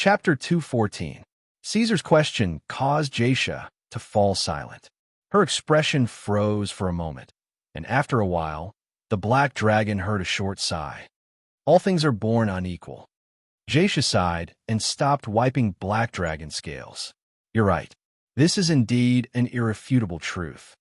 Chapter 214. Caesar's question caused Jacia to fall silent. Her expression froze for a moment, and after a while, the black dragon heard a short sigh. All things are born unequal. Jacia sighed and stopped wiping black dragon scales. You're right. This is indeed an irrefutable truth.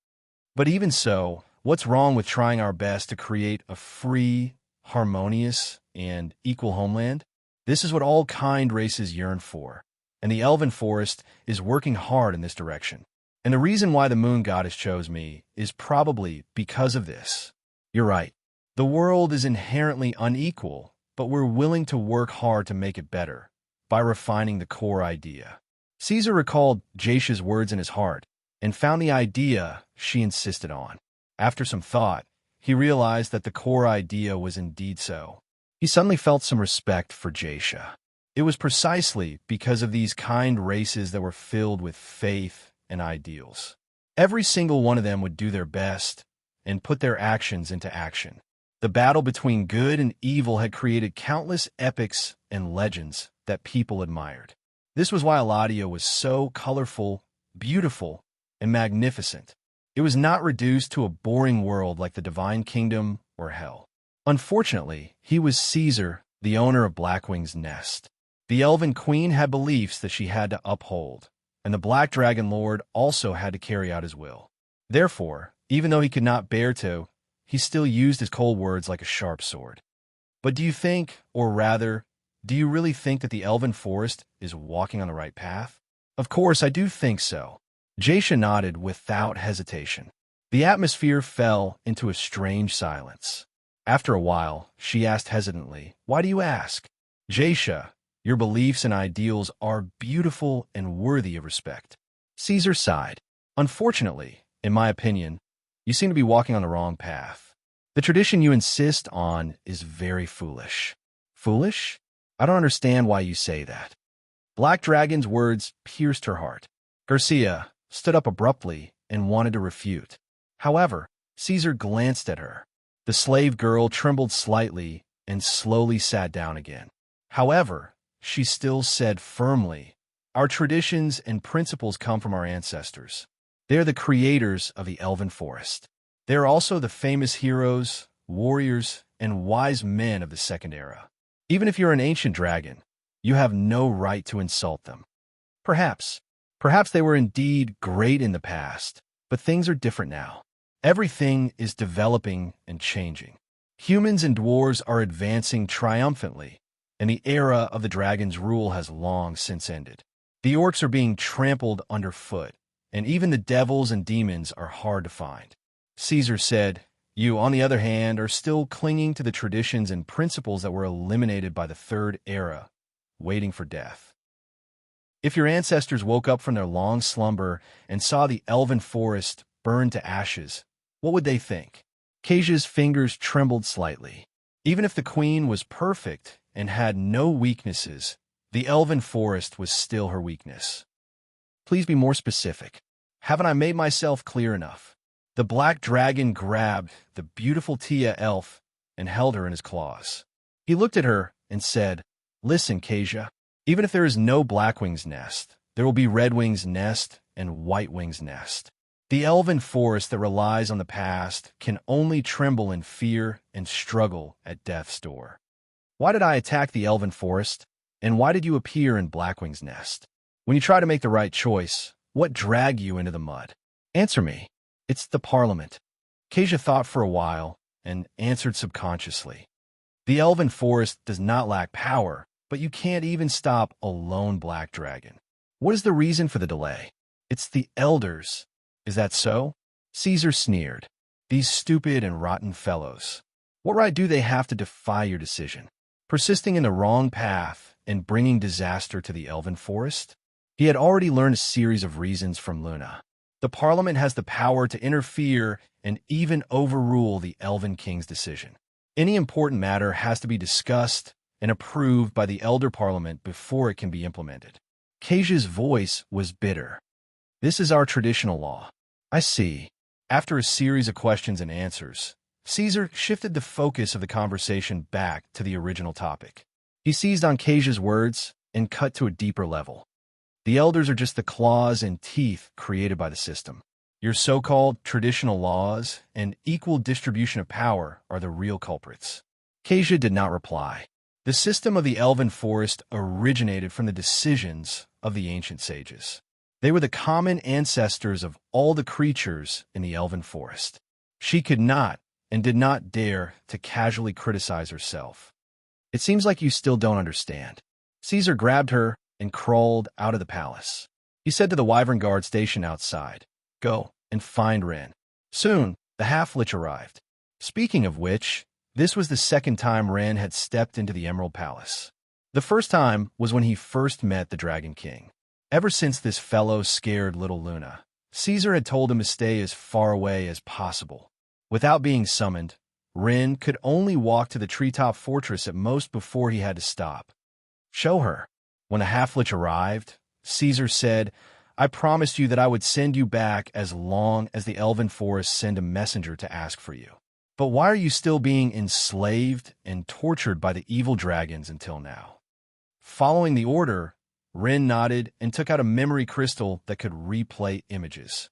But even so, what's wrong with trying our best to create a free, harmonious, and equal homeland? This is what all kind races yearn for, and the elven forest is working hard in this direction. And the reason why the moon goddess chose me is probably because of this. You're right. The world is inherently unequal, but we're willing to work hard to make it better by refining the core idea. Caesar recalled Jacia's words in his heart and found the idea she insisted on. After some thought, he realized that the core idea was indeed so. He suddenly felt some respect for Jacia. It was precisely because of these kind races that were filled with faith and ideals. Every single one of them would do their best and put their actions into action. The battle between good and evil had created countless epics and legends that people admired. This was why Eladio was so colorful, beautiful, and magnificent. It was not reduced to a boring world like the Divine Kingdom or Hell. Unfortunately, he was Caesar, the owner of Blackwing's nest. The Elven Queen had beliefs that she had to uphold, and the Black Dragon Lord also had to carry out his will. Therefore, even though he could not bear to, he still used his cold words like a sharp sword. But do you think, or rather, do you really think that the Elven Forest is walking on the right path? Of course, I do think so. Jacia nodded without hesitation. The atmosphere fell into a strange silence. After a while, she asked hesitantly, "Why do you ask?" "Jacia, your beliefs and ideals are beautiful and worthy of respect." Caesar sighed. "Unfortunately, in my opinion, you seem to be walking on the wrong path. The tradition you insist on is very foolish." "Foolish? I don't understand why you say that." Black Dragon's words pierced her heart. Garcia stood up abruptly and wanted to refute. However, Caesar glanced at her. The slave girl trembled slightly and slowly sat down again. However, she still said firmly, "Our traditions and principles come from our ancestors. They are the creators of the Elven Forest. They are also the famous heroes, warriors, and wise men of the Second Era. Even if you're an ancient dragon, you have no right to insult them. Perhaps they were indeed great in the past, but things are different now. Everything is developing and changing. Humans and dwarves are advancing triumphantly, and the era of the dragon's rule has long since ended. The orcs are being trampled underfoot, and even the devils and demons are hard to find." Caesar said, "You, on the other hand, are still clinging to the traditions and principles that were eliminated by the Third Era, waiting for death. If your ancestors woke up from their long slumber and saw the Elven Forest burn to ashes, what would they think?" Cacia's fingers trembled slightly. Even if the queen was perfect and had no weaknesses, the Elven Forest was still her weakness. "Please be more specific. Haven't I made myself clear enough?" The black dragon grabbed the beautiful Tia elf and held her in his claws. He looked at her and said, "Listen, Cacia, even if there is no Blackwing's nest, there will be Redwing's nest and Whitewing's nest. The Elven Forest that relies on the past can only tremble in fear and struggle at death's door. Why did I attack the Elven Forest, and why did you appear in Blackwing's nest? When you try to make the right choice, what dragged you into the mud? Answer me." "It's the Parliament." Cacia thought for a while and answered subconsciously. "The Elven Forest does not lack power, but you can't even stop a lone black dragon. What is the reason for the delay?" "It's the elders." "Is that so?" Caesar sneered. "These stupid and rotten fellows. What right do they have to defy your decision? Persisting in the wrong path and bringing disaster to the Elven Forest?" He had already learned a series of reasons from Luna. The Parliament has the power to interfere and even overrule the Elven King's decision. Any important matter has to be discussed and approved by the Elder Parliament before it can be implemented. Cacia's voice was bitter. "This is our traditional law." "I see." After a series of questions and answers, Caesar shifted the focus of the conversation back to the original topic. He seized on Cacia's words and cut to a deeper level. The elders are just the claws and teeth created by the system. Your so-called traditional laws and equal distribution of power are the real culprits. Kezia did not reply. The system of the elven forest originated from the decisions of the ancient sages. They were the common ancestors of all the creatures in the elven forest. She could not and did not dare to casually criticize herself. It seems like you still don't understand. Caesar grabbed her and crawled out of the palace. He said to the wyvern guard stationed outside, "Go and find Ren." Soon, the half-lich arrived. Speaking of which, this was the second time Ren had stepped into the Emerald Palace. The first time was when he first met the Dragon King. Ever since this fellow scared little Luna, Caesar had told him to stay as far away as possible. Without being summoned, Ren could only walk to the treetop fortress at most before he had to stop. "Show her." When the half-lich arrived, Caesar said, "I promised you that I would send you back as long as the elven forest send a messenger to ask for you. But why are you still being enslaved and tortured by the evil dragons until now?" Following the order, Ren nodded and took out a memory crystal that could replay images.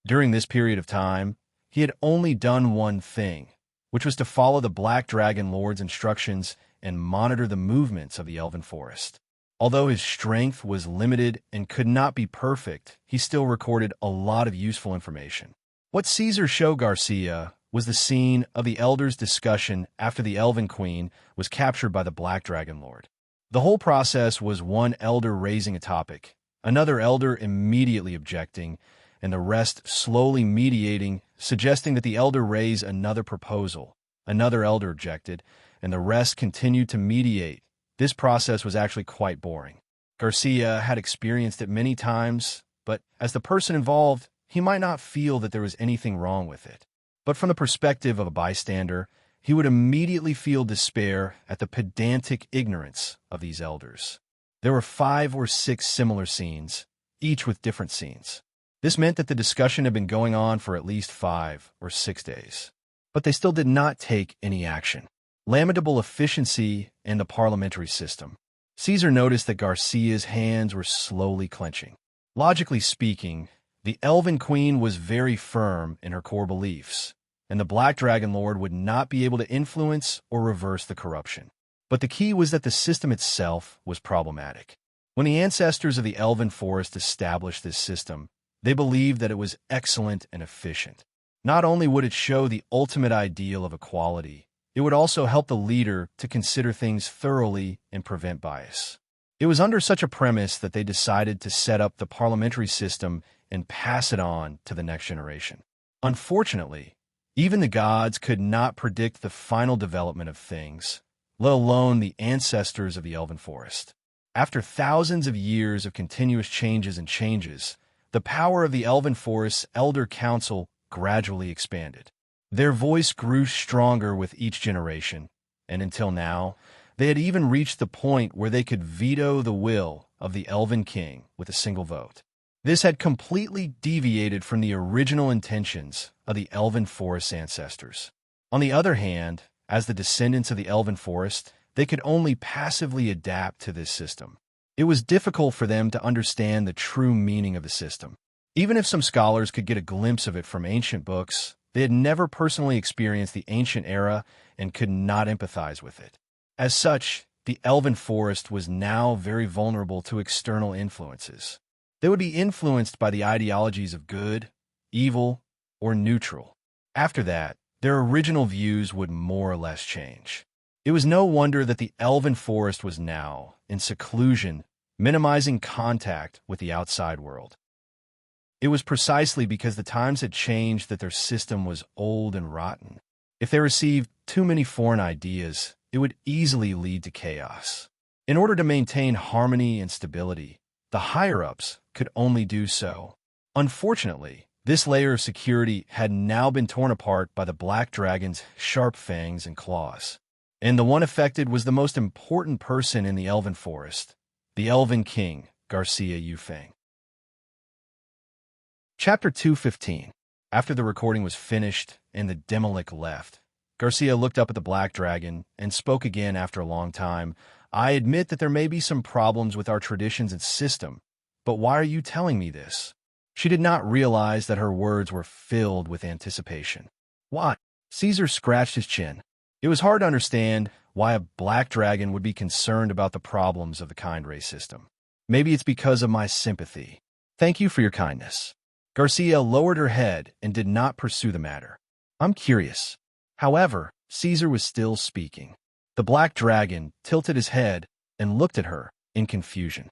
During this period of time, he had only done one thing, which was to follow the Black Dragon Lord's instructions and monitor the movements of the elven forest. Although his strength was limited and could not be perfect, he still recorded a lot of useful information. What Caesar showed Garcia was the scene of the elders' discussion after the Elven Queen was captured by the Black Dragon Lord. The whole process was one elder raising a topic, another elder immediately objecting, and the rest slowly mediating, suggesting that the elder raise another proposal. Another elder objected, and the rest continued to mediate. This process was actually quite boring. Garcia had experienced it many times, but as the person involved, he might not feel that there was anything wrong with it. But from the perspective of a bystander, he would immediately feel despair at the pedantic ignorance of these elders. There were 5 or 6 similar scenes, each with different scenes. This meant that the discussion had been going on for at least 5 or 6 days. But they still did not take any action. Lamentable efficiency in the parliamentary system. Caesar noticed that Garcia's hands were slowly clenching. Logically speaking, the Elven Queen was very firm in her core beliefs, and the Black Dragon Lord would not be able to influence or reverse the corruption. But the key was that the system itself was problematic. When the ancestors of the Elven Forest established this system, they believed that it was excellent and efficient. Not only would it show the ultimate ideal of equality, it would also help the leader to consider things thoroughly and prevent bias. It was under such a premise that they decided to set up the parliamentary system and pass it on to the next generation. Unfortunately, even the gods could not predict the final development of things, let alone the ancestors of the Elven Forest. After thousands of years of continuous changes, the power of the Elven Forest's Elder Council gradually expanded. Their voice grew stronger with each generation, and until now, they had even reached the point where they could veto the will of the Elven King with a single vote. This had completely deviated from the original intentions of the Elven Forest's ancestors. On the other hand, as the descendants of the Elven Forest, they could only passively adapt to this system. It was difficult for them to understand the true meaning of the system. Even if some scholars could get a glimpse of it from ancient books, they had never personally experienced the ancient era and could not empathize with it. As such, the Elven Forest was now very vulnerable to external influences. They would be influenced by the ideologies of good, evil, or neutral. After that, their original views would more or less change. It was no wonder that the Elven Forest was now in seclusion, minimizing contact with the outside world. It was precisely because the times had changed that their system was old and rotten. If they received too many foreign ideas, it would easily lead to chaos. In order to maintain harmony and stability, the higher-ups could only do so. Unfortunately, this layer of security had now been torn apart by the Black Dragon's sharp fangs and claws. And the one affected was the most important person in the Elven Forest, the Elven King, Garcia Yufeng. Chapter 215. After the recording was finished and the Demolic left, Garcia looked up at the Black Dragon and spoke again after a long time. I admit that there may be some problems with our traditions and system, but why are you telling me this? She did not realize that her words were filled with anticipation. What? Caesar scratched his chin. It was hard to understand why a black dragon would be concerned about the problems of the kind race system. Maybe it's because of my sympathy. Thank you for your kindness. Garcia lowered her head and did not pursue the matter. I'm curious. However, Caesar was still speaking. The black dragon tilted his head and looked at her in confusion.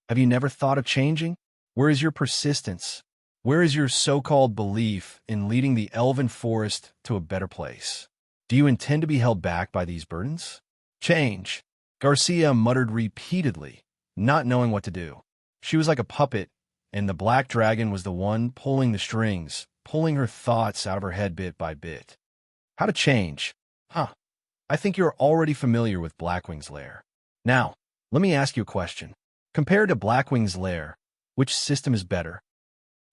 Have you never thought of changing? Where is your persistence? Where is your so-called belief in leading the elven forest to a better place? Do you intend to be held back by these burdens? Change. Garcia muttered repeatedly, not knowing what to do. She was like a puppet, and the black dragon was the one pulling the strings, pulling her thoughts out of her head bit by bit. How to change? I think you're already familiar with Blackwing's lair. Now, let me ask you a question. Compared to Blackwing's lair, which system is better?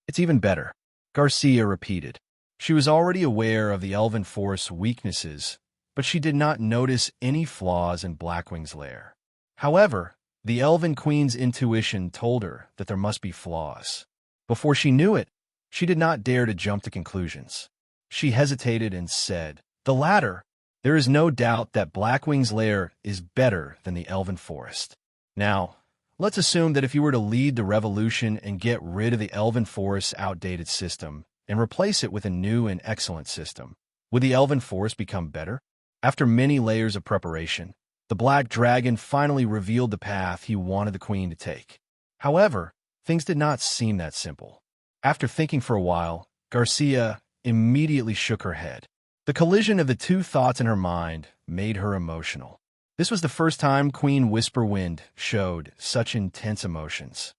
It's even better, Garcia repeated. She was already aware of the elven forest's weaknesses, but she did not notice any flaws in Blackwing's lair. However, the elven queen's intuition told her that there must be flaws. Before she knew it, she did not dare to jump to conclusions. She hesitated and said, "The latter. There is no doubt that Blackwing's lair is better than the elven forest. Now, let's assume that if you were to lead the revolution and get rid of the elven forest's outdated system and replace it with a new and excellent system, would the elven forest become better?" After many layers of preparation, the black dragon finally revealed the path he wanted the queen to take. However, things did not seem that simple. After thinking for a while, Garcia immediately shook her head. The collision of the two thoughts in her mind made her emotional. This was the first time Queen Whisperwind showed such intense emotions.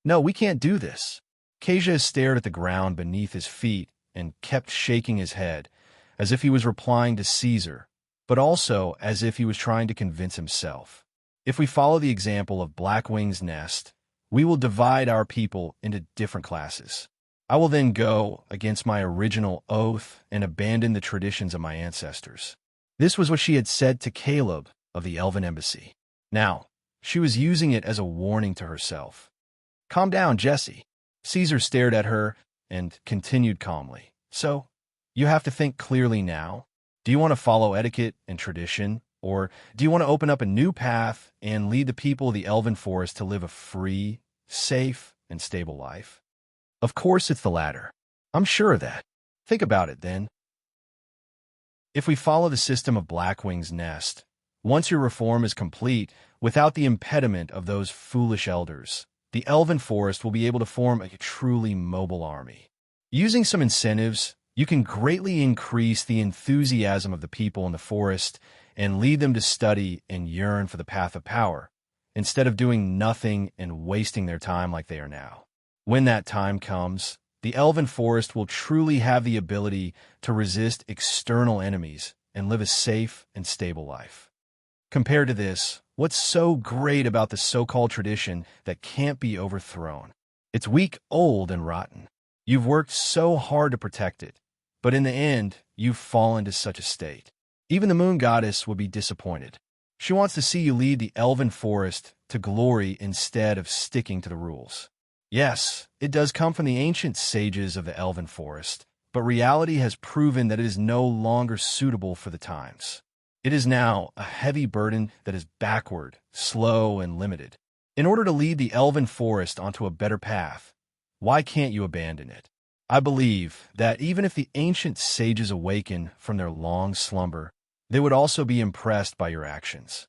"No, we can't do this." Kasia stared at the ground beneath his feet and kept shaking his head, as if he was replying to Caesar, but also as if he was trying to convince himself. "If we follow the example of Blackwing's nest, we will divide our people into different classes. I will then go against my original oath and abandon the traditions of my ancestors." This was what she had said to Caleb of the Elven Embassy. Now, she was using it as a warning to herself. "Calm down, Jessie." Caesar stared at her and continued calmly. "So, you have to think clearly now. Do you want to follow etiquette and tradition, or do you want to open up a new path and lead the people of the Elven Forest to live a free, safe, and stable life?" Of course it's the latter. I'm sure of that. Think about it, then. If we follow the system of Blackwing's nest, once your reform is complete, without the impediment of those foolish elders, the Elven Forest will be able to form a truly mobile army. Using some incentives, you can greatly increase the enthusiasm of the people in the forest and lead them to study and yearn for the path of power, instead of doing nothing and wasting their time like they are now. When that time comes, the Elven Forest will truly have the ability to resist external enemies and live a safe and stable life. Compared to this, what's so great about the so-called tradition that can't be overthrown? It's weak, old, and rotten. You've worked so hard to protect it, but in the end, you've fallen to such a state. Even the Moon Goddess would be disappointed. She wants to see you lead the Elven Forest to glory instead of sticking to the rules. Yes, it does come from the ancient sages of the Elven Forest, but reality has proven that it is no longer suitable for the times. It is now a heavy burden that is backward, slow, and limited. In order to lead the Elven Forest onto a better path, why can't you abandon it? I believe that even if the ancient sages awaken from their long slumber, they would also be impressed by your actions.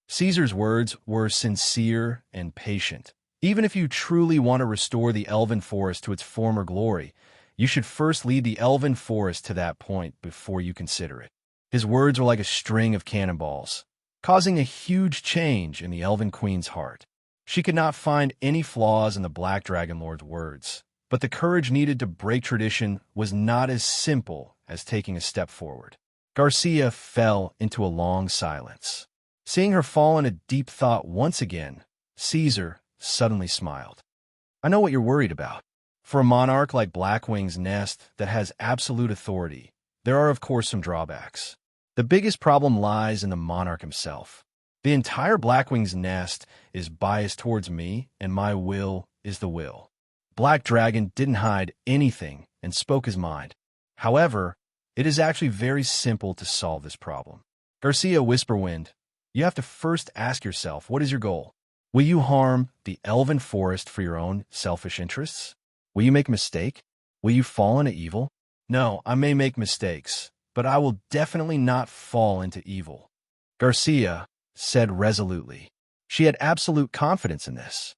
Caesar's words were sincere and patient. Even if you truly want to restore the Elven Forest to its former glory, you should first lead the Elven Forest to that point before you consider it. His words were like a string of cannonballs, causing a huge change in the Elven Queen's heart. She could not find any flaws in the Black Dragon Lord's words, but the courage needed to break tradition was not as simple as taking a step forward. Garcia fell into a long silence. Seeing her fall in a deep thought once again, Caesar suddenly smiled. "I know what you're worried about. For a monarch like Blackwing's Nest that has absolute authority, there are of course some drawbacks. The biggest problem lies in the monarch himself. The entire Blackwing's nest is biased towards me, and my will is the will. Black Dragon didn't hide anything and spoke his mind. However, it is actually very simple to solve this problem. Garcia Whisperwind, you have to first ask yourself, what is your goal? Will you harm the elven forest for your own selfish interests? Will you make a mistake? Will you fall into evil? No, I may make mistakes, but I will definitely not fall into evil, Garcia said resolutely. She had absolute confidence in this.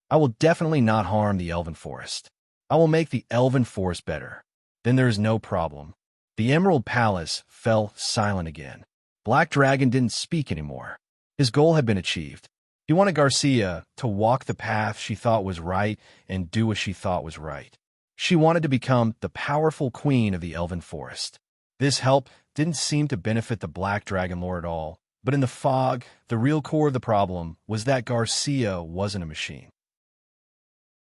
I will definitely not harm the elven forest. I will make the elven forest better. Then there is no problem. The Emerald Palace fell silent again. Black Dragon didn't speak anymore. His goal had been achieved. He wanted Garcia to walk the path she thought was right and do what she thought was right. She wanted to become the powerful queen of the elven forest. This help didn't seem to benefit the Black Dragon Lord at all, but in the fog, the real core of the problem was that Garcia wasn't a machine.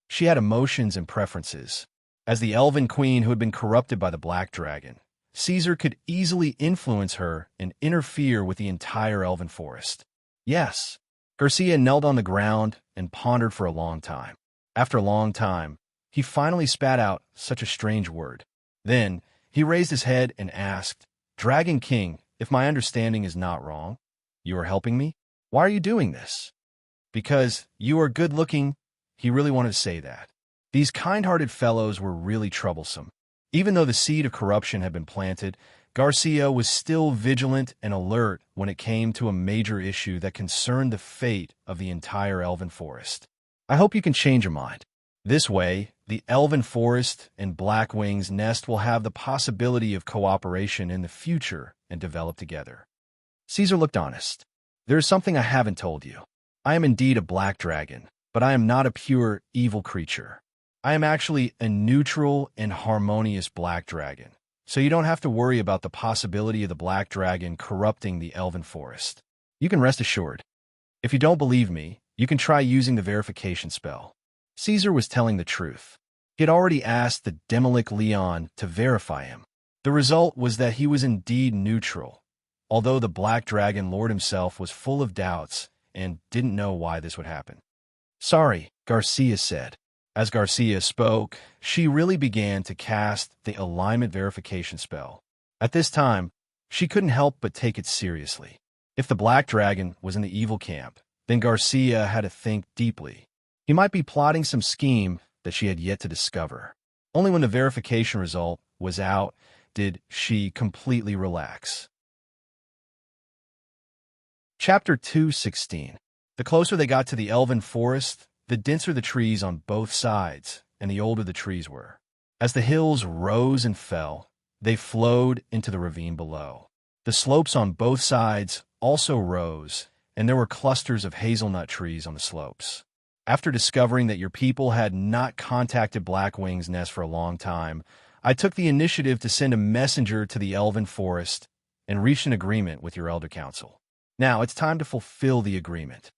She had emotions and preferences. As the elven queen who had been corrupted by the Black Dragon, Caesar could easily influence her and interfere with the entire elven forest. Yes, Garcia knelt on the ground and pondered for a long time. After a long time, he finally spat out such a strange word. Then, he raised his head and asked, Dragon King, if my understanding is not wrong, you are helping me? Why are you doing this? Because you are good-looking. He really wanted to say that. These kind-hearted fellows were really troublesome. Even though the seed of corruption had been planted, Garcia was still vigilant and alert when it came to a major issue that concerned the fate of the entire elven forest. I hope you can change your mind. This way, the elven forest and Blackwing's nest will have the possibility of cooperation in the future and develop together. Caesar looked honest. There is something I haven't told you. I am indeed a black dragon, but I am not a pure evil creature. I am actually a neutral and harmonious black dragon, so you don't have to worry about the possibility of the black dragon corrupting the elven forest. You can rest assured. If you don't believe me, you can try using the verification spell. Caesar was telling the truth. He had already asked the Demolic Leon to verify him. The result was that he was indeed neutral, although the Black Dragon Lord himself was full of doubts and didn't know why this would happen. Sorry, Garcia said. As Garcia spoke, she really began to cast the alignment verification spell. At this time, she couldn't help but take it seriously. If the Black Dragon was in the evil camp, then Garcia had to think deeply. He might be plotting some scheme that she had yet to discover. Only when the verification result was out did she completely relax. Chapter 2:16. The closer they got to the elven forest, the denser the trees on both sides, and the older the trees were. As the hills rose and fell, they flowed into the ravine below. The slopes on both sides also rose, and there were clusters of hazelnut trees on the slopes. After discovering that your people had not contacted Blackwing's nest for a long time, I took the initiative to send a messenger to the elven forest and reach an agreement with your elder council. Now it's time to fulfill the agreement.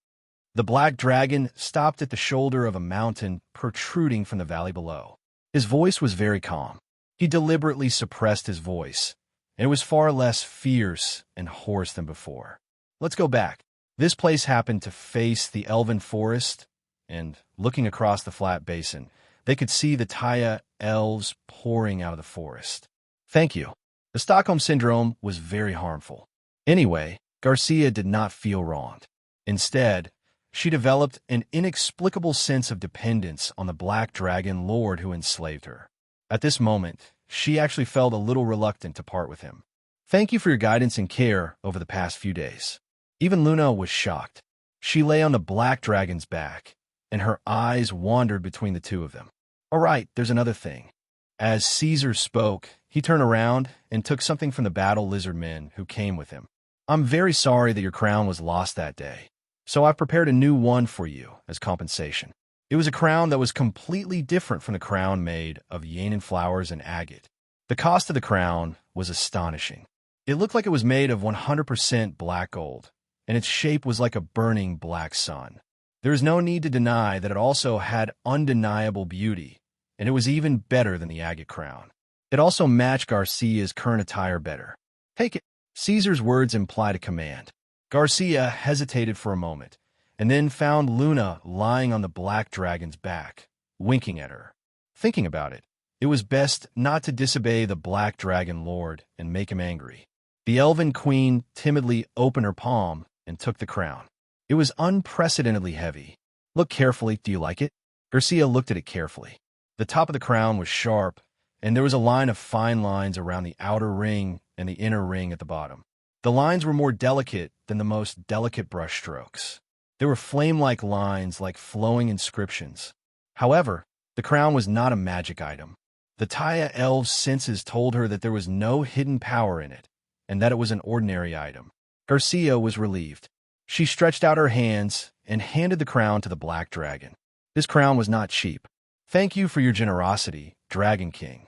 The black dragon stopped at the shoulder of a mountain protruding from the valley below. His voice was very calm. He deliberately suppressed his voice, and it was far less fierce and hoarse than before. Let's go back. This place happened to face the elven forest, and looking across the flat basin, they could see the Taya elves pouring out of the forest. Thank you. The Stockholm Syndrome was very harmful. Anyway, Garcia did not feel wronged. Instead, she developed an inexplicable sense of dependence on the Black Dragon Lord who enslaved her. At this moment, she actually felt a little reluctant to part with him. Thank you for your guidance and care over the past few days. Even Luna was shocked. She lay on the Black Dragon's back, and her eyes wandered between the two of them. All right, there's another thing. As Caesar spoke, he turned around and took something from the battle lizard men who came with him. I'm very sorry that your crown was lost that day, so I've prepared a new one for you as compensation. It was a crown that was completely different from the crown made of Yanan flowers and agate. The cost of the crown was astonishing. It looked like it was made of 100% black gold, and its shape was like a burning black sun. There is no need to deny that it also had undeniable beauty, and it was even better than the agate crown. It also matched Garcia's current attire better. Take it. Caesar's words implied a command. Garcia hesitated for a moment, and then found Luna lying on the black dragon's back, winking at her. Thinking about it, it was best not to disobey the black dragon lord and make him angry. The elven queen timidly opened her palm and took the crown. It was unprecedentedly heavy. Look carefully, do you like it? Garcia looked at it carefully. The top of the crown was sharp, and there was a line of fine lines around the outer ring and the inner ring at the bottom. The lines were more delicate than the most delicate brush strokes. There were flame-like lines like flowing inscriptions. However, the crown was not a magic item. The Taya elves' senses told her that there was no hidden power in it, and that it was an ordinary item. Garcia was relieved. She stretched out her hands and handed the crown to the black dragon. This crown was not cheap. Thank you for your generosity, Dragon King.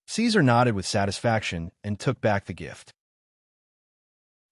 Caesar nodded with satisfaction and took back the gift.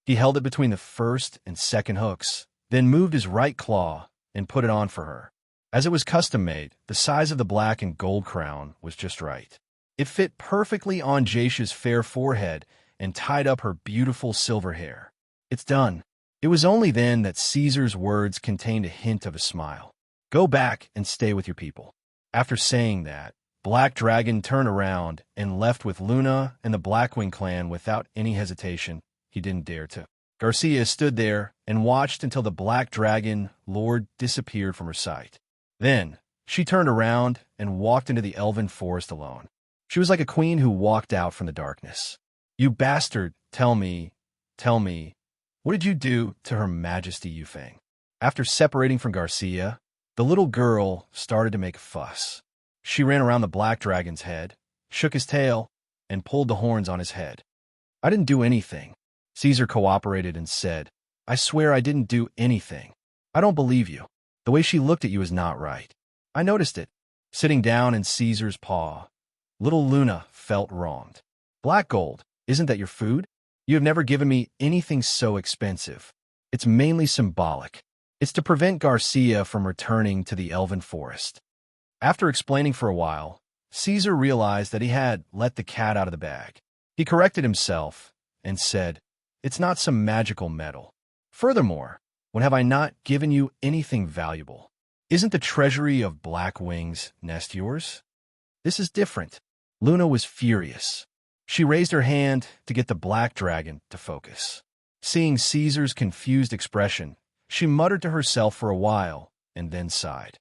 He held it between the first and second hooks, then moved his right claw and put it on for her. As it was custom-made, the size of the black and gold crown was just right. It fit perfectly on Jacia's fair forehead and tied up her beautiful silver hair. It's done. It was only then that Caesar's words contained a hint of a smile. Go back and stay with your people. After saying that, Black Dragon turned around and left with Luna and the Blackwing clan without any hesitation. He didn't dare to. Garcia stood there and watched until the Black Dragon Lord disappeared from her sight. Then, she turned around and walked into the elven forest alone. She was like a queen who walked out from the darkness. You bastard, tell me, what did you do to Her Majesty Yufeng? After separating from Garcia, the little girl started to make a fuss. She ran around the black dragon's head, shook his tail, and pulled the horns on his head. I didn't do anything. Caesar cooperated and said, I swear I didn't do anything. I don't believe you. The way she looked at you is not right. I noticed it. Sitting down in Caesar's paw, little Luna felt wronged. Black gold, isn't that your food? You have never given me anything so expensive. It's mainly symbolic. It's to prevent Garcia from returning to the elven forest. After explaining for a while, Caesar realized that he had let the cat out of the bag. He corrected himself and said, It's not some magical metal. Furthermore, when have I not given you anything valuable? Isn't the treasury of Blackwing's nest yours? This is different. Luna was furious. She raised her hand to get the black dragon to focus. Seeing Caesar's confused expression, she muttered to herself for a while and then sighed.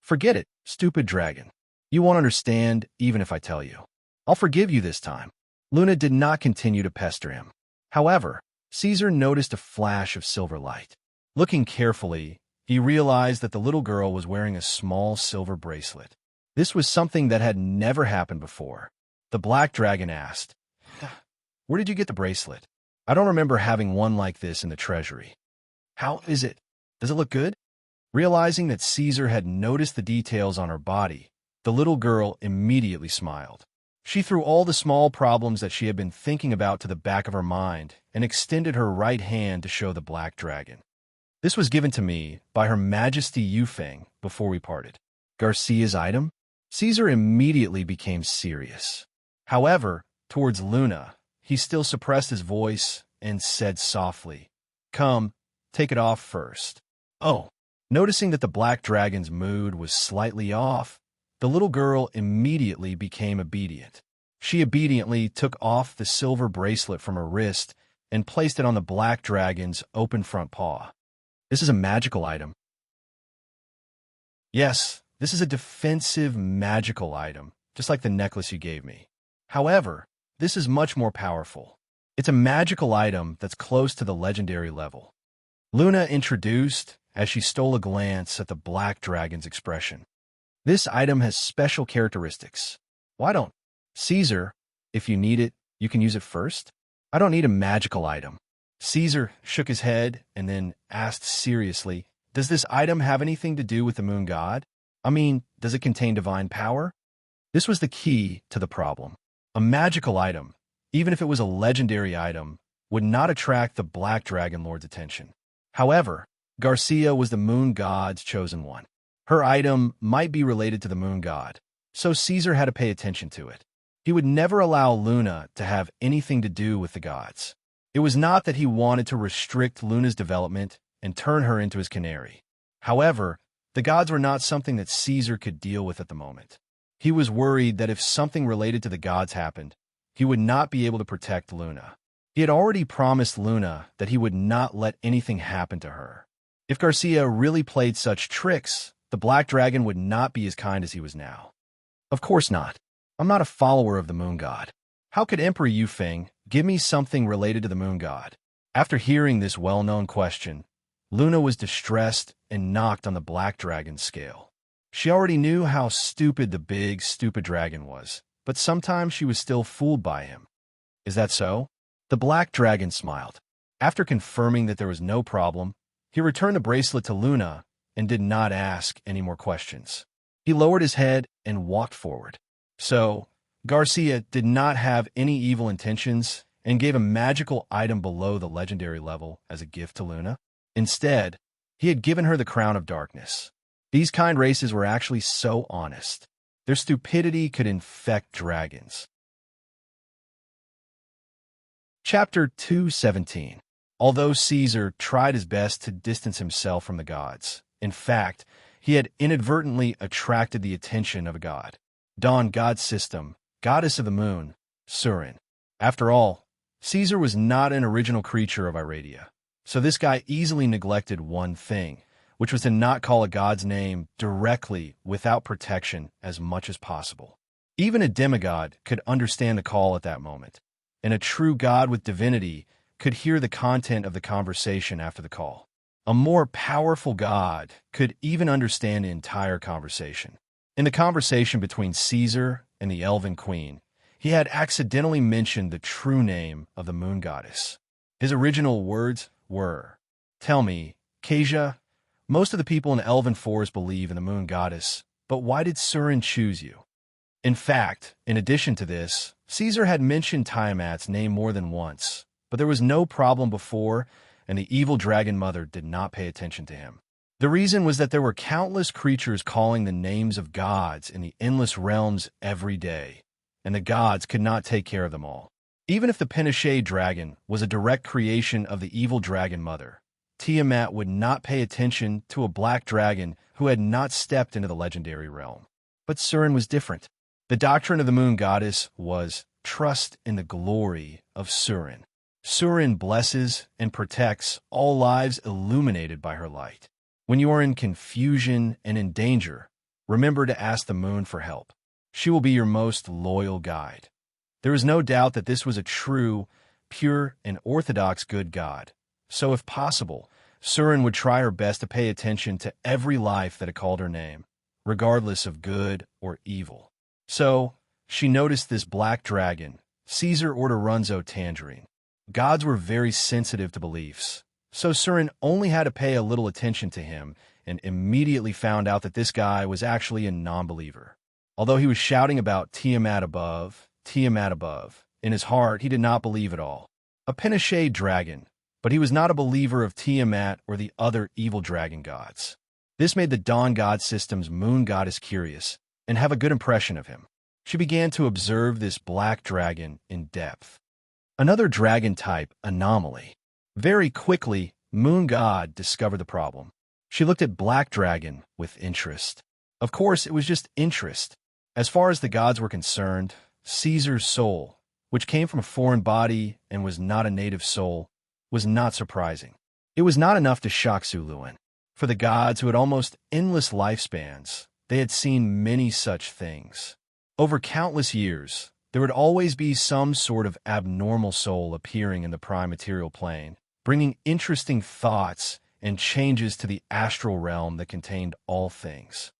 Forget it, stupid dragon. You won't understand even if I tell you. I'll forgive you this time. Luna did not continue to pester him. However, Caesar noticed a flash of silver light. Looking carefully, he realized that the little girl was wearing a small silver bracelet. This was something that had never happened before. The black dragon asked, Where did you get the bracelet? I don't remember having one like this in the treasury. How is it? Does it look good? Realizing that Caesar had noticed the details on her body, the little girl immediately smiled. She threw all the small problems that she had been thinking about to the back of her mind and extended her right hand to show the black dragon. This was given to me by Her Majesty Yufeng before we parted. Garcia's item? Caesar immediately became serious. However, towards Luna, he still suppressed his voice and said softly, Come, take it off first. Oh. Noticing that the black dragon's mood was slightly off, the little girl immediately became obedient. She obediently took off the silver bracelet from her wrist and placed it on the black dragon's open front paw. This is a magical item. Yes, this is a defensive magical item, just like the necklace you gave me. However, this is much more powerful. It's a magical item that's close to the legendary level. Luna introduced as she stole a glance at the black dragon's expression. This item has special characteristics. Why don't Caesar, if you need it, you can use it first? I don't need a magical item. Caesar shook his head and then asked seriously, Does this item have anything to do with the moon god? I mean, does it contain divine power? This was the key to the problem. A magical item, even if it was a legendary item, would not attract the Black Dragon Lord's attention. However, Garcia was the moon god's chosen one. Her item might be related to the moon god, so Caesar had to pay attention to it. He would never allow Luna to have anything to do with the gods. It was not that he wanted to restrict Luna's development and turn her into his canary. However, the gods were not something that Caesar could deal with at the moment. He was worried that if something related to the gods happened, he would not be able to protect Luna. He had already promised Luna that he would not let anything happen to her. If Garcia really played such tricks, the black dragon would not be as kind as he was now. Of course not. I'm not a follower of the moon god. How could Emperor Yufeng give me something related to the moon god? After hearing this well-known question, Luna was distressed and knocked on the black dragon's scale. She already knew how stupid the big, stupid dragon was, but sometimes she was still fooled by him. Is that so? The black dragon smiled. After confirming that there was no problem, he returned the bracelet to Luna and did not ask any more questions. He lowered his head and walked forward. So, Garcia did not have any evil intentions and gave a magical item below the legendary level as a gift to Luna. Instead, he had given her the crown of darkness. These kind races were actually so honest. Their stupidity could infect dragons. Chapter 217. Although Caesar tried his best to distance himself from the gods, in fact, he had inadvertently attracted the attention of a god. Dawn god system, goddess of the moon, Serene. After all, Caesar was not an original creature of Iradia, so this guy easily neglected one thing, which was to not call a god's name directly without protection as much as possible. Even a demigod could understand the call at that moment, and a true god with divinity could hear the content of the conversation after the call. A more powerful god could even understand the entire conversation. In the conversation between Caesar and the elven queen, he had accidentally mentioned the true name of the moon goddess. His original words were, "Tell me, Kasia, most of the people in Elven Forest believe in the moon goddess, but why did Serene choose you?" In fact, in addition to this, Caesar had mentioned Tiamat's name more than once, but there was no problem before, and the evil dragon mother did not pay attention to him. The reason was that there were countless creatures calling the names of gods in the endless realms every day, and the gods could not take care of them all. Even if the Pinochet dragon was a direct creation of the evil dragon mother, Tiamat would not pay attention to a black dragon who had not stepped into the legendary realm. But Serene was different. The doctrine of the moon goddess was trust in the glory of Serene. Serene blesses and protects all lives illuminated by her light. When you are in confusion and in danger, remember to ask the moon for help. She will be your most loyal guide. There is no doubt that this was a true, pure, and orthodox good god. So if possible, Serene would try her best to pay attention to every life that had called her name, regardless of good or evil. So, she noticed this black dragon, Caesar Ordoronzo Tangerine. Gods were very sensitive to beliefs, so Serene only had to pay a little attention to him and immediately found out that this guy was actually a non-believer. Although he was shouting about Tiamat above, in his heart he did not believe at all. A Pinochet dragon, but he was not a believer of Tiamat or the other evil dragon gods. This made the Dawn god system's moon goddess curious and have a good impression of him. She began to observe this black dragon in depth. Another dragon type anomaly. Very quickly, Moon God discovered the problem. She looked at Black Dragon with interest. Of course, it was just interest. As far as the gods were concerned, Caesar's soul, which came from a foreign body and was not a native soul, was not surprising. It was not enough to shock Zuluan. For the gods who had almost endless lifespans, they had seen many such things. Over countless years, there would always be some sort of abnormal soul appearing in the prime material plane, bringing interesting thoughts and changes to the astral realm that contained all things.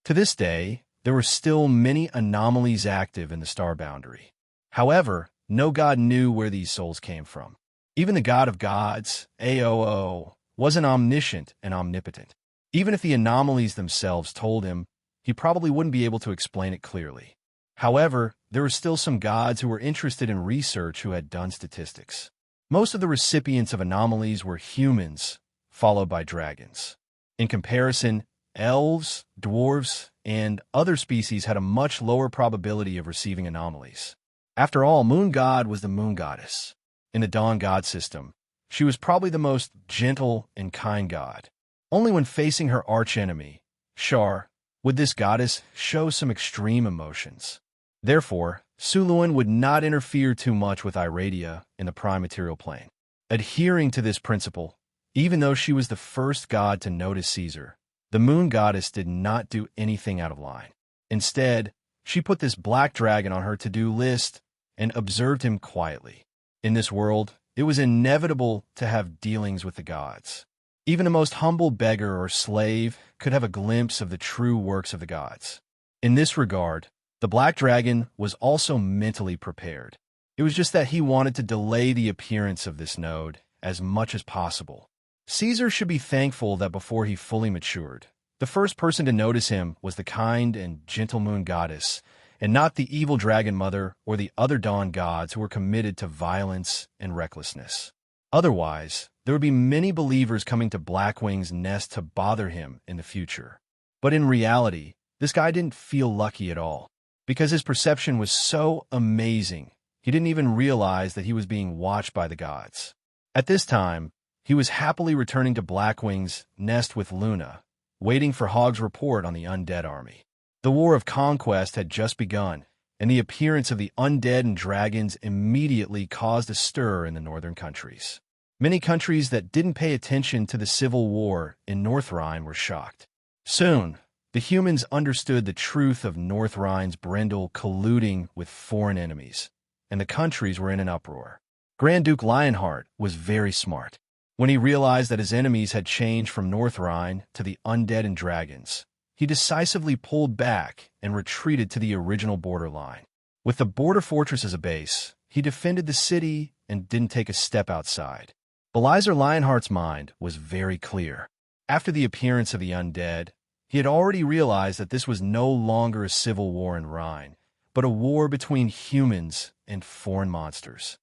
To this day, there were still many anomalies active in the star boundary. However, no god knew where these souls came from. Even the god of gods, Aoo, wasn't omniscient and omnipotent. Even if the anomalies themselves told him, he probably wouldn't be able to explain it clearly. However, there were still some gods who were interested in research who had done statistics. Most of the recipients of anomalies were humans, followed by dragons. In comparison, elves, dwarves, and other species had a much lower probability of receiving anomalies. After all, Moon God was the moon goddess. In the Dawn god system, she was probably the most gentle and kind god. Only when facing her archenemy, Shar, would this goddess show some extreme emotions. Therefore, Suluan would not interfere too much with Iradia in the prime material plane. Adhering to this principle, even though she was the first god to notice Caesar, the moon goddess did not do anything out of line. Instead, she put this black dragon on her to-do list and observed him quietly. In this world, it was inevitable to have dealings with the gods. Even the most humble beggar or slave could have a glimpse of the true works of the gods. In this regard, the black dragon was also mentally prepared. It was just that he wanted to delay the appearance of this node as much as possible. Caesar should be thankful that before he fully matured, the first person to notice him was the kind and gentle moon goddess, and not the evil dragon mother or the other dawn gods who were committed to violence and recklessness. Otherwise, there would be many believers coming to Blackwing's nest to bother him in the future. But in reality, this guy didn't feel lucky at all, because his perception was so amazing, he didn't even realize that he was being watched by the gods. At this time, he was happily returning to Blackwing's nest with Luna, waiting for Hogg's report on the undead army. The war of conquest had just begun, and the appearance of the undead and dragons immediately caused a stir in the northern countries. Many countries that didn't pay attention to the civil war in North Rhine were shocked. Soon, the humans understood the truth of North Rhine's Brendel colluding with foreign enemies, and the countries were in an uproar. Grand Duke Lionheart was very smart. When he realized that his enemies had changed from North Rhine to the undead and dragons, he decisively pulled back and retreated to the original borderline. With the border fortress as a base, he defended the city and didn't take a step outside. Belizer Lionheart's mind was very clear. After the appearance of the undead, he had already realized that this was no longer a civil war in Rhine, but a war between humans and foreign monsters.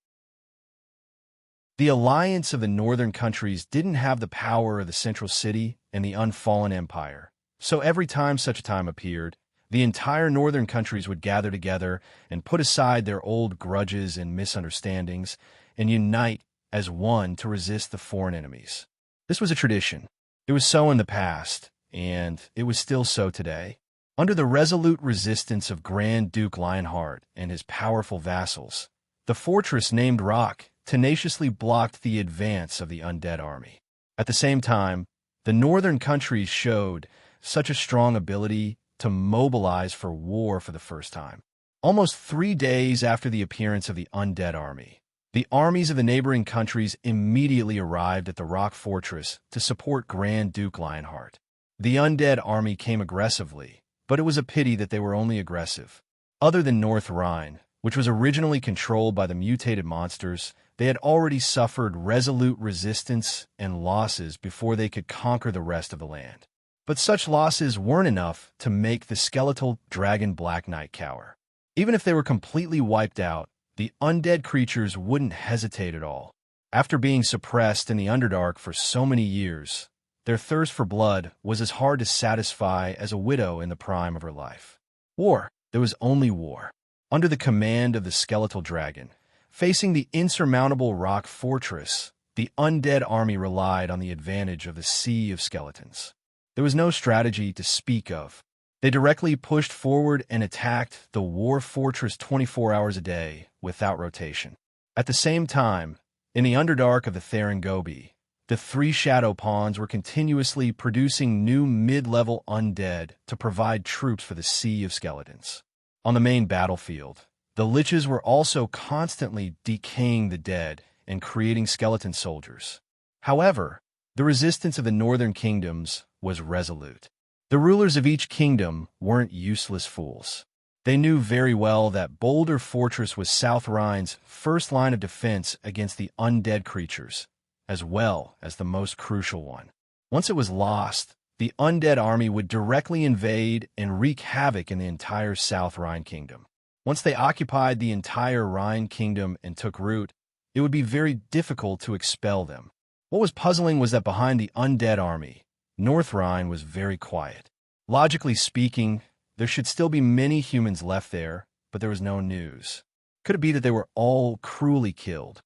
The alliance of the northern countries didn't have the power of the central city and the unfallen empire, so every time such a time appeared, the entire northern countries would gather together and put aside their old grudges and misunderstandings and unite as one to resist the foreign enemies. This was a tradition. It was so in the past, and it was still so today. Under the resolute resistance of Grand Duke Lionheart and his powerful vassals, the fortress named Rock tenaciously blocked the advance of the undead army. At the same time, the northern countries showed such a strong ability to mobilize for war for the first time. Almost 3 days after the appearance of the undead army, the armies of the neighboring countries immediately arrived at the Rock Fortress to support Grand Duke Lionheart. The undead army came aggressively, but it was a pity that they were only aggressive. Other than North Rhine, which was originally controlled by the mutated monsters, they had already suffered resolute resistance and losses before they could conquer the rest of the land. But such losses weren't enough to make the skeletal dragon Black Knight cower. Even if they were completely wiped out, the undead creatures wouldn't hesitate at all. After being suppressed in the Underdark for so many years, their thirst for blood was as hard to satisfy as a widow in the prime of her life. War. There was only war. Under the command of the skeletal dragon, facing the insurmountable Rock Fortress, the undead army relied on the advantage of the sea of skeletons. There was no strategy to speak of. They directly pushed forward and attacked the war fortress 24 hours a day without rotation. At the same time, in the Underdark of the Theron Gobi, the 3 shadow pawns were continuously producing new mid-level undead to provide troops for the sea of skeletons. On the main battlefield, the liches were also constantly decaying the dead and creating skeleton soldiers. However, the resistance of the northern kingdoms was resolute. The rulers of each kingdom weren't useless fools. They knew very well that Boulder Fortress was South Rhine's first line of defense against the undead creatures, as well as the most crucial one. Once it was lost, the undead army would directly invade and wreak havoc in the entire South Rhine kingdom. Once they occupied the entire Rhine kingdom and took root, it would be very difficult to expel them. What was puzzling was that behind the undead army, North Rhine was very quiet. Logically speaking, there should still be many humans left there, but there was no news. Could it be that they were all cruelly killed?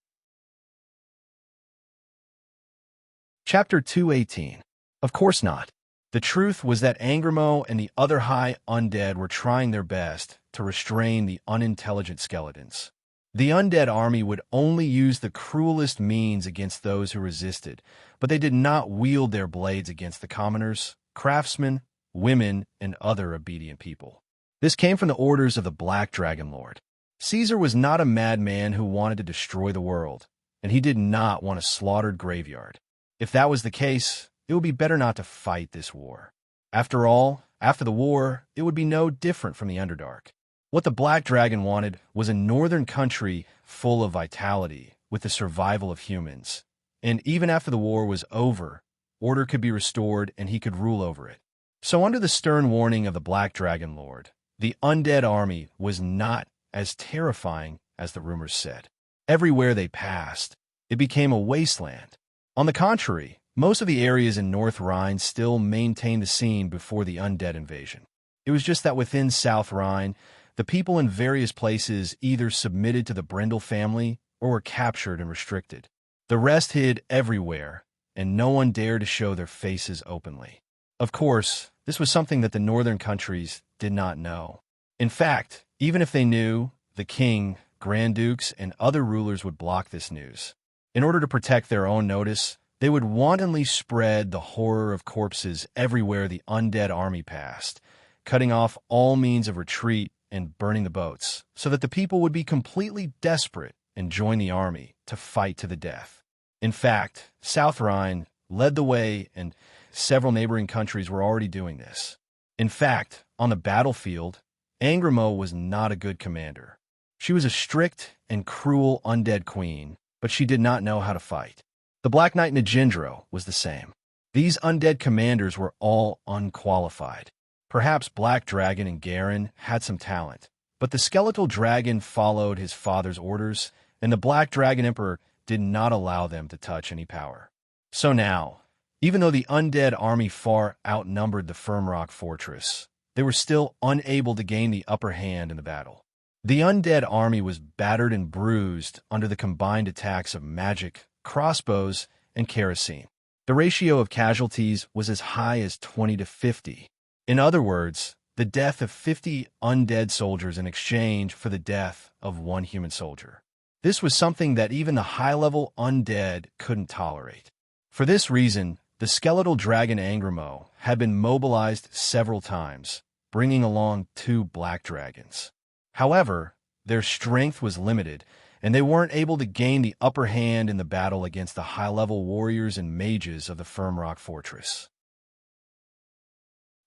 Chapter 218. Of course not. The truth was that Angramo and the other high undead were trying their best to restrain the unintelligent skeletons. The undead army would only use the cruelest means against those who resisted, but they did not wield their blades against the commoners, craftsmen, women, and other obedient people. This came from the orders of the Black Dragon Lord. Caesar was not a madman who wanted to destroy the world, and he did not want a slaughtered graveyard. If that was the case, it would be better not to fight this war. After all, after the war, it would be no different from the Underdark. What the Black Dragon wanted was a northern country full of vitality, with the survival of humans. And even after the war was over, order could be restored and he could rule over it. So under the stern warning of the Black Dragon Lord, the undead army was not as terrifying as the rumors said. Everywhere they passed, it became a wasteland. On the contrary, most of the areas in North Rhine still maintained the scene before the undead invasion. It was just that within South Rhine, the people in various places either submitted to the Brindle family or were captured and restricted. The rest hid everywhere, and no one dared to show their faces openly. Of course, this was something that the northern countries did not know. In fact, even if they knew, the king, grand dukes, and other rulers would block this news. In order to protect their own notice, they would wantonly spread the horror of corpses everywhere the undead army passed, cutting off all means of retreat and burning the boats, so that the people would be completely desperate and join the army to fight to the death. In fact, South Rhine led the way, and several neighboring countries were already doing this. In fact, on the battlefield, Angramo was not a good commander. She was a strict and cruel undead queen, but she did not know how to fight. The Black Knight Najindro was the same. These undead commanders were all unqualified. Perhaps Black Dragon and Garen had some talent, but the skeletal dragon followed his father's orders, and the Black Dragon Emperor did not allow them to touch any power. So now, even though the undead army far outnumbered the Firmrock fortress, they were still unable to gain the upper hand in the battle. The undead army was battered and bruised under the combined attacks of magic, crossbows, and kerosene. The ratio of casualties was as high as 20 to 50. In other words, the death of 50 undead soldiers in exchange for the death of one human soldier. This was something that even the high-level undead couldn't tolerate. For this reason, the skeletal dragon Angramo had been mobilized several times, bringing along 2 black dragons. However, their strength was limited, and they weren't able to gain the upper hand in the battle against the high-level warriors and mages of the Firmrock fortress.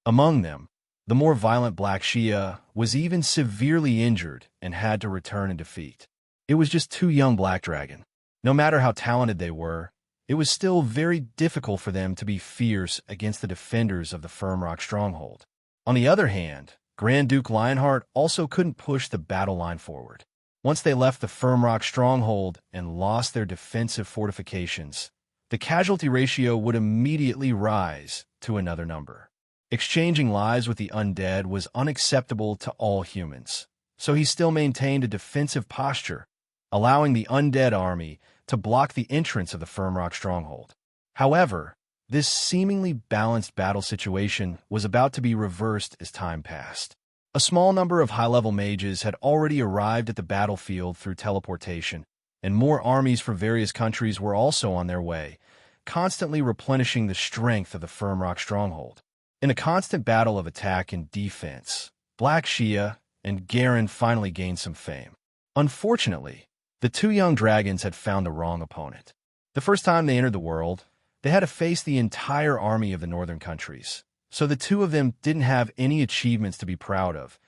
Among them, the more violent Black Shia was even severely injured and had to return in defeat. It was just 2 young Black Dragon. No matter how talented they were, it was still very difficult for them to be fierce against the defenders of the Firmrock stronghold. On the other hand, Grand Duke Lionheart also couldn't push the battle line forward. Once they left the Firmrock stronghold and lost their defensive fortifications, the casualty ratio would immediately rise to another number. Exchanging lives with the undead was unacceptable to all humans, so he still maintained a defensive posture, allowing the undead army to block the entrance of the Firmrock stronghold. However, this seemingly balanced battle situation was about to be reversed as time passed. A small number of high-level mages had already arrived at the battlefield through teleportation, and more armies from various countries were also on their way, constantly replenishing the strength of the Firmrock stronghold. In a constant battle of attack and defense, Black Shia and Garen finally gained some fame. Unfortunately, the 2 young dragons had found the wrong opponent. The first time they entered the world, they had to face the entire army of the northern countries, so the 2 of them didn't have any achievements to be proud of,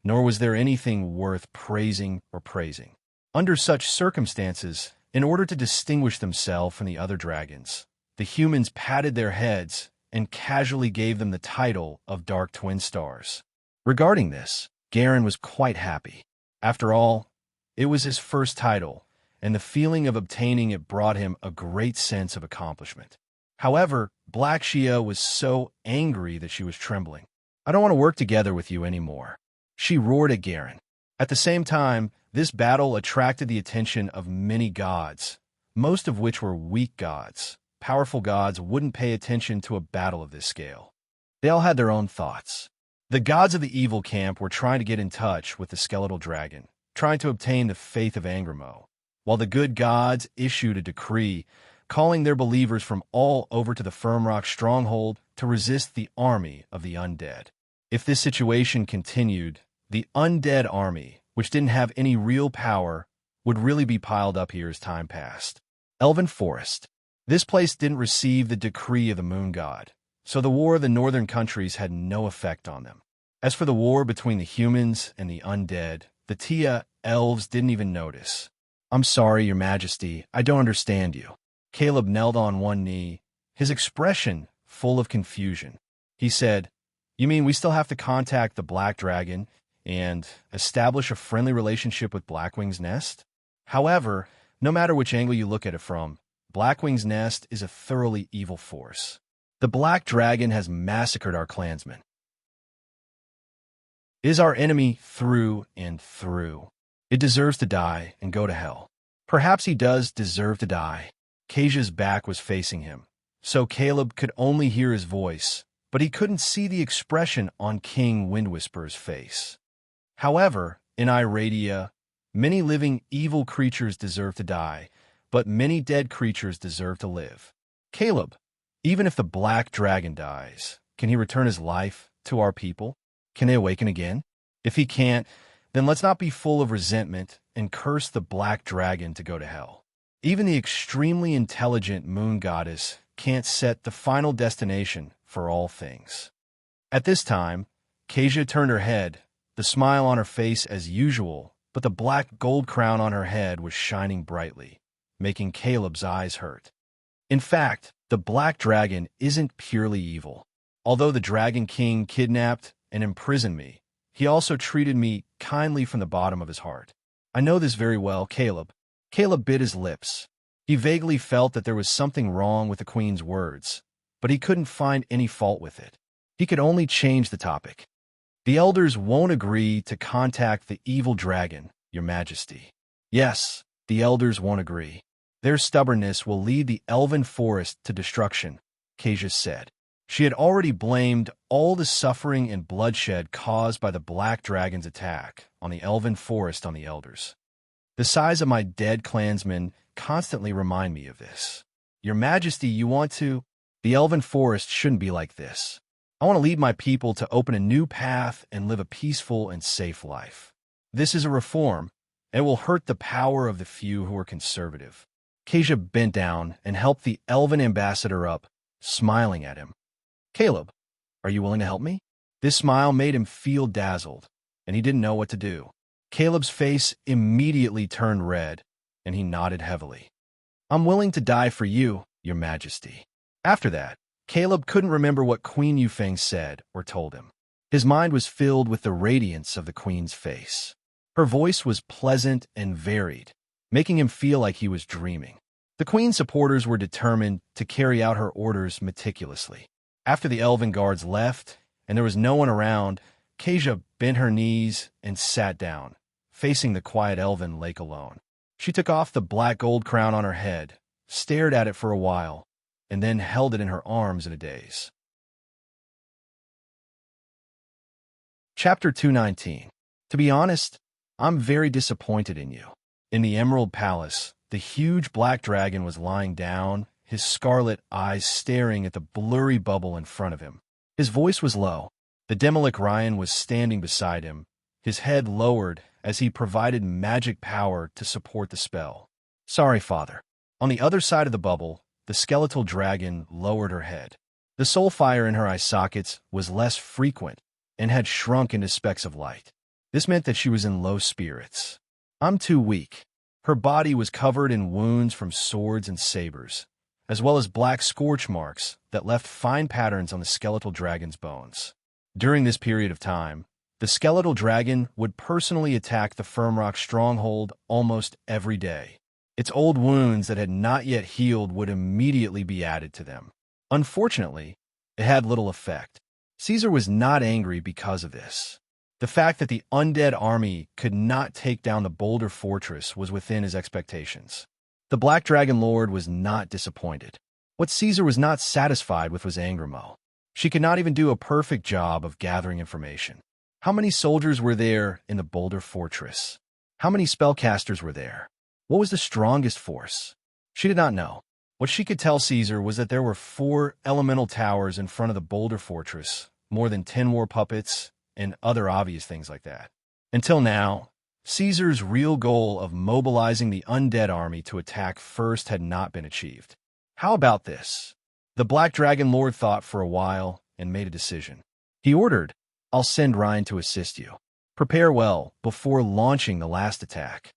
nor was there anything worth praising or praising. Under such circumstances, in order to distinguish themselves from the other dragons, the humans patted their heads and casually gave them the title of Dark Twin Stars. Regarding this, Garen was quite happy. After all, it was his first title, and the feeling of obtaining it brought him a great sense of accomplishment. However, Black Shia was so angry that she was trembling. "I don't want to work together with you anymore," she roared at Garen. At the same time, this battle attracted the attention of many gods, most of which were weak gods, powerful gods wouldn't pay attention to a battle of this scale. They all had their own thoughts. The gods of the evil camp were trying to get in touch with the skeletal dragon, trying to obtain the faith of Angramo, while the good gods issued a decree calling their believers from all over to the Firmrock stronghold to resist the army of the undead. If this situation continued, the undead army, which didn't have any real power, would really be piled up here as time passed. Elven Forest. This place didn't receive the decree of the moon god, so the war of the northern countries had no effect on them. As for the war between the humans and the undead, the Tia elves didn't even notice. "I'm sorry, Your Majesty, I don't understand you." Caleb knelt on one knee, his expression full of confusion. He said, "You mean we still have to contact the Black Dragon and establish a friendly relationship with Blackwing's Nest?" However, no matter which angle you look at it from, Blackwing's Nest is a thoroughly evil force. The Black Dragon has massacred our clansmen. It is our enemy through and through. It deserves to die and go to hell. Perhaps he does deserve to die. Kaja's back was facing him, so Caleb could only hear his voice, but he couldn't see the expression on King Windwhisper's face. However, in Iradia, many living evil creatures deserve to die, but many dead creatures deserve to live. Caleb, even if the Black Dragon dies, can he return his life to our people? Can they awaken again? If he can't, then let's not be full of resentment and curse the Black Dragon to go to hell. Even the extremely intelligent moon goddess can't set the final destination for all things. At this time, Kaja turned her head, the smile on her face as usual, but the black gold crown on her head was shining brightly, making Caleb's eyes hurt. In fact, the Black Dragon isn't purely evil. Although the Dragon King kidnapped and imprisoned me, he also treated me kindly from the bottom of his heart. I know this very well, Caleb. Caleb bit his lips. He vaguely felt that there was something wrong with the Queen's words, but he couldn't find any fault with it. He could only change the topic. "The elders won't agree to contact the evil dragon, Your Majesty." "Yes, the elders won't agree. Their stubbornness will lead the elven forest to destruction," Kaja said. She had already blamed all the suffering and bloodshed caused by the Black Dragon's attack on the elven forest on the elders. "The size of my dead clansmen constantly remind me of this. Your Majesty, you want to... The elven forest shouldn't be like this. I want to lead my people to open a new path and live a peaceful and safe life. This is a reform, and it will hurt the power of the few who are conservative." Kaja bent down and helped the elven ambassador up, smiling at him. "Caleb, are you willing to help me?" This smile made him feel dazzled, and he didn't know what to do. Caleb's face immediately turned red, and he nodded heavily. "I'm willing to die for you, Your Majesty." After that, Caleb couldn't remember what Queen Yufeng said or told him. His mind was filled with the radiance of the Queen's face. Her voice was pleasant and varied, making him feel like he was dreaming. The Queen's supporters were determined to carry out her orders meticulously. After the elven guards left, and there was no one around, Kaja bent her knees and sat down, facing the quiet elven lake alone. She took off the black gold crown on her head, stared at it for a while, and then held it in her arms in a daze. Chapter 219. To be honest, I'm very disappointed in you. In the Emerald Palace, the huge black dragon was lying down, his scarlet eyes staring at the blurry bubble in front of him. His voice was low. The Demolic Ryan was standing beside him, his head lowered as he provided magic power to support the spell. "Sorry, Father." On the other side of the bubble, the skeletal dragon lowered her head. The soul fire in her eye sockets was less frequent and had shrunk into specks of light. This meant that she was in low spirits. "I'm too weak." Her body was covered in wounds from swords and sabers, as well as black scorch marks that left fine patterns on the skeletal dragon's bones. During this period of time, the skeletal dragon would personally attack the Firmrock stronghold almost every day. Its old wounds that had not yet healed would immediately be added to them. Unfortunately, it had little effect. Caesar was not angry because of this. The fact that the undead army could not take down the Boulder Fortress was within his expectations. The Black Dragon Lord was not disappointed. What Caesar was not satisfied with was Angramo. She could not even do a perfect job of gathering information. How many soldiers were there in the Boulder Fortress? How many spellcasters were there? What was the strongest force? She did not know. What she could tell Caesar was that there were 4 elemental towers in front of the Boulder Fortress, more than 10 war puppets, and other obvious things like that. Until now, Caesar's real goal of mobilizing the undead army to attack first had not been achieved. How about this? The Black Dragon Lord thought for a while and made a decision. He ordered, "I'll send Ryan to assist you. Prepare well before launching the last attack."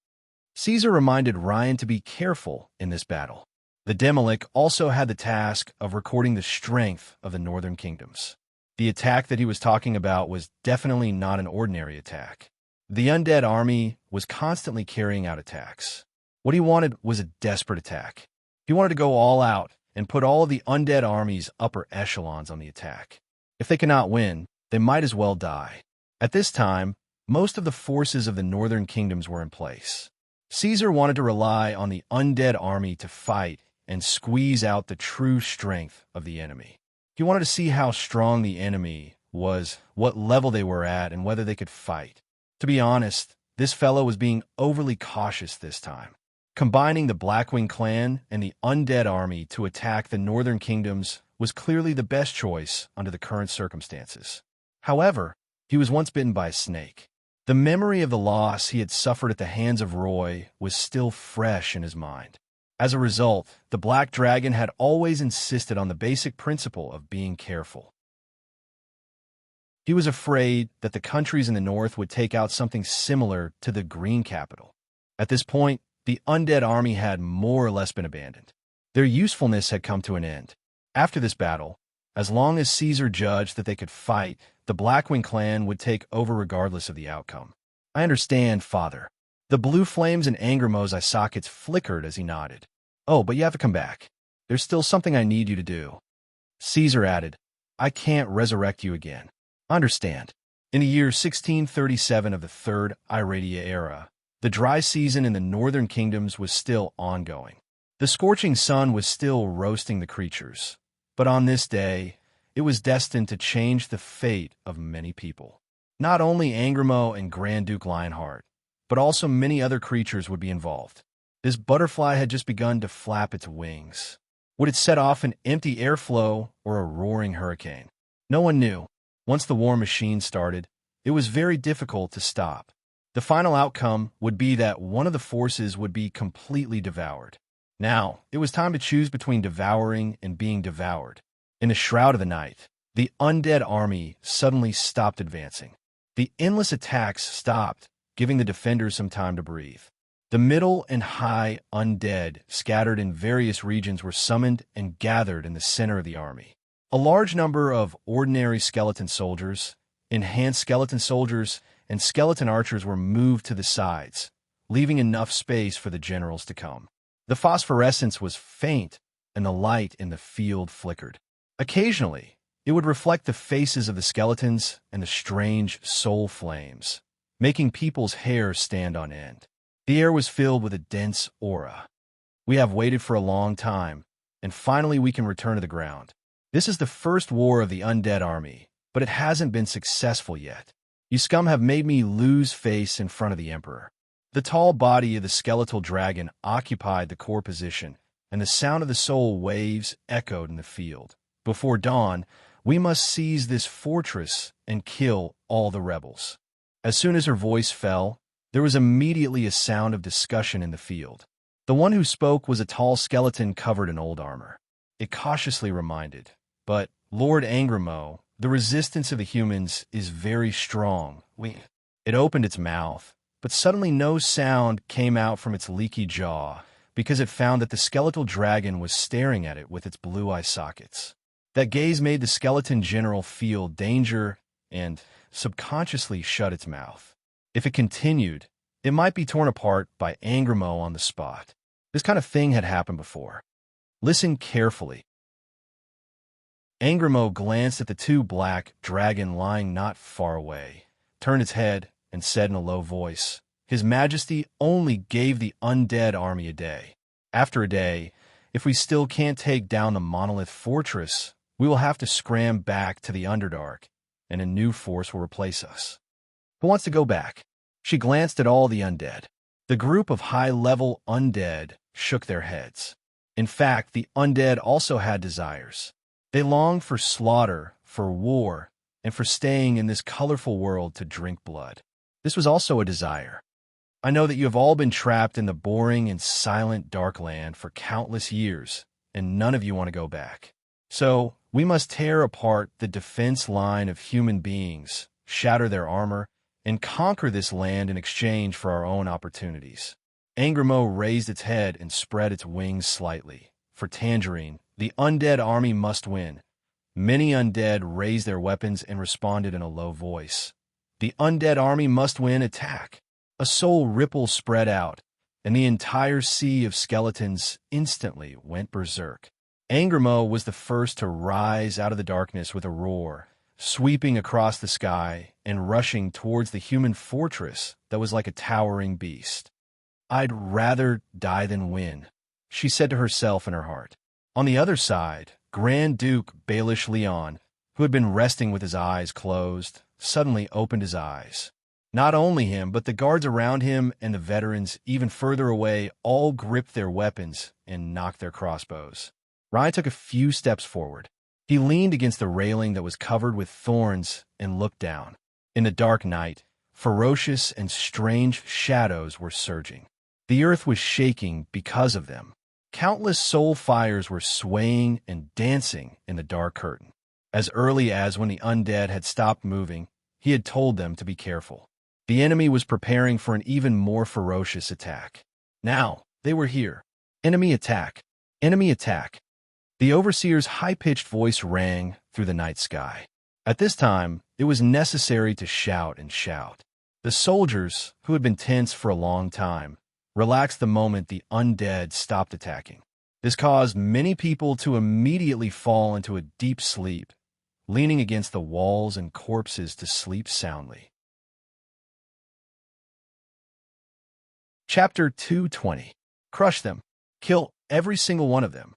Caesar reminded Ryan to be careful in this battle. The Demolic also had the task of recording the strength of the northern kingdoms. The attack that he was talking about was definitely not an ordinary attack. The undead army was constantly carrying out attacks. What he wanted was a desperate attack. He wanted to go all out and put all of the undead army's upper echelons on the attack. If they cannot win, they might as well die. At this time, most of the forces of the northern kingdoms were in place. Caesar wanted to rely on the undead army to fight and squeeze out the true strength of the enemy. He wanted to see how strong the enemy was, what level they were at, and whether they could fight. To be honest, this fellow was being overly cautious this time. Combining the Blackwing clan and the undead army to attack the northern kingdoms was clearly the best choice under the current circumstances. However, he was once bitten by a snake. The memory of the loss he had suffered at the hands of Roy was still fresh in his mind. As a result, the Black Dragon had always insisted on the basic principle of being careful. He was afraid that the countries in the north would take out something similar to the Green Capital. At this point, the undead army had more or less been abandoned. Their usefulness had come to an end. After this battle, as long as Caesar judged that they could fight, the Blackwing clan would take over regardless of the outcome. "I understand, father." The blue flames in Angramo's eye sockets flickered as he nodded. "Oh, but you have to come back. There's still something I need you to do." Caesar added, "I can't resurrect you again." "Understand." In the year 1637 of the Third Iradia era, the dry season in the northern kingdoms was still ongoing. The scorching sun was still roasting the creatures. But on this day, it was destined to change the fate of many people. Not only Angramo and Grand Duke Lionheart, but also many other creatures would be involved. This butterfly had just begun to flap its wings. Would it set off an empty airflow or a roaring hurricane? No one knew. Once the war machine started, it was very difficult to stop. The final outcome would be that one of the forces would be completely devoured. Now, it was time to choose between devouring and being devoured. In the shroud of the night, the undead army suddenly stopped advancing. The endless attacks stopped, giving the defenders some time to breathe. The middle and high undead scattered in various regions were summoned and gathered in the center of the army. A large number of ordinary skeleton soldiers, enhanced skeleton soldiers, and skeleton archers were moved to the sides, leaving enough space for the generals to come. The phosphorescence was faint, and the light in the field flickered. Occasionally, it would reflect the faces of the skeletons and the strange soul flames, making people's hair stand on end. The air was filled with a dense aura. "We have waited for a long time, and finally we can return to the ground. This is the first war of the undead army, but it hasn't been successful yet. You scum have made me lose face in front of the Emperor." The tall body of the skeletal dragon occupied the core position, and the sound of the soul waves echoed in the field. "Before dawn, we must seize this fortress and kill all the rebels." As soon as her voice fell, there was immediately a sound of discussion in the field. The one who spoke was a tall skeleton covered in old armor. It cautiously reminded, "But, Lord Angramo, the resistance of the humans is very strong. It opened its mouth, but suddenly no sound came out from its leaky jaw because it found that the skeletal dragon was staring at it with its blue eye sockets. That gaze made the skeleton general feel danger and subconsciously shut its mouth. If it continued, it might be torn apart by Angramo on the spot. This kind of thing had happened before. Listen carefully. Angramo glanced at the two black dragon lying not far away, turned its head, and said in a low voice, "His Majesty only gave the undead army a day. After a day, If we still can't take down the monolith fortress, we will have to scram back to the Underdark, and a new force will replace us. Who wants to go back? She glanced at all the undead. The group of high-level undead shook their heads. In fact, the undead also had desires. They longed for slaughter, for war, and for staying in this colorful world to drink blood. This was also a desire. I know that you have all been trapped in the boring and silent dark land for countless years, and none of you want to go back. So, we must tear apart the defense line of human beings, shatter their armor, and conquer this land in exchange for our own opportunities. Angrimo raised its head and spread its wings slightly. For Tangerine, the undead army must win. Many undead raised their weapons and responded in a low voice. The undead army must win, attack. A soul ripple spread out, and the entire sea of skeletons instantly went berserk. Angrimo was the first to rise out of the darkness with a roar, sweeping across the sky and rushing towards the human fortress that was like a towering beast. I'd rather die than win, she said to herself in her heart. On the other side, Grand Duke Baelish Leon, who had been resting with his eyes closed, suddenly opened his eyes. Not only him, but the guards around him and the veterans even further away all gripped their weapons and knocked their crossbows. Ryan took a few steps forward. He leaned against the railing that was covered with thorns and looked down. In the dark night, ferocious and strange shadows were surging. The earth was shaking because of them. Countless soul fires were swaying and dancing in the dark curtain. As early as when the undead had stopped moving, he had told them to be careful. The enemy was preparing for an even more ferocious attack. Now, they were here. Enemy attack! Enemy attack! The overseer's high-pitched voice rang through the night sky. At this time, it was necessary to shout and shout. The soldiers, who had been tense for a long time, relaxed the moment the undead stopped attacking. This caused many people to immediately fall into a deep sleep, leaning against the walls and corpses to sleep soundly. Chapter 220. Crush them. Kill every single one of them.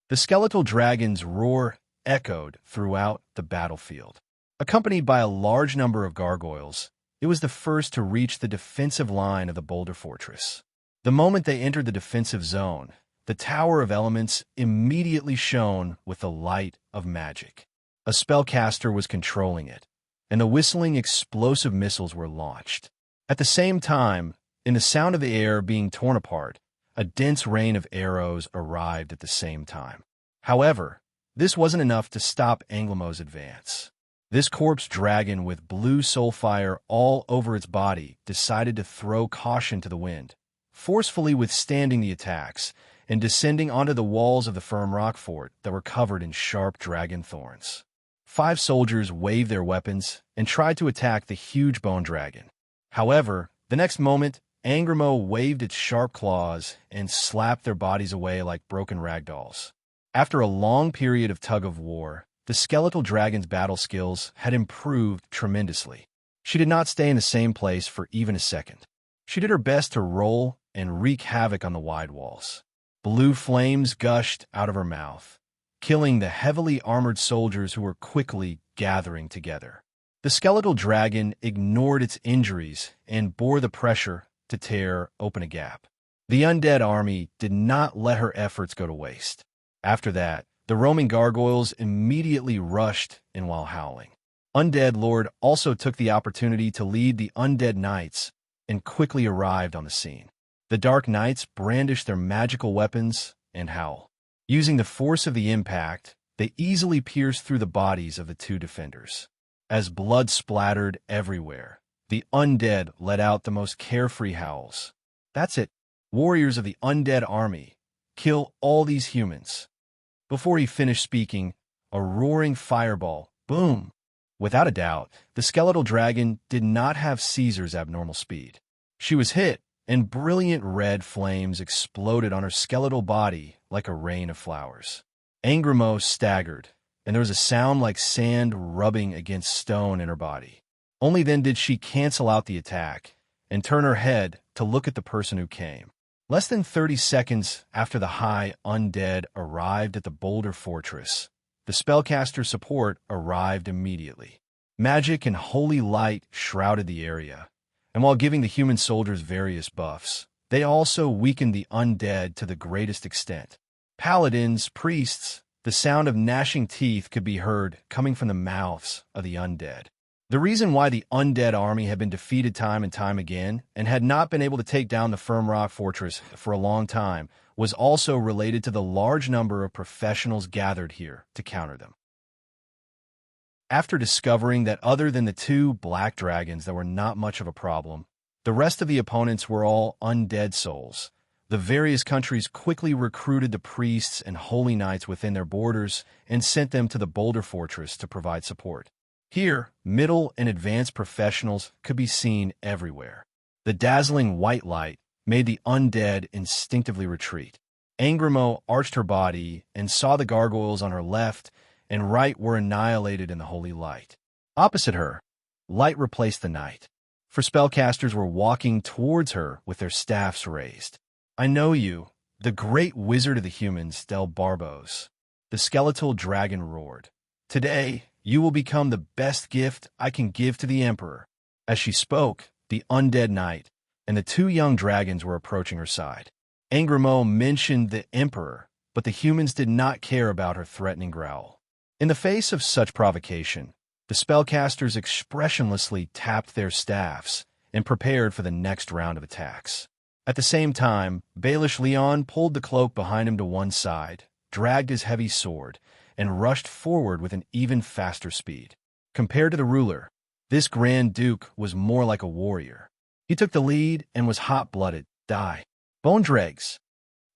The skeletal dragon's roar echoed throughout the battlefield. Accompanied by a large number of gargoyles, it was the first to reach the defensive line of the boulder fortress. The moment they entered the defensive zone, the Tower of Elements immediately shone with the light of magic. A spellcaster was controlling it, and the whistling explosive missiles were launched. At the same time, in the sound of the air being torn apart, a dense rain of arrows arrived at the same time. However, this wasn't enough to stop Anglimo's advance. This corpse dragon with blue soulfire all over its body decided to throw caution to the wind, forcefully withstanding the attacks and descending onto the walls of the firm rock fort that were covered in sharp dragon thorns. 5 soldiers waved their weapons and tried to attack the huge bone dragon. However, the next moment, Angrimo waved its sharp claws and slapped their bodies away like broken ragdolls. After a long period of tug-of-war, the skeletal dragon's battle skills had improved tremendously. She did not stay in the same place for even a second. She did her best to roll and wreak havoc on the wide walls. Blue flames gushed out of her mouth, killing the heavily armored soldiers who were quickly gathering together. The skeletal dragon ignored its injuries and bore the pressure to tear open a gap. The undead army did not let her efforts go to waste. After that, the roaming gargoyles immediately rushed in while howling. Undead Lord also took the opportunity to lead the undead knights and quickly arrived on the scene. The dark knights brandished their magical weapons and howl. Using the force of the impact, they easily pierced through the bodies of the 2 defenders. As blood splattered everywhere, the undead let out the most carefree howls. That's it. Warriors of the undead army, kill all these humans. Before he finished speaking, a roaring fireball, boom. Without a doubt, the skeletal dragon did not have Caesar's abnormal speed. She was hit, and brilliant red flames exploded on her skeletal body like a rain of flowers. Angrimo staggered, and there was a sound like sand rubbing against stone in her body. Only then did she cancel out the attack and turn her head to look at the person who came. Less than 30 seconds after the high undead arrived at the boulder fortress, the spellcaster support arrived immediately. Magic and holy light shrouded the area, and while giving the human soldiers various buffs, they also weakened the undead to the greatest extent. Paladins, priests, the sound of gnashing teeth could be heard coming from the mouths of the undead. The reason why the undead army had been defeated time and time again and had not been able to take down the firm rock fortress for a long time was also related to the large number of professionals gathered here to counter them. After discovering that other than the two black dragons that were not much of a problem, the rest of the opponents were all undead souls, the various countries quickly recruited the priests and holy knights within their borders and sent them to the boulder fortress to provide support. Here, middle and advanced professionals could be seen everywhere. The dazzling white light made the undead instinctively retreat. Angrimo arched her body and saw the gargoyles on her left and right were annihilated in the holy light. Opposite her, light replaced the night, for spellcasters were walking towards her with their staffs raised. "I know you, the great wizard of the humans, Del Barbos," the skeletal dragon roared. "Today, you will become the best gift I can give to the Emperor." As she spoke, the undead knight and the two young dragons were approaching her side. Angrimo mentioned the Emperor, but the humans did not care about her threatening growl. In the face of such provocation, the spellcasters expressionlessly tapped their staffs and prepared for the next round of attacks. At the same time, Baelish Leon pulled the cloak behind him to one side, dragged his heavy sword, and rushed forward with an even faster speed. Compared to the ruler, this Grand Duke was more like a warrior. He took the lead and was hot-blooded. "Die. Bone dregs."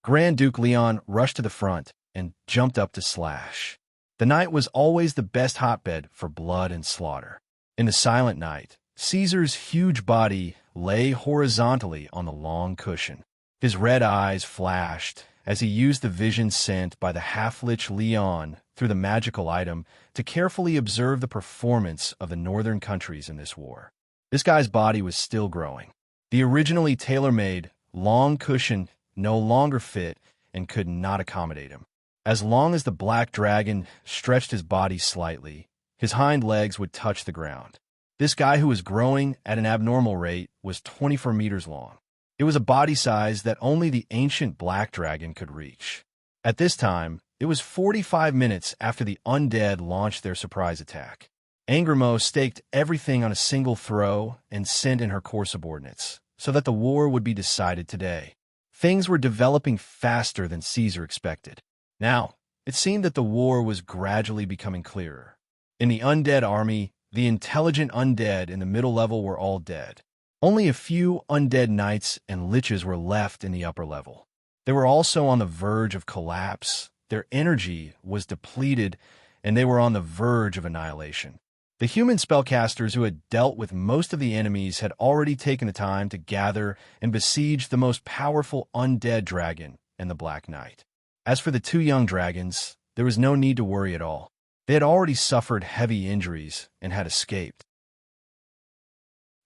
Grand Duke Leon rushed to the front and jumped up to slash. The night was always the best hotbed for blood and slaughter. In the silent night, Caesar's huge body lay horizontally on the long cushion. His red eyes flashed as he used the vision sent by the half-lich Leon through the magical item to carefully observe the performance of the northern countries in this war. This guy's body was still growing. The originally tailor-made, long cushion no longer fit and could not accommodate him. As long as the black dragon stretched his body slightly, his hind legs would touch the ground. This guy who was growing at an abnormal rate was 24 meters long. It was a body size that only the ancient black dragon could reach. At this time, it was 45 minutes after the undead launched their surprise attack. Angrimo staked everything on a single throw and sent in her core subordinates, so that the war would be decided today. Things were developing faster than Caesar expected. Now, it seemed that the war was gradually becoming clearer. In the undead army, the intelligent undead in the middle level were all dead. Only a few undead knights and liches were left in the upper level. They were also on the verge of collapse. Their energy was depleted, and they were on the verge of annihilation. The human spellcasters who had dealt with most of the enemies had already taken the time to gather and besiege the most powerful undead dragon and the Black Knight. As for the two young dragons, there was no need to worry at all. They had already suffered heavy injuries and had escaped.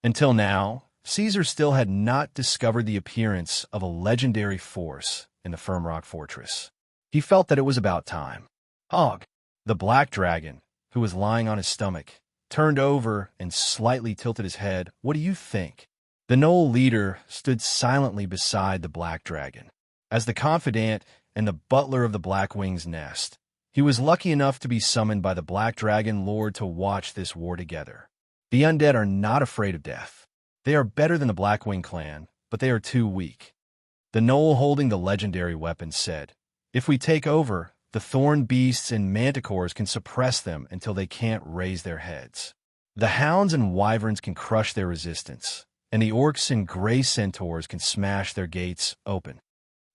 Until now, Caesar still had not discovered the appearance of a legendary force in the Firm Rock Fortress. He felt that it was about time. Hog, the black dragon, who was lying on his stomach, turned over and slightly tilted his head. "What do you think?" The Knoll leader stood silently beside the black dragon. As the confidant and the butler of the Black Wing's nest, he was lucky enough to be summoned by the Black Dragon Lord to watch this war together. The undead are not afraid of death. They are better than the Blackwing clan, but they are too weak. The Knoll holding the legendary weapon said, "If we take over, the thorn beasts and manticores can suppress them until they can't raise their heads. The hounds and wyverns can crush their resistance, and the orcs and gray centaurs can smash their gates open.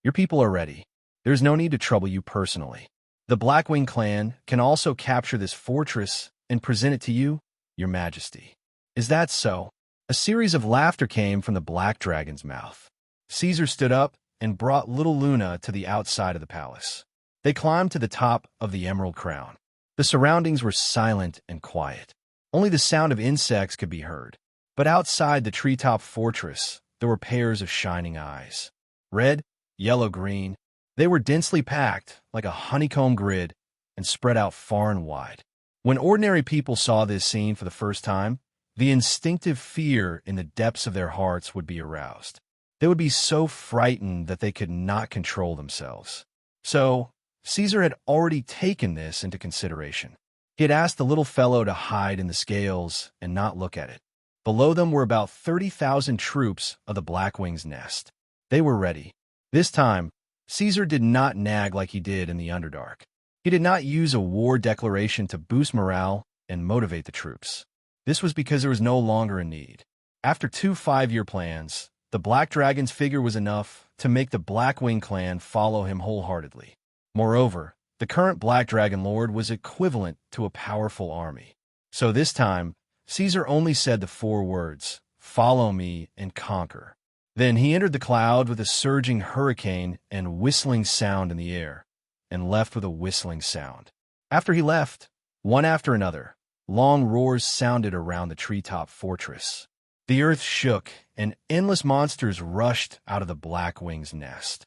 Your people are ready. There's no need to trouble you personally. The Blackwing clan can also capture this fortress and present it to you, your majesty." "Is that so?" A series of laughter came from the black dragon's mouth. Caesar stood up and brought little Luna to the outside of the palace. They climbed to the top of the Emerald Crown. The surroundings were silent and quiet. Only the sound of insects could be heard. But outside the treetop fortress, there were pairs of shining eyes. Red, yellow, green. They were densely packed, like a honeycomb grid, and spread out far and wide. When ordinary people saw this scene for the first time, the instinctive fear in the depths of their hearts would be aroused. They would be so frightened that they could not control themselves. So, Caesar had already taken this into consideration. He had asked the little fellow to hide in the scales and not look at it. Below them were about 30,000 troops of the Blackwing's nest. They were ready. This time, Caesar did not nag like he did in the Underdark. He did not use a war declaration to boost morale and motivate the troops. This was because there was no longer a need. After 2 5-year plans, the Black Dragon's figure was enough to make the Blackwing clan follow him wholeheartedly. Moreover, the current Black Dragon Lord was equivalent to a powerful army. So this time, Caesar only said the 4 words, "Follow me and conquer." Then he entered the cloud with a surging hurricane and whistling sound in the air, and left with a whistling sound. After he left, one after another, long roars sounded around the treetop fortress. The earth shook, and endless monsters rushed out of the Blackwing's nest.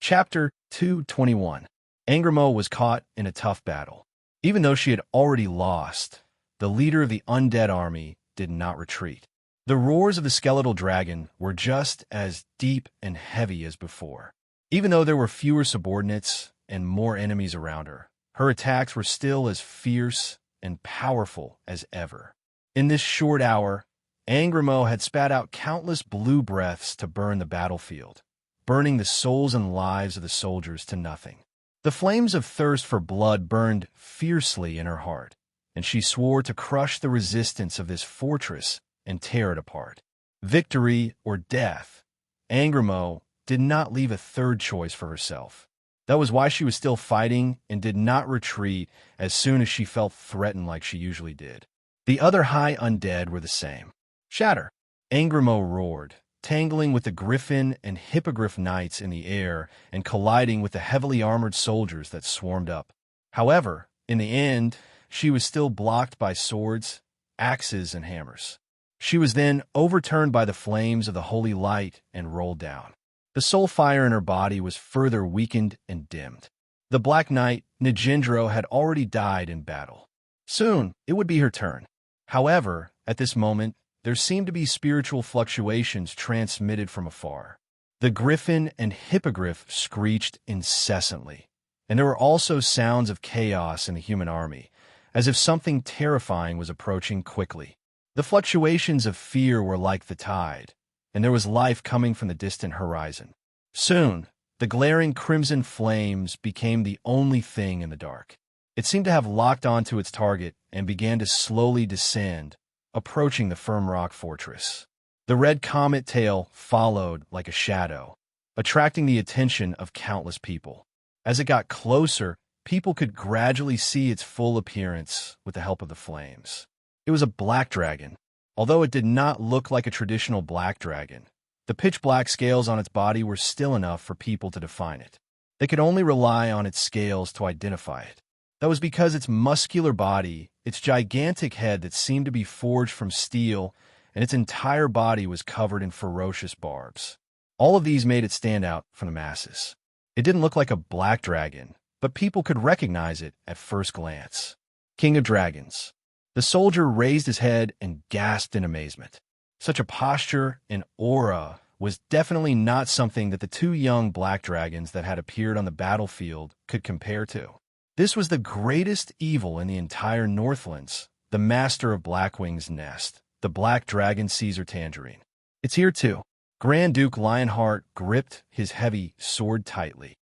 Chapter 221. Angramo was caught in a tough battle. Even though she had already lost, the leader of the undead army did not retreat. The roars of the skeletal dragon were just as deep and heavy as before. Even though there were fewer subordinates and more enemies around her, her attacks were still as fierce and powerful as ever. In this short hour, Angramo had spat out countless blue breaths to burn the battlefield, burning the souls and lives of the soldiers to nothing. The flames of thirst for blood burned fiercely in her heart, and she swore to crush the resistance of this fortress and tear it apart. Victory or death, Angramo did not leave a third choice for herself. That was why she was still fighting and did not retreat as soon as she felt threatened like she usually did. The other high undead were the same. Shatter! Angramo roared, tangling with the griffin and hippogriff knights in the air and colliding with the heavily armored soldiers that swarmed up. However, in the end, she was still blocked by swords, axes, and hammers. She was then overturned by the flames of the holy light and rolled down. The soul fire in her body was further weakened and dimmed. The Black Knight, Nijindro, had already died in battle. Soon, it would be her turn. However, at this moment, there seemed to be spiritual fluctuations transmitted from afar. The griffin and hippogriff screeched incessantly, and there were also sounds of chaos in the human army, as if something terrifying was approaching quickly. The fluctuations of fear were like the tide, and there was life coming from the distant horizon. Soon, the glaring crimson flames became the only thing in the dark. It seemed to have locked onto its target and began to slowly descend, approaching the firm rock fortress. The red comet tail followed like a shadow, attracting the attention of countless people. As it got closer, people could gradually see its full appearance with the help of the flames. It was a black dragon. Although it did not look like a traditional black dragon, the pitch-black scales on its body were still enough for people to define it. They could only rely on its scales to identify it. That was because its muscular body, its gigantic head that seemed to be forged from steel, and its entire body was covered in ferocious barbs. All of these made it stand out from the masses. It didn't look like a black dragon, but people could recognize it at first glance. King of Dragons. The soldier raised his head and gasped in amazement. Such a posture and aura was definitely not something that the 2 young black dragons that had appeared on the battlefield could compare to. This was the greatest evil in the entire Northlands, the master of Blackwing's nest, the black dragon Caesar Tangerine. It's here too. Grand Duke Lionheart gripped his heavy sword tightly.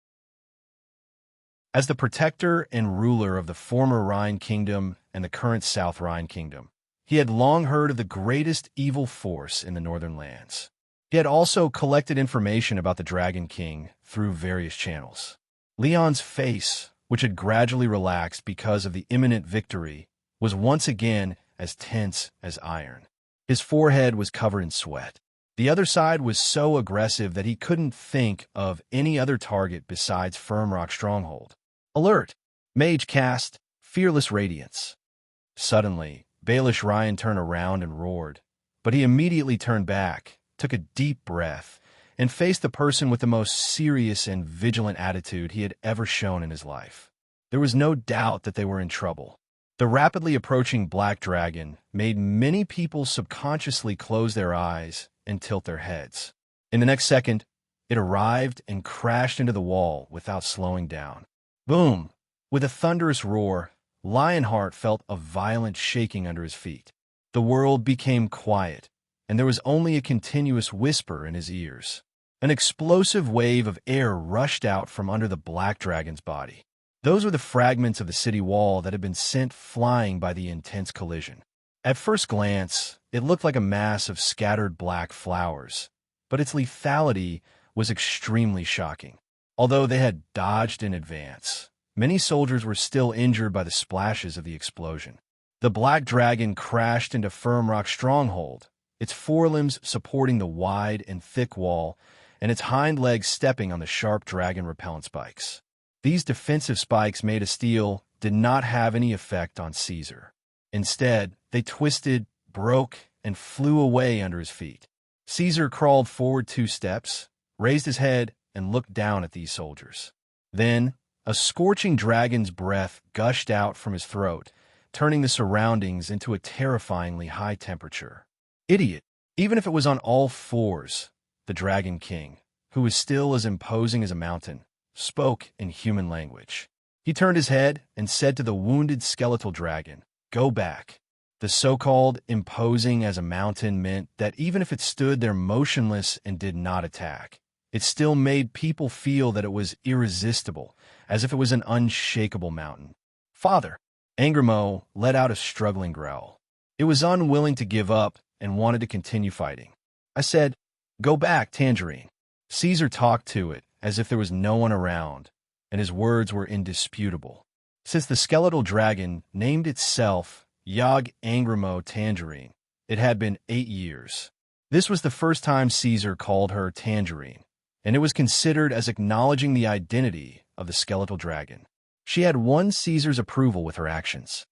As the protector and ruler of the former Rhine Kingdom and the current South Rhine Kingdom, he had long heard of the greatest evil force in the northern lands. He had also collected information about the Dragon King through various channels. Leon's face, which had gradually relaxed because of the imminent victory, was once again as tense as iron. His forehead was covered in sweat. The other side was so aggressive that he couldn't think of any other target besides Firmrock Stronghold. Alert! Mage cast, Fearless Radiance. Suddenly, Baelish Ryan turned around and roared, But he immediately turned back, took a deep breath, and faced the person with the most serious and vigilant attitude he had ever shown in his life. There was no doubt that they were in trouble. The rapidly approaching black dragon made many people subconsciously close their eyes and tilt their heads. In the next second, it arrived and crashed into the wall without slowing down. Boom! With a thunderous roar, Lionheart felt a violent shaking under his feet. The world became quiet, and there was only a continuous whisper in his ears. An explosive wave of air rushed out from under the black dragon's body. Those were the fragments of the city wall that had been sent flying by the intense collision. At first glance, it looked like a mass of scattered black flowers, but its lethality was extremely shocking. Although they had dodged in advance, many soldiers were still injured by the splashes of the explosion. The black dragon crashed into Firm Rock's stronghold, its forelimbs supporting the wide and thick wall, and its hind legs stepping on the sharp dragon repellent spikes. These defensive spikes made of steel did not have any effect on Caesar. Instead, they twisted, broke, and flew away under his feet. Caesar crawled forward 2 steps, raised his head, and looked down at these soldiers. Then, a scorching dragon's breath gushed out from his throat, turning the surroundings into a terrifyingly high temperature. Idiot! Even if it was on all fours, the Dragon King, who was still as imposing as a mountain, spoke in human language. He turned his head and said to the wounded skeletal dragon, "Go back." The so-called imposing as a mountain meant that even if it stood there motionless and did not attack, it still made people feel that it was irresistible, as if it was an unshakable mountain. "Father!" Angramo let out a struggling growl. It was unwilling to give up and wanted to continue fighting. I said, "Go back, Tangerine." Caesar talked to it as if there was no one around, and his words were indisputable. Since the skeletal dragon named itself Yog Angramo Tangerine, it had been 8 years. This was the first time Caesar called her Tangerine, and it was considered as acknowledging the identity of the skeletal dragon. She had won Caesar's approval with her actions.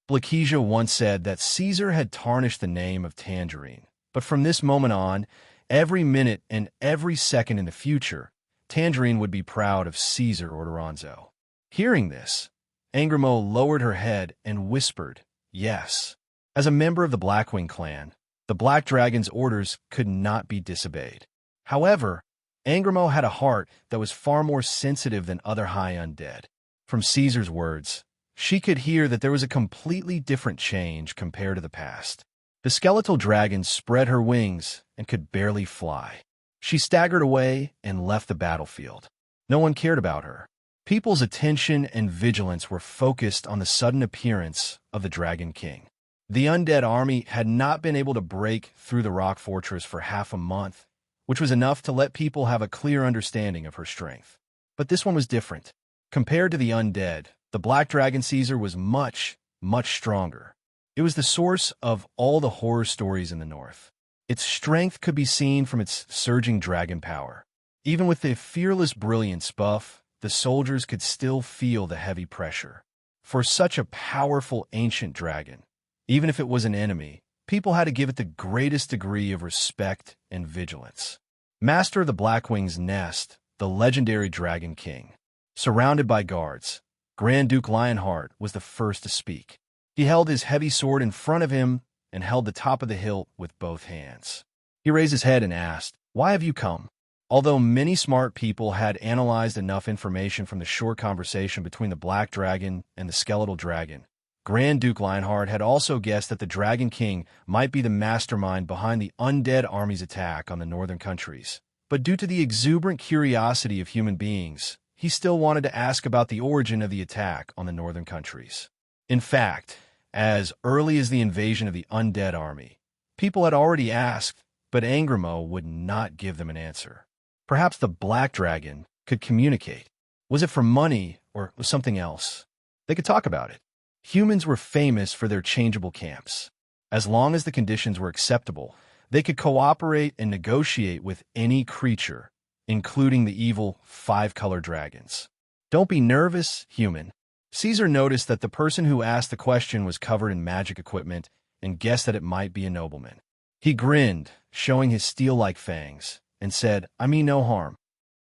Blakesia once said that Caesar had tarnished the name of Tangerine, but from this moment on, every minute and every second in the future, Tangerine would be proud of Caesar Orderonzo. Hearing this, Angramo lowered her head and whispered, "Yes." As a member of the Blackwing clan, the Black Dragon's orders could not be disobeyed. However, Angramo had a heart that was far more sensitive than other high undead. From Caesar's words, she could hear that there was a completely different change compared to the past. The skeletal dragon spread her wings and could barely fly. She staggered away and left the battlefield. No one cared about her. People's attention and vigilance were focused on the sudden appearance of the Dragon King. The undead army had not been able to break through the rock fortress for half a month, which was enough to let people have a clear understanding of her strength. But this one was different. Compared to the undead, the Black Dragon Caesar was much, much stronger. It was the source of all the horror stories in the north. Its strength could be seen from its surging dragon power. Even with the fearless brilliance buff, the soldiers could still feel the heavy pressure. For such a powerful ancient dragon, even if it was an enemy, people had to give it the greatest degree of respect and vigilance. Master of the Blackwing's nest, the legendary Dragon King. Surrounded by guards, Grand Duke Lionheart was the first to speak. He held his heavy sword in front of him and held the top of the hilt with both hands. He raised his head and asked, "Why have you come?" Although many smart people had analyzed enough information from the short conversation between the Black Dragon and the Skeletal Dragon, Grand Duke Lionheart had also guessed that the Dragon King might be the mastermind behind the undead army's attack on the northern countries. But due to the exuberant curiosity of human beings, he still wanted to ask about the origin of the attack on the northern countries. In fact, as early as the invasion of the undead army, people had already asked, but Angramo would not give them an answer. Perhaps the Black Dragon could communicate. Was it for money or something else? They could talk about it. Humans were famous for their changeable camps. As long as the conditions were acceptable, they could cooperate and negotiate with any creature, including the evil 5-color dragons. Don't be nervous, human. Caesar noticed that the person who asked the question was covered in magic equipment and guessed that it might be a nobleman. He grinned, showing his steel-like fangs, and said, "I mean no harm."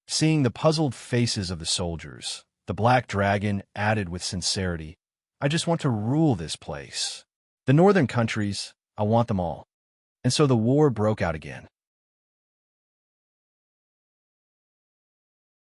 Seeing the puzzled faces of the soldiers, the black dragon added with sincerity, "I just want to rule this place. The northern countries, I want them all." And so the war broke out again.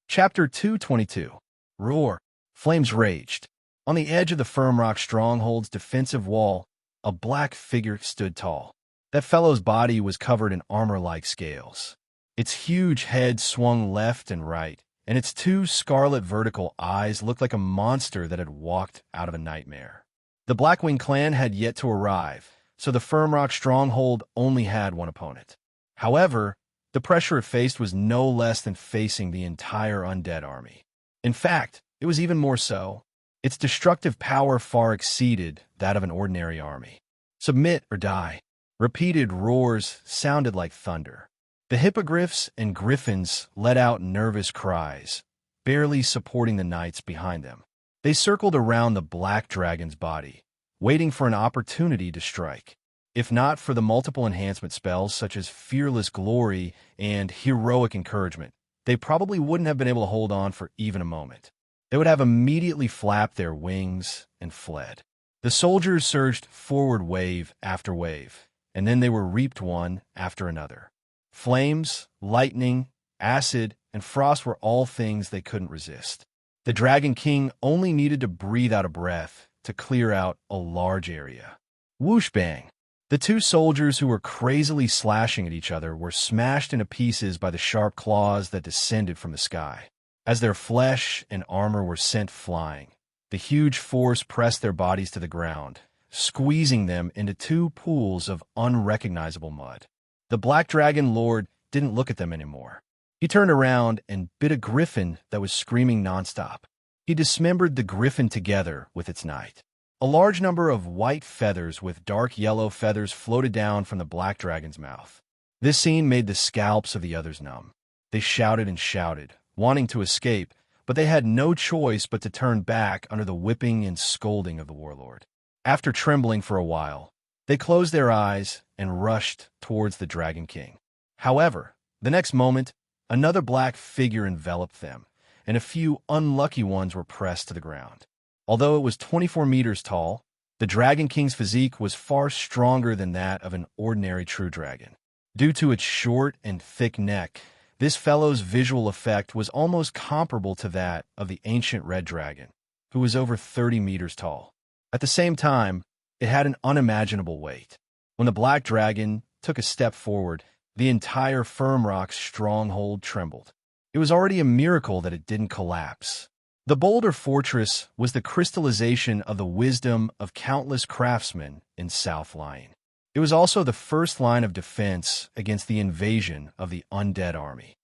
Chapter 222. Roar. Flames raged. On the edge of the Firm Rock Stronghold's defensive wall, a black figure stood tall. That fellow's body was covered in armor-like scales. Its huge head swung left and right, and its two scarlet vertical eyes looked like a monster that had walked out of a nightmare. The Blackwing clan had yet to arrive, so the Firm Rock Stronghold only had one opponent. However, the pressure it faced was no less than facing the entire undead army. In fact, it was even more so. Its destructive power far exceeded that of an ordinary army. "Submit or die." Repeated roars sounded like thunder. The hippogriffs and griffins let out nervous cries, barely supporting the knights behind them. They circled around the black dragon's body, waiting for an opportunity to strike. If not for the multiple enhancement spells such as Fearless Glory and Heroic Encouragement, they probably wouldn't have been able to hold on for even a moment. They would have immediately flapped their wings and fled. The soldiers surged forward wave after wave, and then they were reaped one after another. Flames, lightning, acid, and frost were all things they couldn't resist. The Dragon King only needed to breathe out a breath to clear out a large area. Whoosh bang! The two soldiers who were crazily slashing at each other were smashed into pieces by the sharp claws that descended from the sky. As their flesh and armor were sent flying, the huge force pressed their bodies to the ground, squeezing them into two pools of unrecognizable mud. The Black Dragon Lord didn't look at them anymore. He turned around and bit a griffin that was screaming nonstop. He dismembered the griffin together with its knight. A large number of white feathers with dark yellow feathers floated down from the black dragon's mouth. This scene made the scalps of the others numb. They shouted and shouted, wanting to escape, but they had no choice but to turn back under the whipping and scolding of the warlord. After trembling for a while, they closed their eyes and rushed towards the Dragon King. However, the next moment, another black figure enveloped them, and a few unlucky ones were pressed to the ground. Although it was 24 meters tall, the Dragon King's physique was far stronger than that of an ordinary true dragon. Due to its short and thick neck, this fellow's visual effect was almost comparable to that of the ancient red dragon, who was over 30 meters tall. At the same time, it had an unimaginable weight. When the black dragon took a step forward, the entire Firm Rock stronghold trembled. It was already a miracle that it didn't collapse. The Boulder Fortress was the crystallization of the wisdom of countless craftsmen in South Lying. It was also the first line of defense against the invasion of the undead army.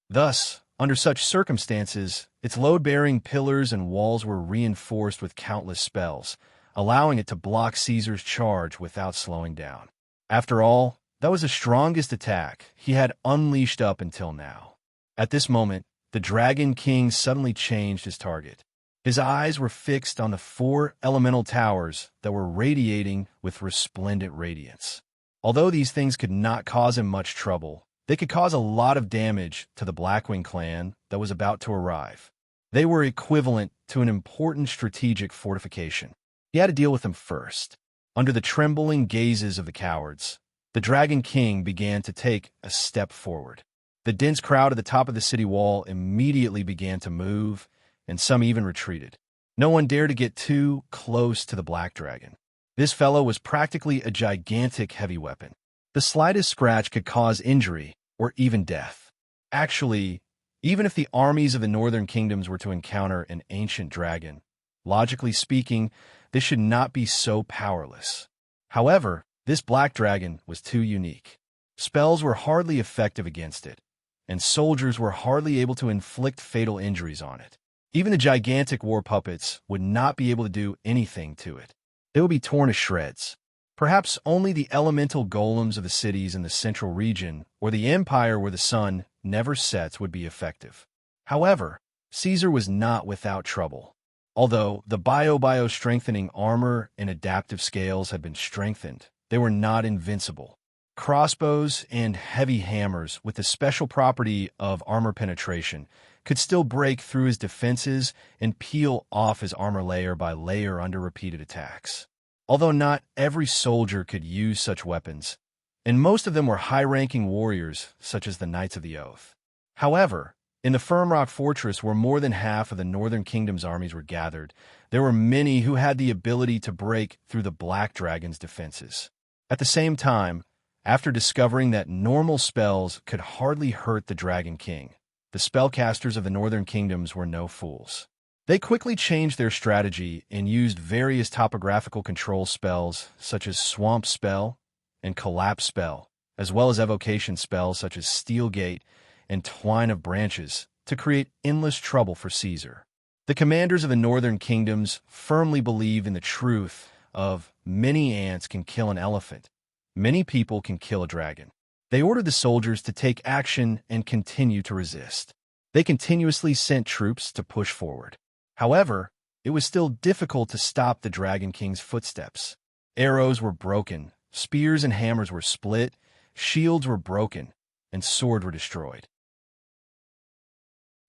Thus, under such circumstances, its load-bearing pillars and walls were reinforced with countless spells, allowing it to block Caesar's charge without slowing down. After all, that was the strongest attack he had unleashed up until now. At this moment, the Dragon King suddenly changed his target. His eyes were fixed on the 4 elemental towers that were radiating with resplendent radiance. Although these things could not cause him much trouble, they could cause a lot of damage to the Blackwing clan that was about to arrive. They were equivalent to an important strategic fortification. He had to deal with them first. Under the trembling gazes of the cowards, the Dragon King began to take a step forward. The dense crowd at the top of the city wall immediately began to move, and some even retreated. No one dared to get too close to the Black Dragon. This fellow was practically a gigantic heavy weapon. The slightest scratch could cause injury or even death. Actually, even if the armies of the northern kingdoms were to encounter an ancient dragon, logically speaking, this should not be so powerless. However, this black dragon was too unique. Spells were hardly effective against it, and soldiers were hardly able to inflict fatal injuries on it. Even the gigantic war puppets would not be able to do anything to it. They would be torn to shreds. Perhaps only the elemental golems of the cities in the central region or the empire where the sun never sets would be effective. However, Caesar was not without trouble. Although the bio-strengthening armor and adaptive scales had been strengthened, they were not invincible. Crossbows and heavy hammers, with the special property of armor penetration, could still break through his defenses and peel off his armor layer by layer under repeated attacks. Although not every soldier could use such weapons, and most of them were high-ranking warriors, such as the Knights of the Oath. However, in the Firm Rock Fortress, where more than half of the Northern Kingdom's armies were gathered, there were many who had the ability to break through the Black Dragon's defenses. At the same time, after discovering that normal spells could hardly hurt the Dragon King, the spellcasters of the Northern Kingdoms were no fools. They quickly changed their strategy and used various topographical control spells such as Swamp Spell and Collapse Spell, as well as evocation spells such as Steel Gate and Twine of Branches to create endless trouble for Caesar. The commanders of the Northern Kingdoms firmly believe in the truth of many ants can kill an elephant, many people can kill a dragon. They ordered the soldiers to take action and continue to resist. They continuously sent troops to push forward. However, it was still difficult to stop the Dragon King's footsteps. Arrows were broken, spears and hammers were split, shields were broken, and swords were destroyed.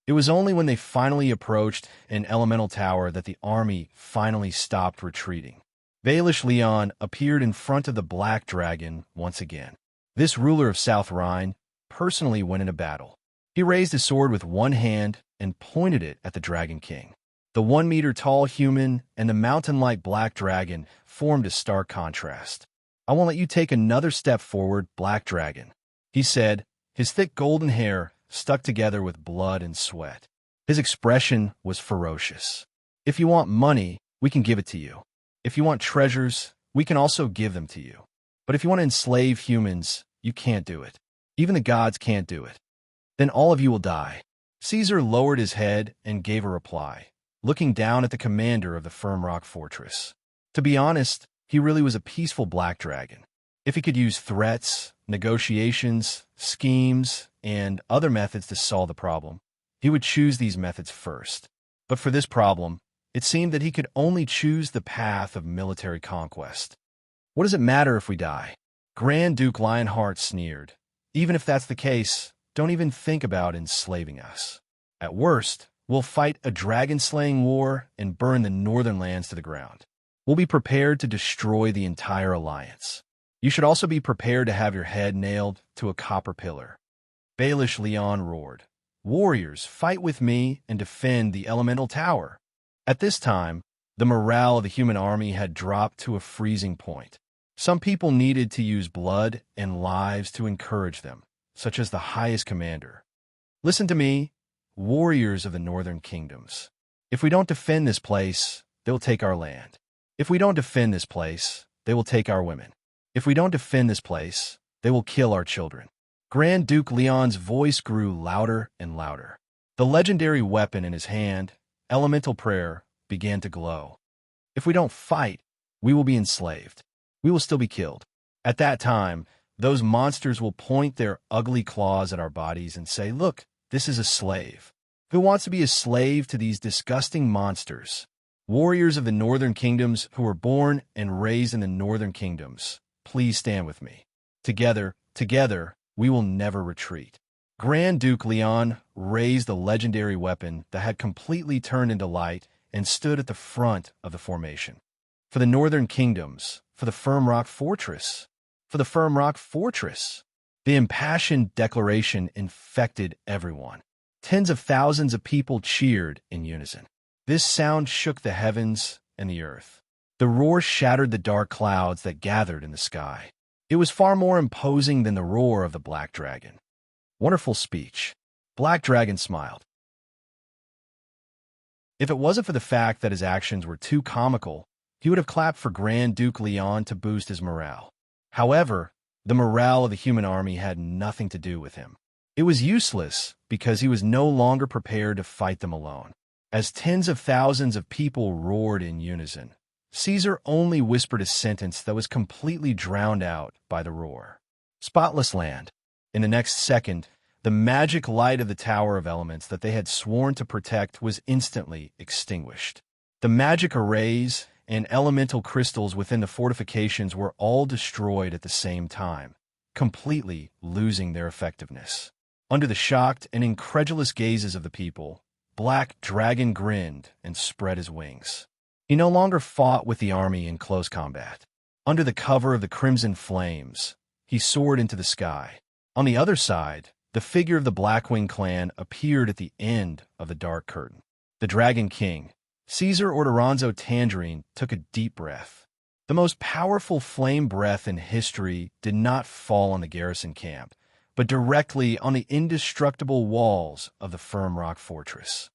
It was only when they finally approached an elemental tower that the army finally stopped retreating. Baelish Leon appeared in front of the Black Dragon once again. This ruler of South Rhine personally went into battle. He raised his sword with one hand and pointed it at the Dragon King. The 1-meter-tall human and the mountain-like Black Dragon formed a stark contrast. "I won't let you take another step forward, Black Dragon," he said, his thick golden hair stuck together with blood and sweat. His expression was ferocious. "If you want money, we can give it to you. If you want treasures, we can also give them to you. But if you want to enslave humans, you can't do it. Even the gods can't do it. Then all of you will die." Caesar lowered his head and gave a reply, looking down at the commander of the Firm Rock Fortress. To be honest, he really was a peaceful Black Dragon. If he could use threats, negotiations, schemes, and other methods to solve the problem, he would choose these methods first. But for this problem, it seemed that he could only choose the path of military conquest. "What does it matter if we die?" Grand Duke Lionheart sneered. "Even if that's the case, don't even think about enslaving us. At worst, we'll fight a dragon-slaying war and burn the northern lands to the ground. We'll be prepared to destroy the entire alliance. You should also be prepared to have your head nailed to a copper pillar." Baelish Leon roared, "Warriors, fight with me and defend the elemental tower." At this time, the morale of the human army had dropped to a freezing point. Some people needed to use blood and lives to encourage them, such as the highest commander. "Listen to me, warriors of the Northern Kingdoms. If we don't defend this place, they'll take our land. If we don't defend this place, they will take our women. If we don't defend this place, they will kill our children." Grand Duke Leon's voice grew louder and louder. The legendary weapon in his hand, Elemental Prayer, began to glow. "If we don't fight, we will be enslaved. We will still be killed. At that time, those monsters will point their ugly claws at our bodies and say, 'Look, this is a slave. Who wants to be a slave to these disgusting monsters?' Warriors of the Northern Kingdoms who were born and raised in the Northern Kingdoms, please stand with me. Together, we will never retreat." Grand Duke Leon raised the legendary weapon that had completely turned into light and stood at the front of the formation. "For the Northern Kingdoms, for the Firm Rock Fortress, for the Firm Rock Fortress." The impassioned declaration infected everyone. Tens of thousands of people cheered in unison. This sound shook the heavens and the earth. The roar shattered the dark clouds that gathered in the sky. It was far more imposing than the roar of the Black Dragon. "Wonderful speech." Black Dragon smiled. If it wasn't for the fact that his actions were too comical, he would have clapped for Grand Duke Leon to boost his morale. However, the morale of the human army had nothing to do with him. It was useless because he was no longer prepared to fight them alone. As tens of thousands of people roared in unison, Caesar only whispered a sentence that was completely drowned out by the roar. "Spotless land." In the next second, the magic light of the Tower of Elements that they had sworn to protect was instantly extinguished. The magic arrays and elemental crystals within the fortifications were all destroyed at the same time, completely losing their effectiveness. Under the shocked and incredulous gazes of the people, Black Dragon grinned and spread his wings. He no longer fought with the army in close combat. Under the cover of the crimson flames, he soared into the sky. On the other side, the figure of the Blackwing clan appeared at the end of the dark curtain. The Dragon King, Caesar Ordoronzo Tangerine, took a deep breath. The most powerful flame breath in history did not fall on the garrison camp, but directly on the indestructible walls of the firm rock fortress.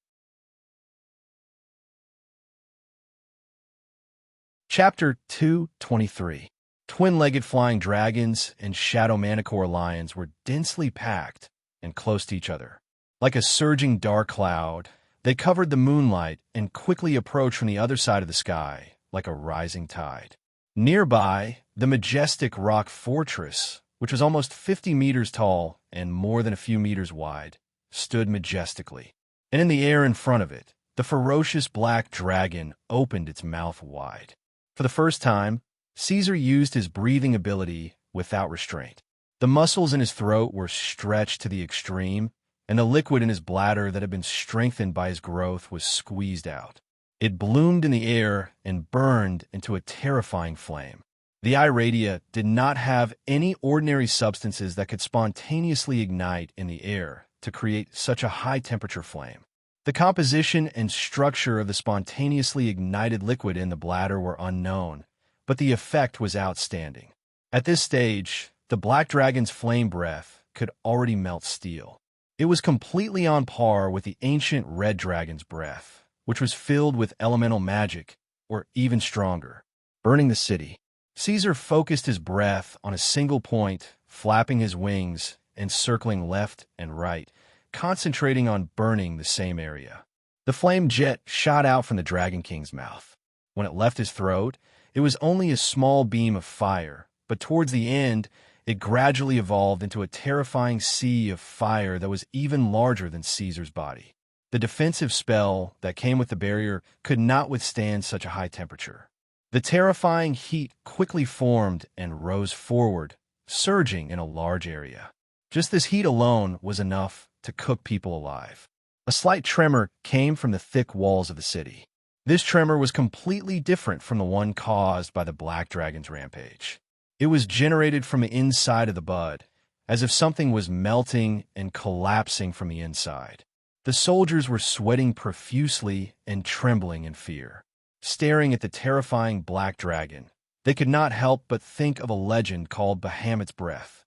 Chapter 223. Twin-legged flying dragons and shadow manicore lions were densely packed and close to each other. Like a surging dark cloud, they covered the moonlight and quickly approached from the other side of the sky like a rising tide. Nearby, the majestic rock fortress, which was almost 50 meters tall and more than a few meters wide, stood majestically. And in the air in front of it, the ferocious black dragon opened its mouth wide. For the first time, Caesar used his breathing ability without restraint. The muscles in his throat were stretched to the extreme, and the liquid in his bladder that had been strengthened by his growth was squeezed out. It bloomed in the air and burned into a terrifying flame. The Iradia did not have any ordinary substances that could spontaneously ignite in the air to create such a high-temperature flame. The composition and structure of the spontaneously ignited liquid in the bladder were unknown, but the effect was outstanding. At this stage, the Black Dragon's flame breath could already melt steel. It was completely on par with the ancient Red Dragon's breath, which was filled with elemental magic, or even stronger, burning the city. Caesar focused his breath on a single point, flapping his wings and circling left and right, concentrating on burning the same area. The flame jet shot out from the Dragon King's mouth. When it left his throat, it was only a small beam of fire, but towards the end, it gradually evolved into a terrifying sea of fire that was even larger than Caesar's body. The defensive spell that came with the barrier could not withstand such a high temperature. The terrifying heat quickly formed and rose forward, surging in a large area. Just this heat alone was enough to cook people alive. A slight tremor came from the thick walls of the city. This tremor was completely different from the one caused by the Black Dragon's rampage. It was generated from the inside of the bud, as if something was melting and collapsing from the inside. The soldiers were sweating profusely and trembling in fear. Staring at the terrifying Black Dragon, they could not help but think of a legend called Bahamut's Breath.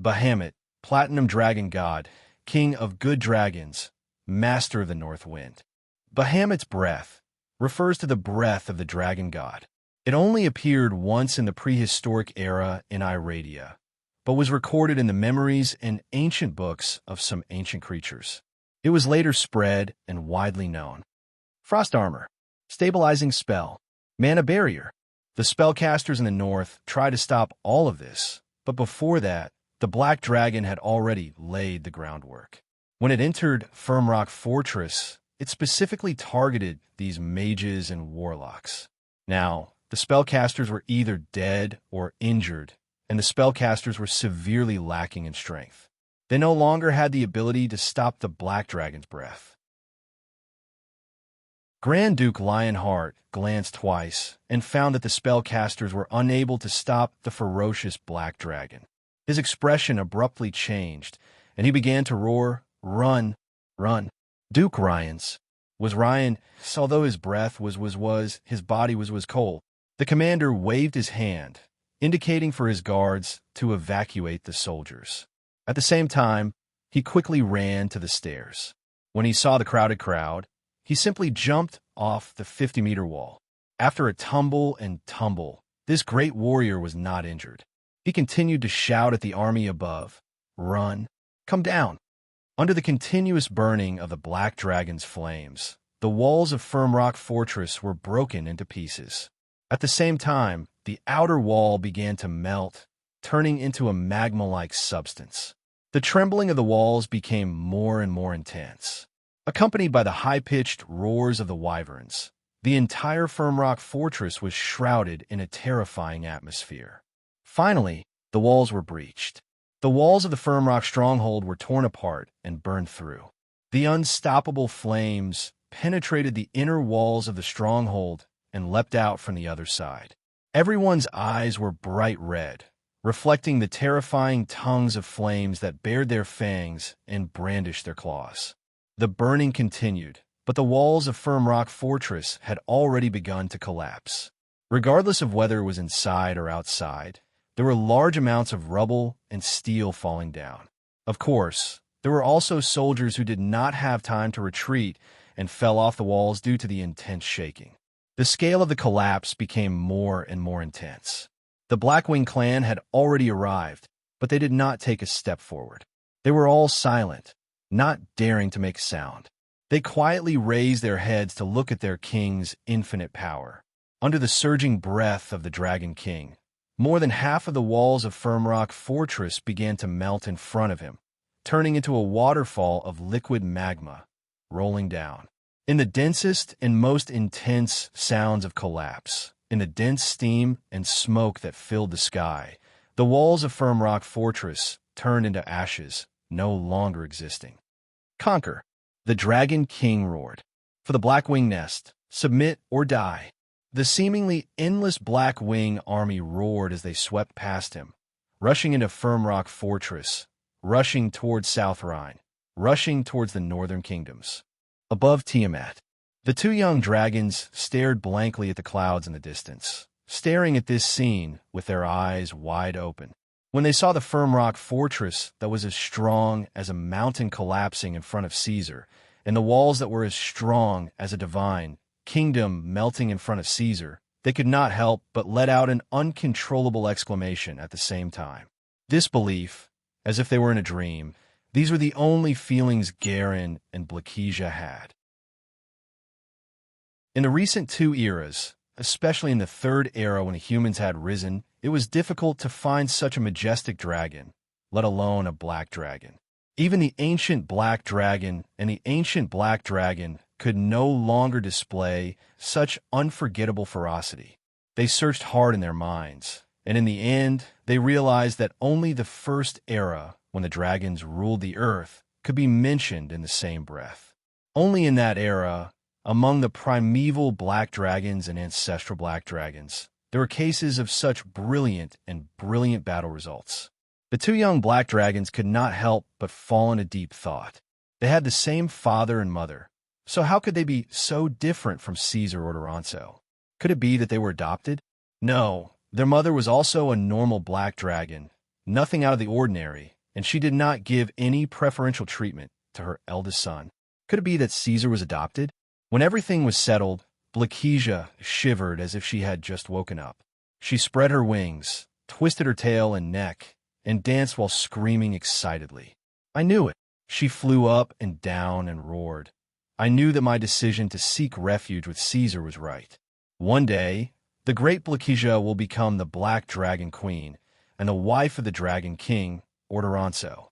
Bahamut, Platinum Dragon God, King of good dragons, Master of the North Wind. Bahamut's Breath refers to the breath of the dragon god. It only appeared once in the prehistoric era in Iradia, but was recorded in the memories and ancient books of some ancient creatures. It was later spread and widely known. Frost Armor. Stabilizing spell. Mana barrier. The spellcasters in the north tried to stop all of this, but before that, the Black Dragon had already laid the groundwork. When it entered Firmrock Fortress, it specifically targeted these mages and warlocks. Now, the spellcasters were either dead or injured, and the spellcasters were severely lacking in strength. They no longer had the ability to stop the Black Dragon's breath. Grand Duke Lionheart glanced twice and found that the spellcasters were unable to stop the ferocious Black Dragon. His expression abruptly changed, and he began to roar, "Run, run." Duke Ryan's was Ryan, although his breath was his body was cold. The commander waved his hand, indicating for his guards to evacuate the soldiers. At the same time, he quickly ran to the stairs. When he saw the crowded crowd, he simply jumped off the 50-meter wall. After a tumble and tumble, this great warrior was not injured. He continued to shout at the army above, "Run, come down." Under the continuous burning of the Black Dragon's flames, the walls of Firmrock Fortress were broken into pieces. At the same time, the outer wall began to melt, turning into a magma-like substance. The trembling of the walls became more and more intense, accompanied by the high-pitched roars of the wyverns. The entire Firmrock fortress was shrouded in a terrifying atmosphere. Finally, the walls were breached. The walls of the Firmrock stronghold were torn apart and burned through. The unstoppable flames penetrated the inner walls of the stronghold and leapt out from the other side. Everyone's eyes were bright red, reflecting the terrifying tongues of flames that bared their fangs and brandished their claws. The burning continued, but the walls of Firmrock Fortress had already begun to collapse. Regardless of whether it was inside or outside, there were large amounts of rubble and steel falling down. Of course, there were also soldiers who did not have time to retreat and fell off the walls due to the intense shaking. The scale of the collapse became more and more intense. The Blackwing clan had already arrived, but they did not take a step forward. They were all silent, not daring to make a sound. They quietly raised their heads to look at their king's infinite power. Under the surging breath of the Dragon King, more than half of the walls of Firmrock Fortress began to melt in front of him, turning into a waterfall of liquid magma, rolling down. In the densest and most intense sounds of collapse, in the dense steam and smoke that filled the sky, the walls of Firmrock Fortress turned into ashes, no longer existing. Conquer! The Dragon King roared. For the Blackwing nest, submit or die. The seemingly endless Blackwing army roared as they swept past him, rushing into Firmrock Fortress, rushing towards South Rhine, rushing towards the northern kingdoms. Above Tiamat, the two young dragons stared blankly at the clouds in the distance, staring at this scene with their eyes wide open. When they saw the Firmrock Fortress that was as strong as a mountain collapsing in front of Caesar, and the walls that were as strong as a divine kingdom melting in front of Caesar, they could not help but let out an uncontrollable exclamation at the same time. Disbelief, as if they were in a dream, these were the only feelings Garen and Blakesia had. In the recent two eras, especially in the third era when the humans had risen, it was difficult to find such a majestic dragon, let alone a black dragon. Even the ancient black dragon and the ancient black dragon could no longer display such unforgettable ferocity. They searched hard in their minds, and in the end, they realized that only the first era, when the dragons ruled the earth, could be mentioned in the same breath. Only in that era, among the primeval black dragons and ancestral black dragons, there were cases of such brilliant battle results. The two young black dragons could not help but fall into deep thought. They had the same father and mother, so how could they be so different from Caesar or Toronto? Could it be that they were adopted? No, their mother was also a normal black dragon, nothing out of the ordinary, and she did not give any preferential treatment to her eldest son. Could it be that Caesar was adopted? When everything was settled, Blakesia shivered as if she had just woken up. She spread her wings, twisted her tail and neck, and danced while screaming excitedly. I knew it. She flew up and down and roared. I knew that my decision to seek refuge with Caesar was right. One day, the great Blakesia will become the Black Dragon Queen and the wife of the Dragon King, Ordoronso.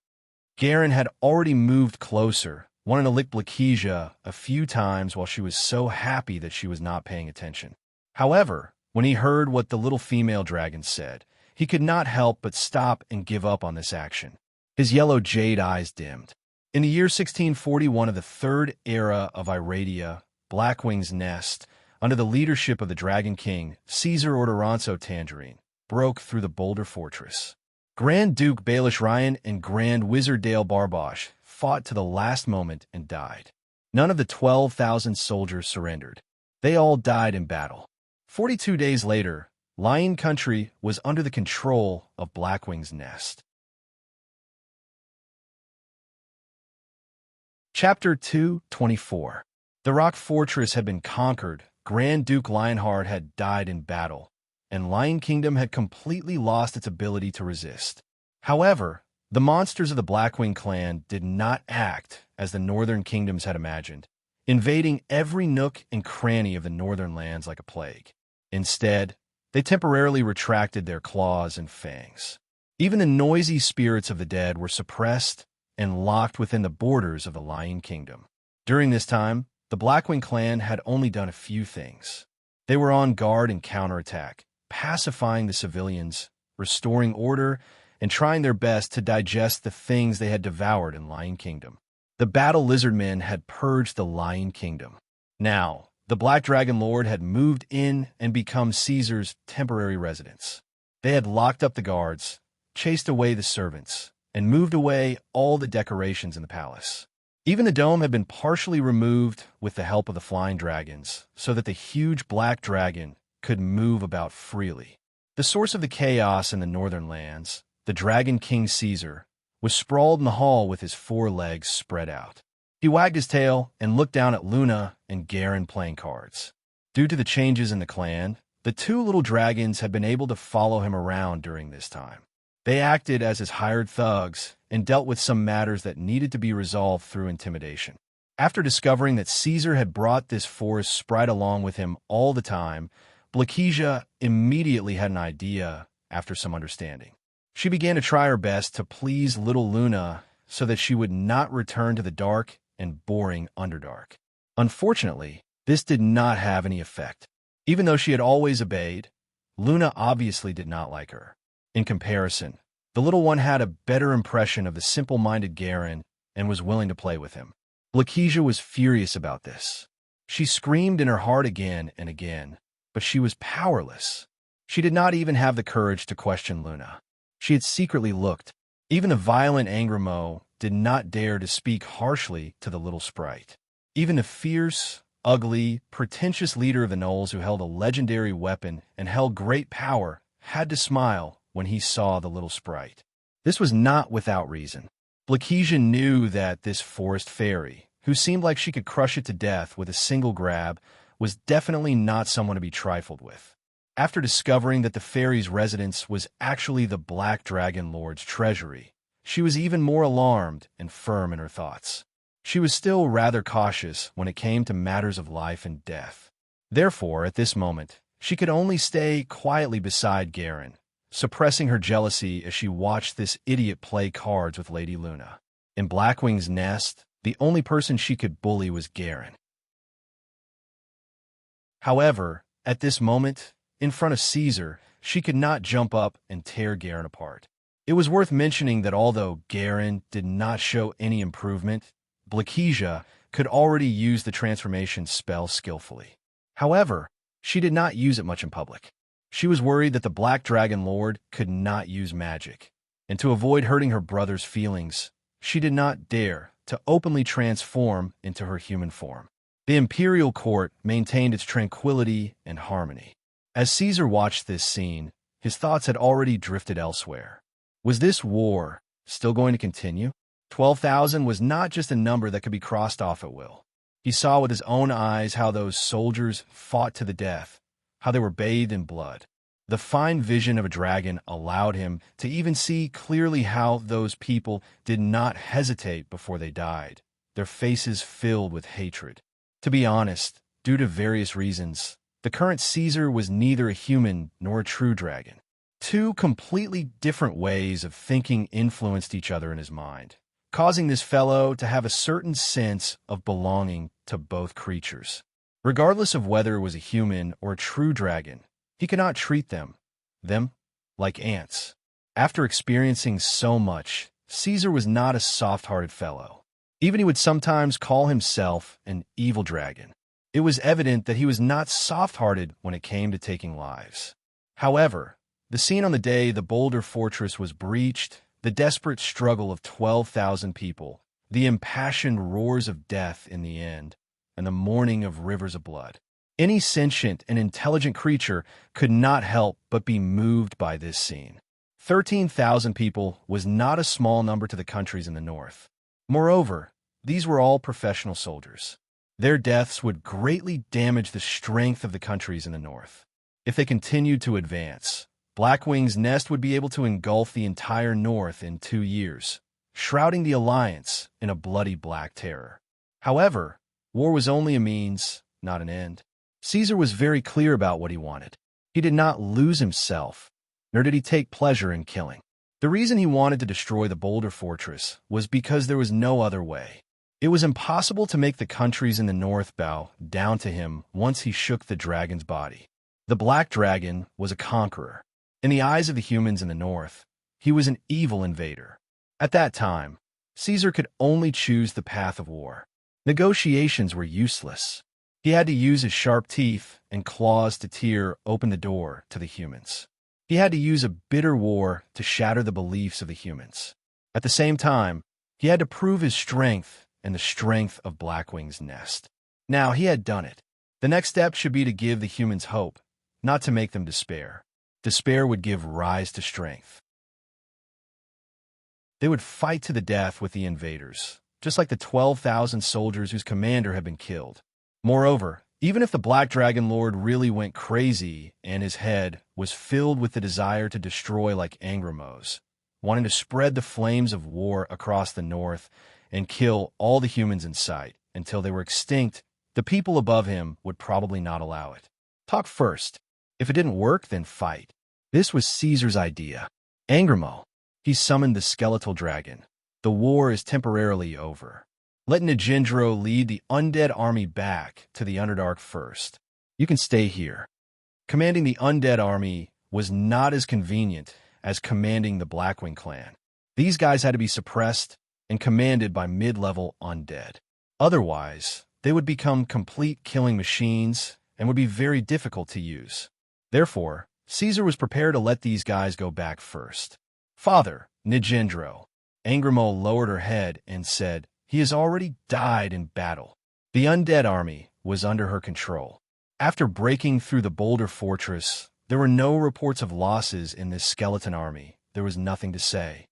Garen had already moved closer, wanting to lick Blakesia a few times while she was so happy that she was not paying attention. However, when he heard what the little female dragon said, he could not help but stop and give up on this action. His yellow jade eyes dimmed. In the year 1641 of the third era of Iradia, Blackwing's nest, under the leadership of the Dragon King, Caesar Ordoronso Tangerine, broke through the Boulder Fortress. Grand Duke Baelish Ryan and Grand Wizard Dale Barbosh fought to the last moment and died. None of the 12,000 soldiers surrendered. They all died in battle. 42 days later, Lion Country was under the control of Blackwing's nest. Chapter 2:24. The Rock Fortress had been conquered, Grand Duke Lionheart had died in battle, and Lion Kingdom had completely lost its ability to resist. However, the monsters of the Blackwing clan did not act as the northern kingdoms had imagined, invading every nook and cranny of the northern lands like a plague. Instead, they temporarily retracted their claws and fangs. Even the noisy spirits of the dead were suppressed and locked within the borders of the Lion Kingdom. During this time, the Blackwing clan had only done a few things. They were on guard and counterattack, pacifying the civilians, restoring order, and trying their best to digest the things they had devoured in Lion Kingdom. The Battle Lizardmen had purged the Lion Kingdom. Now, the Black Dragon Lord had moved in and become Caesar's temporary residence. They had locked up the guards, chased away the servants, and moved away all the decorations in the palace. Even the dome had been partially removed with the help of the flying dragons, so that the huge black dragon could move about freely. The source of the chaos in the northern lands, the Dragon King Caesar, was sprawled in the hall with his 4 legs spread out. He wagged his tail and looked down at Luna and Garen playing cards. Due to the changes in the clan, the 2 little dragons had been able to follow him around during this time. They acted as his hired thugs and dealt with some matters that needed to be resolved through intimidation. After discovering that Caesar had brought this forest sprite along with him all the time, Blakesia immediately had an idea after some understanding. She began to try her best to please little Luna so that she would not return to the dark and boring Underdark. Unfortunately, this did not have any effect. Even though she had always obeyed, Luna obviously did not like her. In comparison, the little one had a better impression of the simple-minded Garen and was willing to play with him. Blakesia was furious about this. She screamed in her heart again and again, but she was powerless. She did not even have the courage to question Luna. She had secretly looked. Even the violent Angramo did not dare to speak harshly to the little sprite. Even the fierce, ugly, pretentious leader of the Gnolls who held a legendary weapon and held great power had to smile when he saw the little sprite. This was not without reason. Blakesia knew that this forest fairy, who seemed like she could crush it to death with a single grab, was definitely not someone to be trifled with. After discovering that the fairy's residence was actually the Black Dragon Lord's treasury, she was even more alarmed and firm in her thoughts. She was still rather cautious when it came to matters of life and death. Therefore, at this moment, she could only stay quietly beside Garen, suppressing her jealousy as she watched this idiot play cards with Lady Luna. In Blackwing's nest, the only person she could bully was Garen. However, at this moment, in front of Caesar, she could not jump up and tear Garen apart. It was worth mentioning that although Garen did not show any improvement, Blakesia could already use the transformation spell skillfully. However, she did not use it much in public. She was worried that the Black Dragon Lord could not use magic, and to avoid hurting her brother's feelings, she did not dare to openly transform into her human form. The imperial court maintained its tranquility and harmony. As Caesar watched this scene, his thoughts had already drifted elsewhere. Was this war still going to continue? 12,000 was not just a number that could be crossed off at will. He saw with his own eyes how those soldiers fought to the death, how they were bathed in blood. The fine vision of a dragon allowed him to even see clearly how those people did not hesitate before they died, their faces filled with hatred. To be honest, due to various reasons, the current Caesar was neither a human nor a true dragon. 2 completely different ways of thinking influenced each other in his mind, causing this fellow to have a certain sense of belonging to both creatures. Regardless of whether it was a human or a true dragon, he could not treat them like ants. After experiencing so much, Caesar was not a soft-hearted fellow. Even he would sometimes call himself an evil dragon. It was evident that he was not soft-hearted when it came to taking lives. However, the scene on the day the Boulder Fortress was breached, the desperate struggle of 12,000 people, the impassioned roars of death in the end, and the mourning of rivers of blood. Any sentient and intelligent creature could not help but be moved by this scene. 13,000 people was not a small number to the countries in the north. Moreover, these were all professional soldiers. Their deaths would greatly damage the strength of the countries in the north. If they continued to advance, Blackwing's nest would be able to engulf the entire north in 2 years, shrouding the alliance in a bloody black terror. However, war was only a means, not an end. Caesar was very clear about what he wanted. He did not lose himself, nor did he take pleasure in killing. The reason he wanted to destroy the Boulder Fortress was because there was no other way. It was impossible to make the countries in the north bow down to him once he shook the dragon's body. The black dragon was a conqueror. In the eyes of the humans in the north, he was an evil invader. At that time, Caesar could only choose the path of war. Negotiations were useless. He had to use his sharp teeth and claws to tear open the door to the humans. He had to use a bitter war to shatter the beliefs of the humans. At the same time, he had to prove his strength and the strength of Blackwing's nest. Now he had done it. The next step should be to give the humans hope, not to make them despair. Despair would give rise to strength. They would fight to the death with the invaders, just like the 12,000 soldiers whose commander had been killed. Moreover, even if the Black Dragon Lord really went crazy and his head was filled with the desire to destroy like Angramos, wanting to spread the flames of war across the north and kill all the humans in sight until they were extinct, the people above him would probably not allow it. Talk first. If it didn't work, then fight. This was Caesar's idea. Angramo. He summoned the skeletal dragon. The war is temporarily over. Let Nigendro lead the undead army back to the Underdark first. You can stay here. Commanding the undead army was not as convenient as commanding the Blackwing clan. These guys had to be suppressed and commanded by mid-level undead. Otherwise, they would become complete killing machines and would be very difficult to use. Therefore, Caesar was prepared to let these guys go back first. Father, Nigendro. Angramo lowered her head and said, "He has already died in battle." The undead army was under her control. After breaking through the boulder fortress, there were no reports of losses in this skeleton army. There was nothing to say.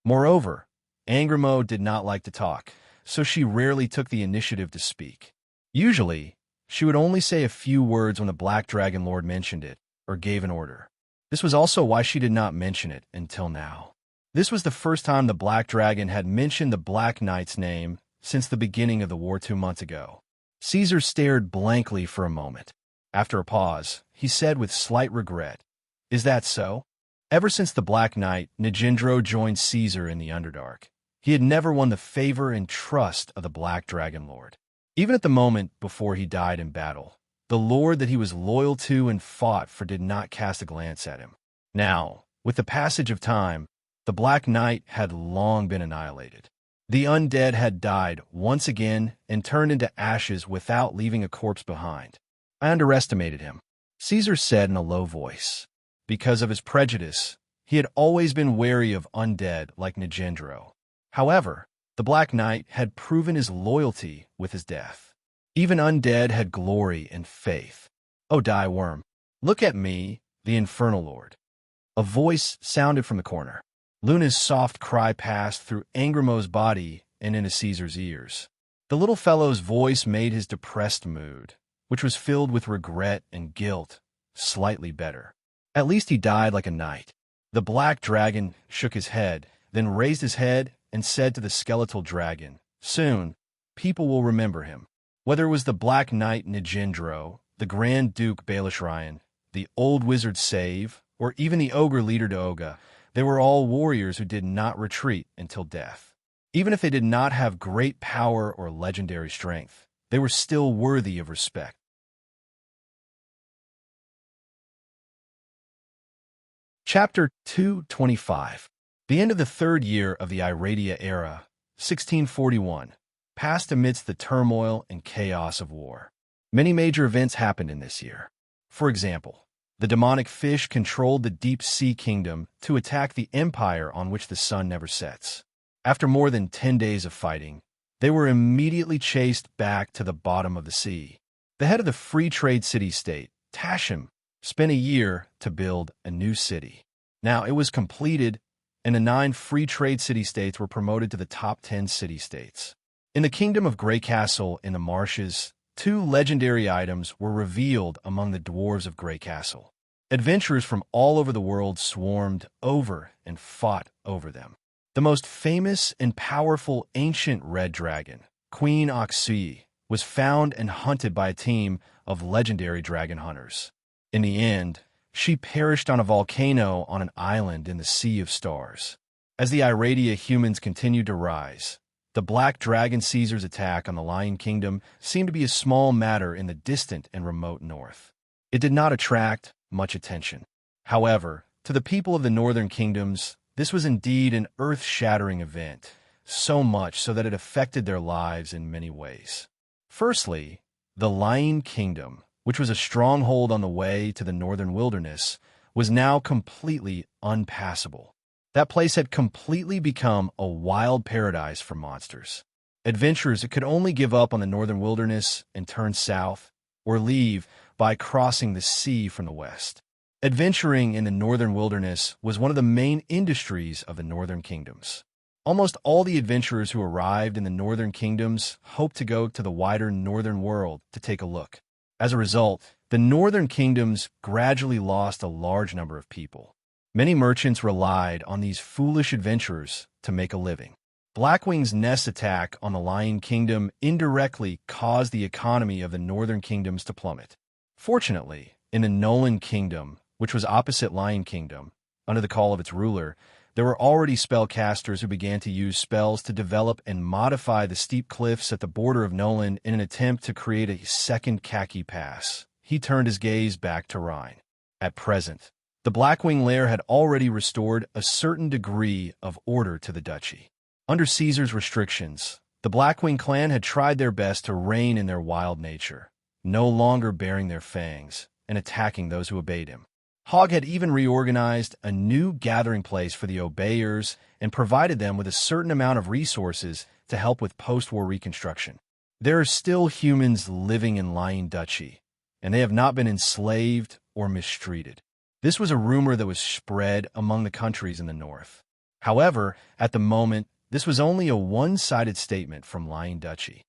Moreover, Angramo did not like to talk, so she rarely took the initiative to speak. Usually, she would only say a few words when the Black Dragon Lord mentioned it or gave an order. This was also why she did not mention it until now. This was the first time the Black Dragon had mentioned the Black Knight's name since the beginning of the war 2 months ago. Caesar stared blankly for a moment. After a pause, he said with slight regret, "Is that so?" Ever since the Black Knight, Nigendro joined Caesar in the Underdark, he had never won the favor and trust of the Black Dragon Lord. Even at the moment before he died in battle, the lord that he was loyal to and fought for did not cast a glance at him. Now, with the passage of time, the Black Knight had long been annihilated. The undead had died once again and turned into ashes without leaving a corpse behind. I underestimated him, Caesar said in a low voice. Because of his prejudice, he had always been wary of undead like Nigendro. However, the Black Knight had proven his loyalty with his death. Even undead had glory and faith. "Oh, die worm. Look at me, the Infernal Lord." A voice sounded from the corner. Luna's soft cry passed through Angramo's body and into Caesar's ears. The little fellow's voice made his depressed mood, which was filled with regret and guilt, slightly better. At least he died like a knight. The Black Dragon shook his head, then raised his head and said to the skeletal dragon, "Soon, people will remember him." Whether it was the Black Knight Nigendro, the Grand Duke Baelish Ryan, the old wizard Save, or even the ogre leader Doga, they were all warriors who did not retreat until death. Even if they did not have great power or legendary strength, they were still worthy of respect. Chapter 225. The end of the third year of the Iradia era, 1641, passed amidst the turmoil and chaos of war. Many major events happened in this year. For example, the demonic fish controlled the deep sea kingdom to attack the empire on which the sun never sets. After more than 10 days of fighting, they were immediately chased back to the bottom of the sea. The head of the free trade city-state, Tashim, spent a year to build a new city. Now it was completed, and the 9 free trade city-states were promoted to the top 10 city-states. In the kingdom of Grey Castle in the marshes, 2 legendary items were revealed among the dwarves of Grey Castle. Adventurers from all over the world swarmed over and fought over them. The most famous and powerful ancient red dragon, Queen Oxy, was found and hunted by a team of legendary dragon hunters. In the end, she perished on a volcano on an island in the Sea of Stars. As the Iradia humans continued to rise, The Black Dragon Caesar's attack on the Lion Kingdom seemed to be a small matter in the distant and remote north. It did not attract much attention. However, to the people of the northern kingdoms, this was indeed an earth-shattering event, so much so that it affected their lives in many ways. Firstly, the Lion Kingdom, which was a stronghold on the way to the northern wilderness, was now completely unpassable. That place had completely become a wild paradise for monsters. Adventurers could only give up on the northern wilderness and turn south, or leave by crossing the sea from the west. Adventuring in the northern wilderness was one of the main industries of the northern kingdoms. Almost all the adventurers who arrived in the northern kingdoms hoped to go to the wider northern world to take a look. As a result, the northern kingdoms gradually lost a large number of people. Many merchants relied on these foolish adventurers to make a living. Blackwing's Nest attack on the Lion Kingdom indirectly caused the economy of the northern kingdoms to plummet. Fortunately, in the Nolan Kingdom, which was opposite Lion Kingdom, under the call of its ruler, there were already spellcasters who began to use spells to develop and modify the steep cliffs at the border of Nolan in an attempt to create a second Khaki Pass. He turned his gaze back to Rhine. At present, the Blackwing lair had already restored a certain degree of order to the duchy. Under Caesar's restrictions, the Blackwing clan had tried their best to reign in their wild nature, no longer baring their fangs and attacking those who obeyed him. Hogg had even reorganized a new gathering place for the obeyers and provided them with a certain amount of resources to help with post-war reconstruction. There are still humans living in Lion Duchy, and they have not been enslaved or mistreated. This was a rumor that was spread among the countries in the north. However, at the moment, this was only a one-sided statement from Lion Duchy.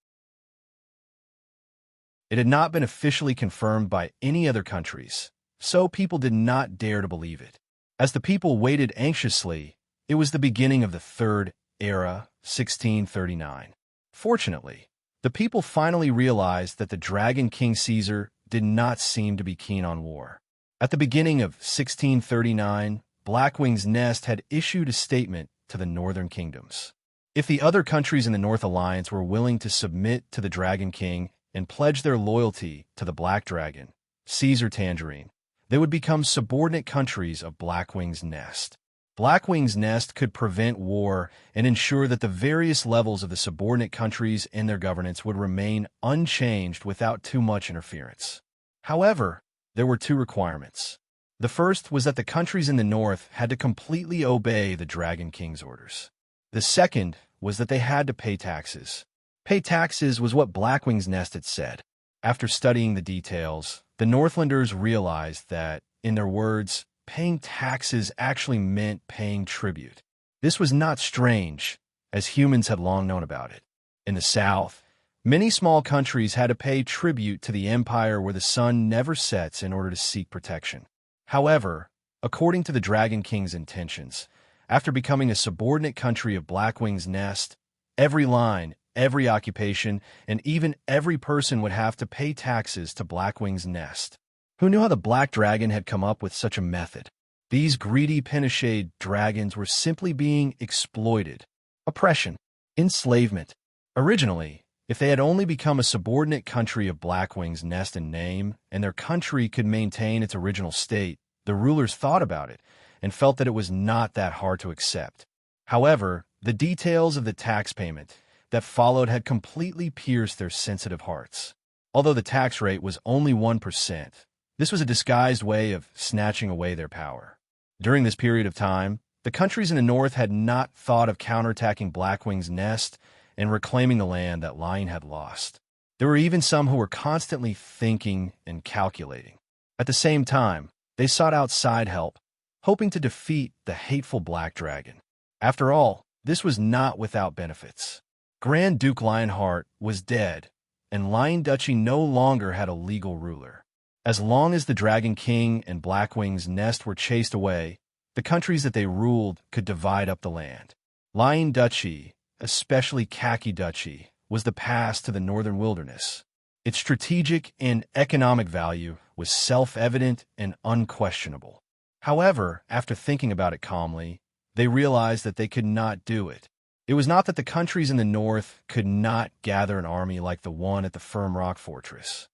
It had not been officially confirmed by any other countries, so people did not dare to believe it. As the people waited anxiously, it was the beginning of the Third Era, 1639. Fortunately, the people finally realized that the Dragon King Caesar did not seem to be keen on war. At the beginning of 1639, Blackwing's Nest had issued a statement to the northern kingdoms. If the other countries in the North Alliance were willing to submit to the Dragon King and pledge their loyalty to the Black Dragon, Caesar Tangerine, they would become subordinate countries of Blackwing's Nest. Blackwing's Nest could prevent war and ensure that the various levels of the subordinate countries and their governance would remain unchanged without too much interference. However, there were two requirements. The first was that the countries in the north had to completely obey the Dragon King's orders. The second was that they had to pay taxes. Pay taxes was what Blackwing's Nest had said. After studying the details, the Northlanders realized that, in their words, paying taxes actually meant paying tribute. This was not strange, as humans had long known about it. In the south, many small countries had to pay tribute to the empire where the sun never sets in order to seek protection. However, according to the Dragon King's intentions, after becoming a subordinate country of Blackwing's Nest, every line, every occupation, and even every person would have to pay taxes to Blackwing's Nest. Who knew how the Black Dragon had come up with such a method? These greedy Pinochet dragons were simply being exploited. Oppression. Enslavement. Originally, if they had only become a subordinate country of Blackwing's Nest in name, and their country could maintain its original state, the rulers thought about it and felt that it was not that hard to accept. However, the details of the tax payment that followed had completely pierced their sensitive hearts. Although the tax rate was only 1%, this was a disguised way of snatching away their power. During this period of time, the countries in the north had not thought of counterattacking Blackwing's Nest and reclaiming the land that Lion had lost. There were even some who were constantly thinking and calculating. At the same time, they sought outside help, hoping to defeat the hateful Black Dragon. After all, this was not without benefits. Grand Duke Lionheart was dead, and Lion Duchy no longer had a legal ruler. As long as the Dragon King and Blackwing's Nest were chased away, the countries that they ruled could divide up the land. Lion Duchy, especially Khaki Duchy, was the pass to the northern wilderness. Its strategic and economic value was self-evident and unquestionable. However, after thinking about it calmly, they realized that they could not do it. It was not that the countries in the north could not gather an army like the one at the Firm Rock Fortress.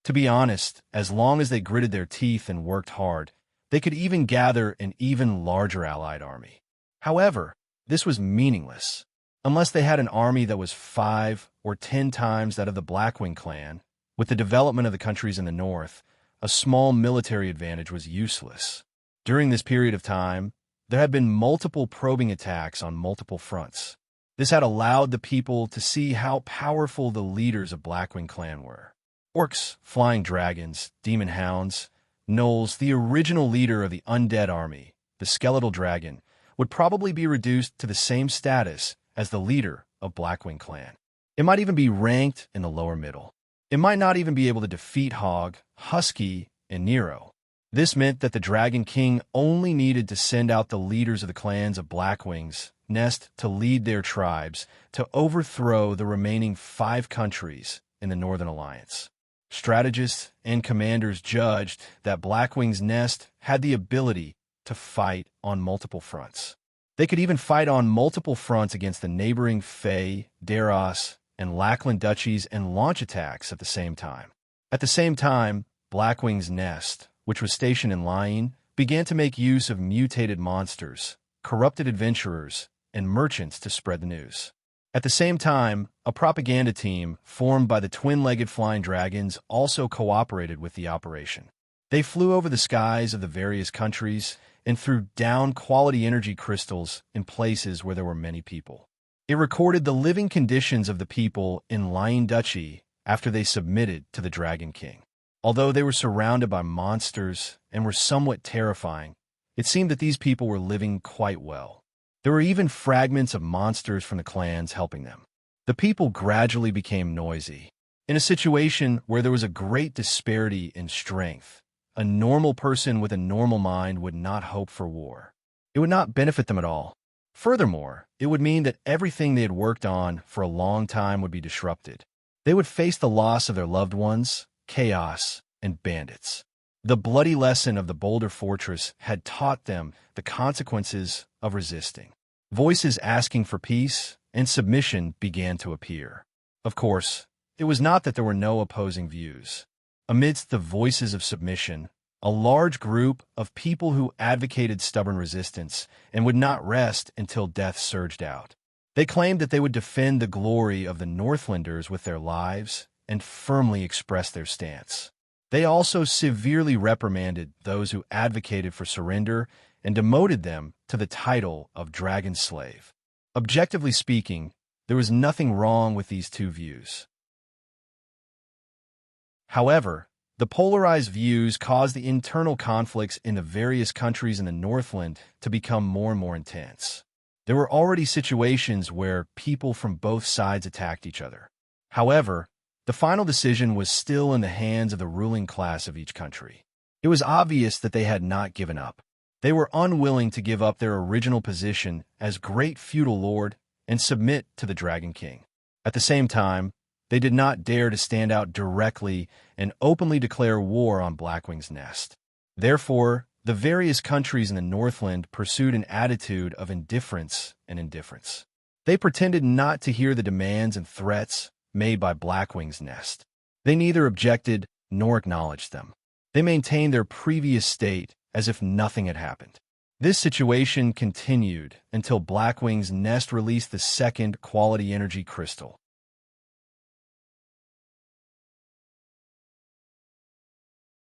To be honest, as long as they gritted their teeth and worked hard, they could even gather an even larger allied army. However, this was meaningless. Unless they had an army that was 5 or 10 times that of the Blackwing clan, with the development of the countries in the north, a small military advantage was useless. During this period of time, there had been multiple probing attacks on multiple fronts. This had allowed the people to see how powerful the leaders of Blackwing clan were. Orcs, flying dragons, demon hounds, gnolls, the original leader of the undead army, the skeletal dragon, would probably be reduced to the same status as the leader of Blackwing clan. It might even be ranked in the lower middle. It might not even be able to defeat Hog, Husky, and Nero. This meant that the Dragon King only needed to send out the leaders of the clans of Blackwing's Nest to lead their tribes to overthrow the remaining 5 countries in the Northern Alliance. Strategists and commanders judged that Blackwing's Nest had the ability to fight on multiple fronts. They could even fight on multiple fronts against the neighboring Fey, Daros, and Lackland duchies and launch attacks at the same time. At the same time, Blackwing's Nest, which was stationed in Lying, began to make use of mutated monsters, corrupted adventurers, and merchants to spread the news. At the same time, a propaganda team formed by the twin-legged flying dragons also cooperated with the operation. They flew over the skies of the various countries and threw down quality energy crystals in places where there were many people. It recorded the living conditions of the people in Lying Duchy after they submitted to the Dragon King. Although they were surrounded by monsters and were somewhat terrifying, it seemed that these people were living quite well. There were even fragments of monsters from the clans helping them. The people gradually became noisy. In a situation where there was a great disparity in strength, a normal person with a normal mind would not hope for war. It would not benefit them at all. Furthermore, it would mean that everything they had worked on for a long time would be disrupted. They would face the loss of their loved ones, chaos, and bandits. The bloody lesson of the Boulder Fortress had taught them the consequences of resisting. Voices asking for peace and submission began to appear. Of course, it was not that there were no opposing views. Amidst the voices of submission, a large group of people who advocated stubborn resistance and would not rest until death surged out. They claimed that they would defend the glory of the Northlanders with their lives and firmly express their stance. They also severely reprimanded those who advocated for surrender and demoted them to the title of Dragon Slave. Objectively speaking, there was nothing wrong with these two views. However, the polarized views caused the internal conflicts in the various countries in the Northland to become more and more intense. There were already situations where people from both sides attacked each other. However, the final decision was still in the hands of the ruling class of each country. It was obvious that they had not given up. They were unwilling to give up their original position as great feudal lord and submit to the Dragon King. At the same time, they did not dare to stand out directly and openly declare war on Blackwing's Nest. Therefore, the various countries in the Northland pursued an attitude of indifference and indifference. They pretended not to hear the demands and threats made by Blackwing's Nest. They neither objected nor acknowledged them. They maintained their previous state as if nothing had happened. This situation continued until Blackwing's Nest released the second quality energy crystal.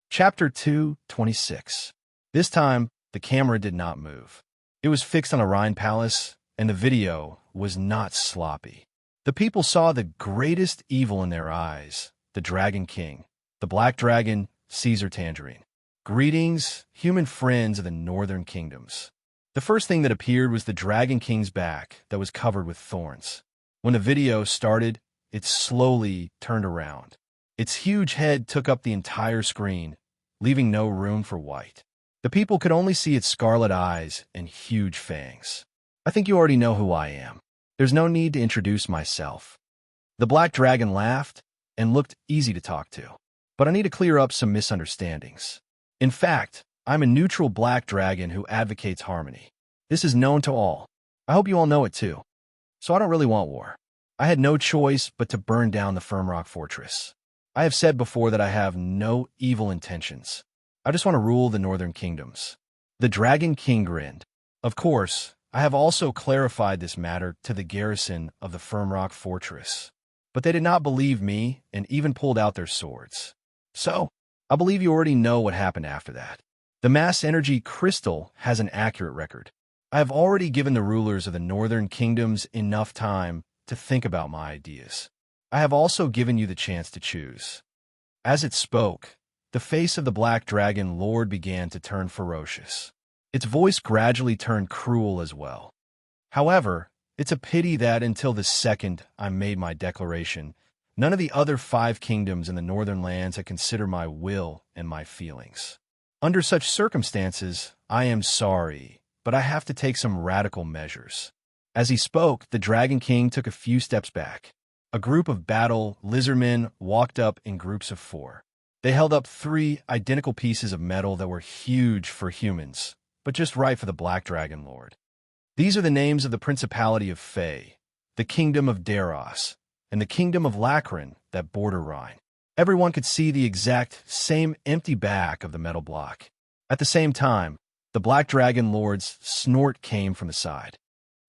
Chapter 2:26. This time, the camera did not move. It was fixed on a Rhine palace, and the video was not sloppy. The people saw the greatest evil in their eyes, the Dragon King, the Black Dragon, Caesar Tangerine. Greetings, human friends of the northern kingdoms. The first thing that appeared was the Dragon King's back that was covered with thorns. When the video started, it slowly turned around. Its huge head took up the entire screen, leaving no room for white. The people could only see its scarlet eyes and huge fangs. I think you already know who I am. There's no need to introduce myself. The Black Dragon laughed and looked easy to talk to. But I need to clear up some misunderstandings. In fact, I'm a neutral Black Dragon who advocates harmony. This is known to all. I hope you all know it too. So I don't really want war. I had no choice but to burn down the Firmrock Fortress. I have said before that I have no evil intentions. I just want to rule the northern kingdoms. The Dragon King grinned. Of course, I have also clarified this matter to the garrison of the Firmrock Fortress. But they did not believe me and even pulled out their swords. So, I believe you already know what happened after that. The mass energy crystal has an accurate record. I have already given the rulers of the northern kingdoms enough time to think about my ideas. I have also given you the chance to choose. As it spoke, the face of the black dragon lord began to turn ferocious. Its voice gradually turned cruel as well. However, it's a pity that until the second I made my declaration, none of the other 5 kingdoms in the northern lands had considered my will and my feelings. Under such circumstances, I am sorry, but I have to take some radical measures. As he spoke, the Dragon King took a few steps back. A group of battle lizardmen walked up in groups of 4. They held up 3 identical pieces of metal that were huge for humans, but just right for the Black Dragon Lord. These are the names of the Principality of Fae, the Kingdom of Daros, and the Kingdom of Lacrin that border Rhine. Everyone could see the exact same empty back of the metal block. At the same time, the Black Dragon Lord's snort came from the side.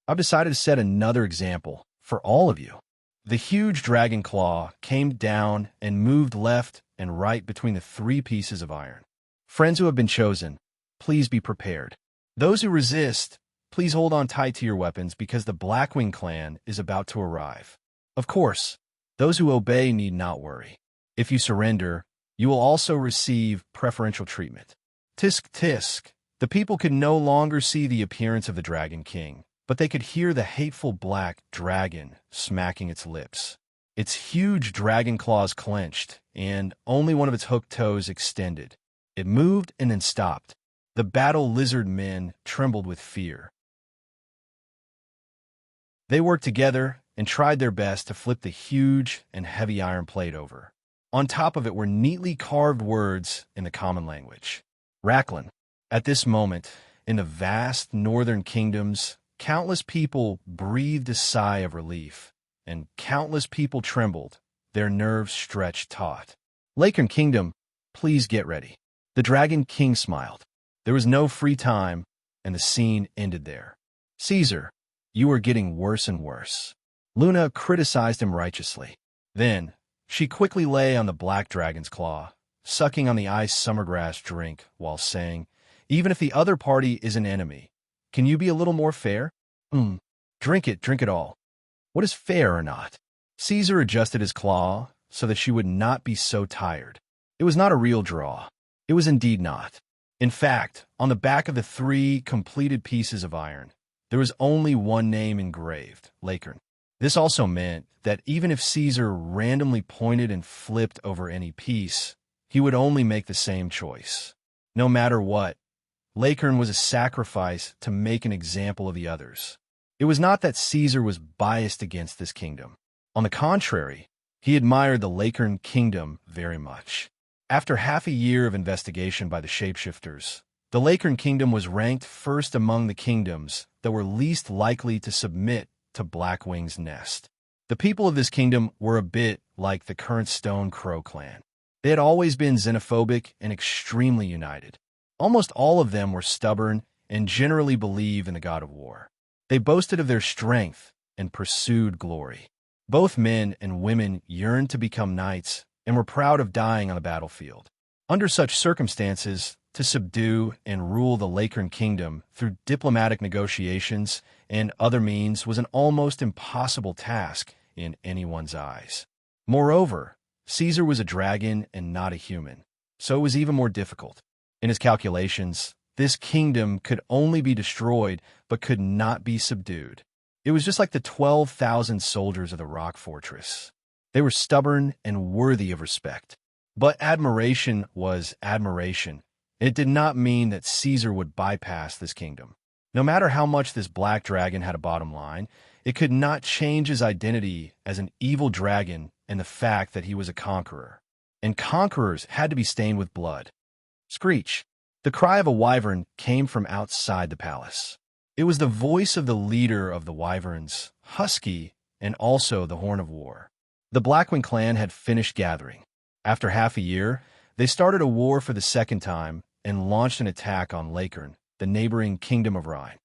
I've decided to set another example for all of you. The huge dragon claw came down and moved left and right between the 3 pieces of iron. Friends who have been chosen, please be prepared. Those who resist, please hold on tight to your weapons because the Blackwing clan is about to arrive. Of course, those who obey need not worry. If you surrender, you will also receive preferential treatment. Tisk tisk. The people could no longer see the appearance of the Dragon King, but they could hear the hateful black dragon smacking its lips. Its huge dragon claws clenched, and only one of its hooked toes extended. It moved and then stopped. The battle lizard men trembled with fear. They worked together and tried their best to flip the huge and heavy iron plate over. On top of it were neatly carved words in the common language. Racklin. At this moment, in the vast northern kingdoms, countless people breathed a sigh of relief, and countless people trembled, their nerves stretched taut. Lacern Kingdom, please get ready. The Dragon King smiled. There was no free time, and the scene ended there. Caesar, you are getting worse and worse. Luna criticized him righteously. Then, she quickly lay on the black dragon's claw, sucking on the ice summergrass drink while saying, even if the other party is an enemy, can you be a little more fair? Drink it all. What is fair or not? Caesar adjusted his claw so that she would not be so tired. It was not a real draw. It was indeed not. In fact, on the back of the 3 completed pieces of iron, there was only one name engraved, Lacern. This also meant that even if Caesar randomly pointed and flipped over any piece, he would only make the same choice. No matter what, Lacern was a sacrifice to make an example of the others. It was not that Caesar was biased against this kingdom. On the contrary, he admired the Lacern Kingdom very much. After half a year of investigation by the shapeshifters, the Lacern Kingdom was ranked first among the kingdoms that were least likely to submit to Blackwing's nest. The people of this kingdom were a bit like the current Stone Crow clan. They had always been xenophobic and extremely united. Almost all of them were stubborn and generally believed in the god of war. They boasted of their strength and pursued glory. Both men and women yearned to become knights and were proud of dying on the battlefield. Under such circumstances, to subdue and rule the Lacern Kingdom through diplomatic negotiations and other means was an almost impossible task in anyone's eyes. Moreover, Caesar was a dragon and not a human, so it was even more difficult. In his calculations, this kingdom could only be destroyed but could not be subdued. It was just like the 12,000 soldiers of the rock fortress. They were stubborn and worthy of respect. But admiration was admiration. It did not mean that Caesar would bypass this kingdom. No matter how much this black dragon had a bottom line, it could not change his identity as an evil dragon and the fact that he was a conqueror. And conquerors had to be stained with blood. Screech. The cry of a wyvern came from outside the palace. It was the voice of the leader of the Wyverns, Husky, and also the Horn of War. The Blackwing clan had finished gathering. After half a year, they started a war for the second time and launched an attack on Lakern, the neighboring kingdom of Rhine.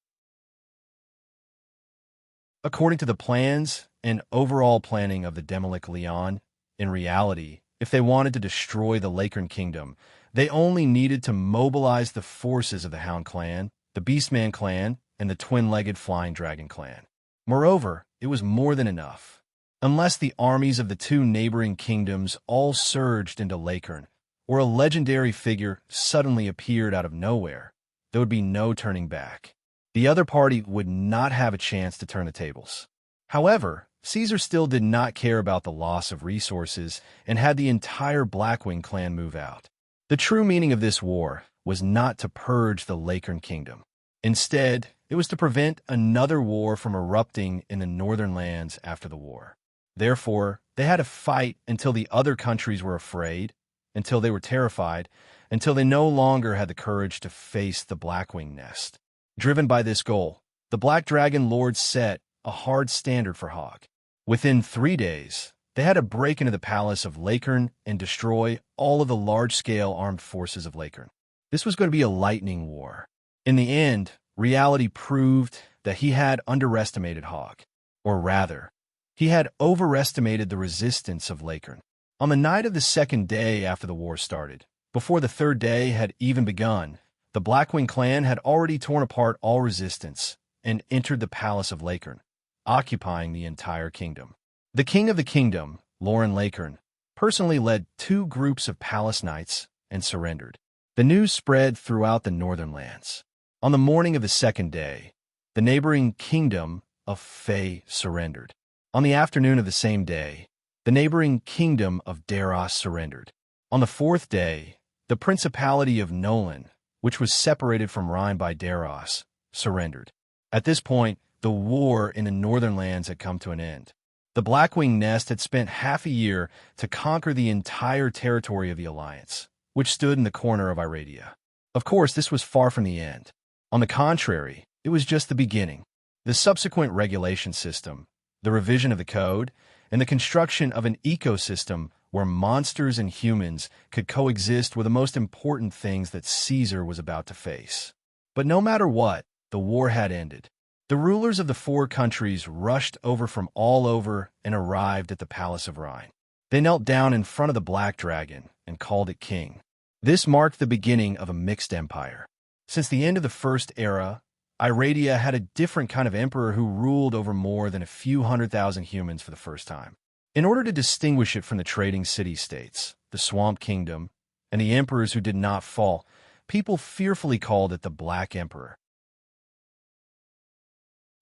According to the plans and overall planning of the Demolic Leon, in reality, if they wanted to destroy the Lakern kingdom, they only needed to mobilize the forces of the Hound clan, the Beastman clan, and the twin-legged Flying Dragon clan. Moreover, it was more than enough. Unless the armies of the two neighboring kingdoms all surged into Lakern, or a legendary figure suddenly appeared out of nowhere, there would be no turning back. The other party would not have a chance to turn the tables. However, Caesar still did not care about the loss of resources and had the entire Blackwing clan move out. The true meaning of this war was not to purge the Lakern kingdom. Instead, it was to prevent another war from erupting in the northern lands after the war. Therefore, they had to fight until the other countries were afraid, until they were terrified, until they no longer had the courage to face the Blackwing nest. Driven by this goal, the Black Dragon Lords set a hard standard for Hog. Within 3 days, they had to break into the palace of Lakern and destroy all of the large-scale armed forces of Lakern. This was going to be a lightning war. In the end, reality proved that he had underestimated Hog. Or rather, he had overestimated the resistance of Lakern. On the night of the second day after the war started, before the third day had even begun, the Blackwing clan had already torn apart all resistance and entered the palace of Lakern, occupying the entire kingdom. The king of the kingdom, Loren Lakern, personally led 2 groups of palace knights and surrendered. The news spread throughout the northern lands. On the morning of the second day, the neighboring kingdom of Fey surrendered. On the afternoon of the same day, the neighboring kingdom of Daros surrendered. On the 4th day, the principality of Nolan, which was separated from Rhine by Daros, surrendered. At this point, the war in the northern lands had come to an end. The Blackwing nest had spent half a year to conquer the entire territory of the Alliance, which stood in the corner of Iradia. Of course, this was far from the end. On the contrary, it was just the beginning. The subsequent regulation system, the revision of the code, and the construction of an ecosystem where monsters and humans could coexist were the most important things that Caesar was about to face. But no matter what, the war had ended. The rulers of the 4 countries rushed over from all over and arrived at the Palace of Rhine. They knelt down in front of the Black Dragon and called it king. This marked the beginning of a mixed empire. Since the end of the First Era, Iradia had a different kind of emperor who ruled over more than a few 100,000 humans for the first time. In order to distinguish it from the trading city-states, the Swamp Kingdom, and the emperors who did not fall, people fearfully called it the Black Emperor.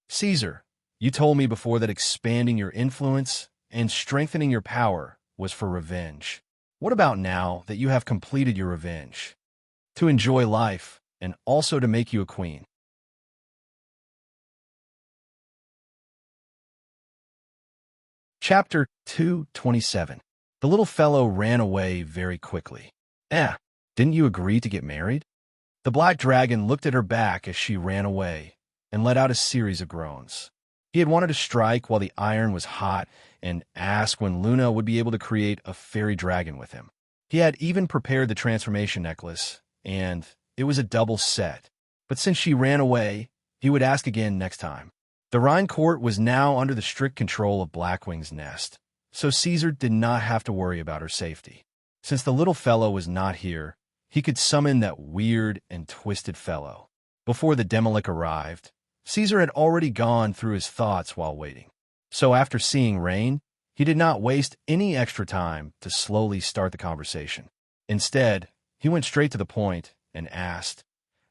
Caesar, you told me before that expanding your influence and strengthening your power was for revenge. What about now that you have completed your revenge? To enjoy life and also to make you a queen. Chapter 227. The little fellow ran away very quickly. Didn't you agree to get married? The Black Dragon looked at her back as she ran away and let out a series of groans. He had wanted to strike while the iron was hot and ask when Luna would be able to create a fairy dragon with him. He had even prepared the transformation necklace, and it was a double set. But since she ran away, he would ask again next time. The Rhine court was now under the strict control of Blackwing's nest, so Caesar did not have to worry about her safety. Since the little fellow was not here, he could summon that weird and twisted fellow. Before the Demolic arrived, Caesar had already gone through his thoughts while waiting. So after seeing Rain, he did not waste any extra time to slowly start the conversation. Instead, he went straight to the point and asked,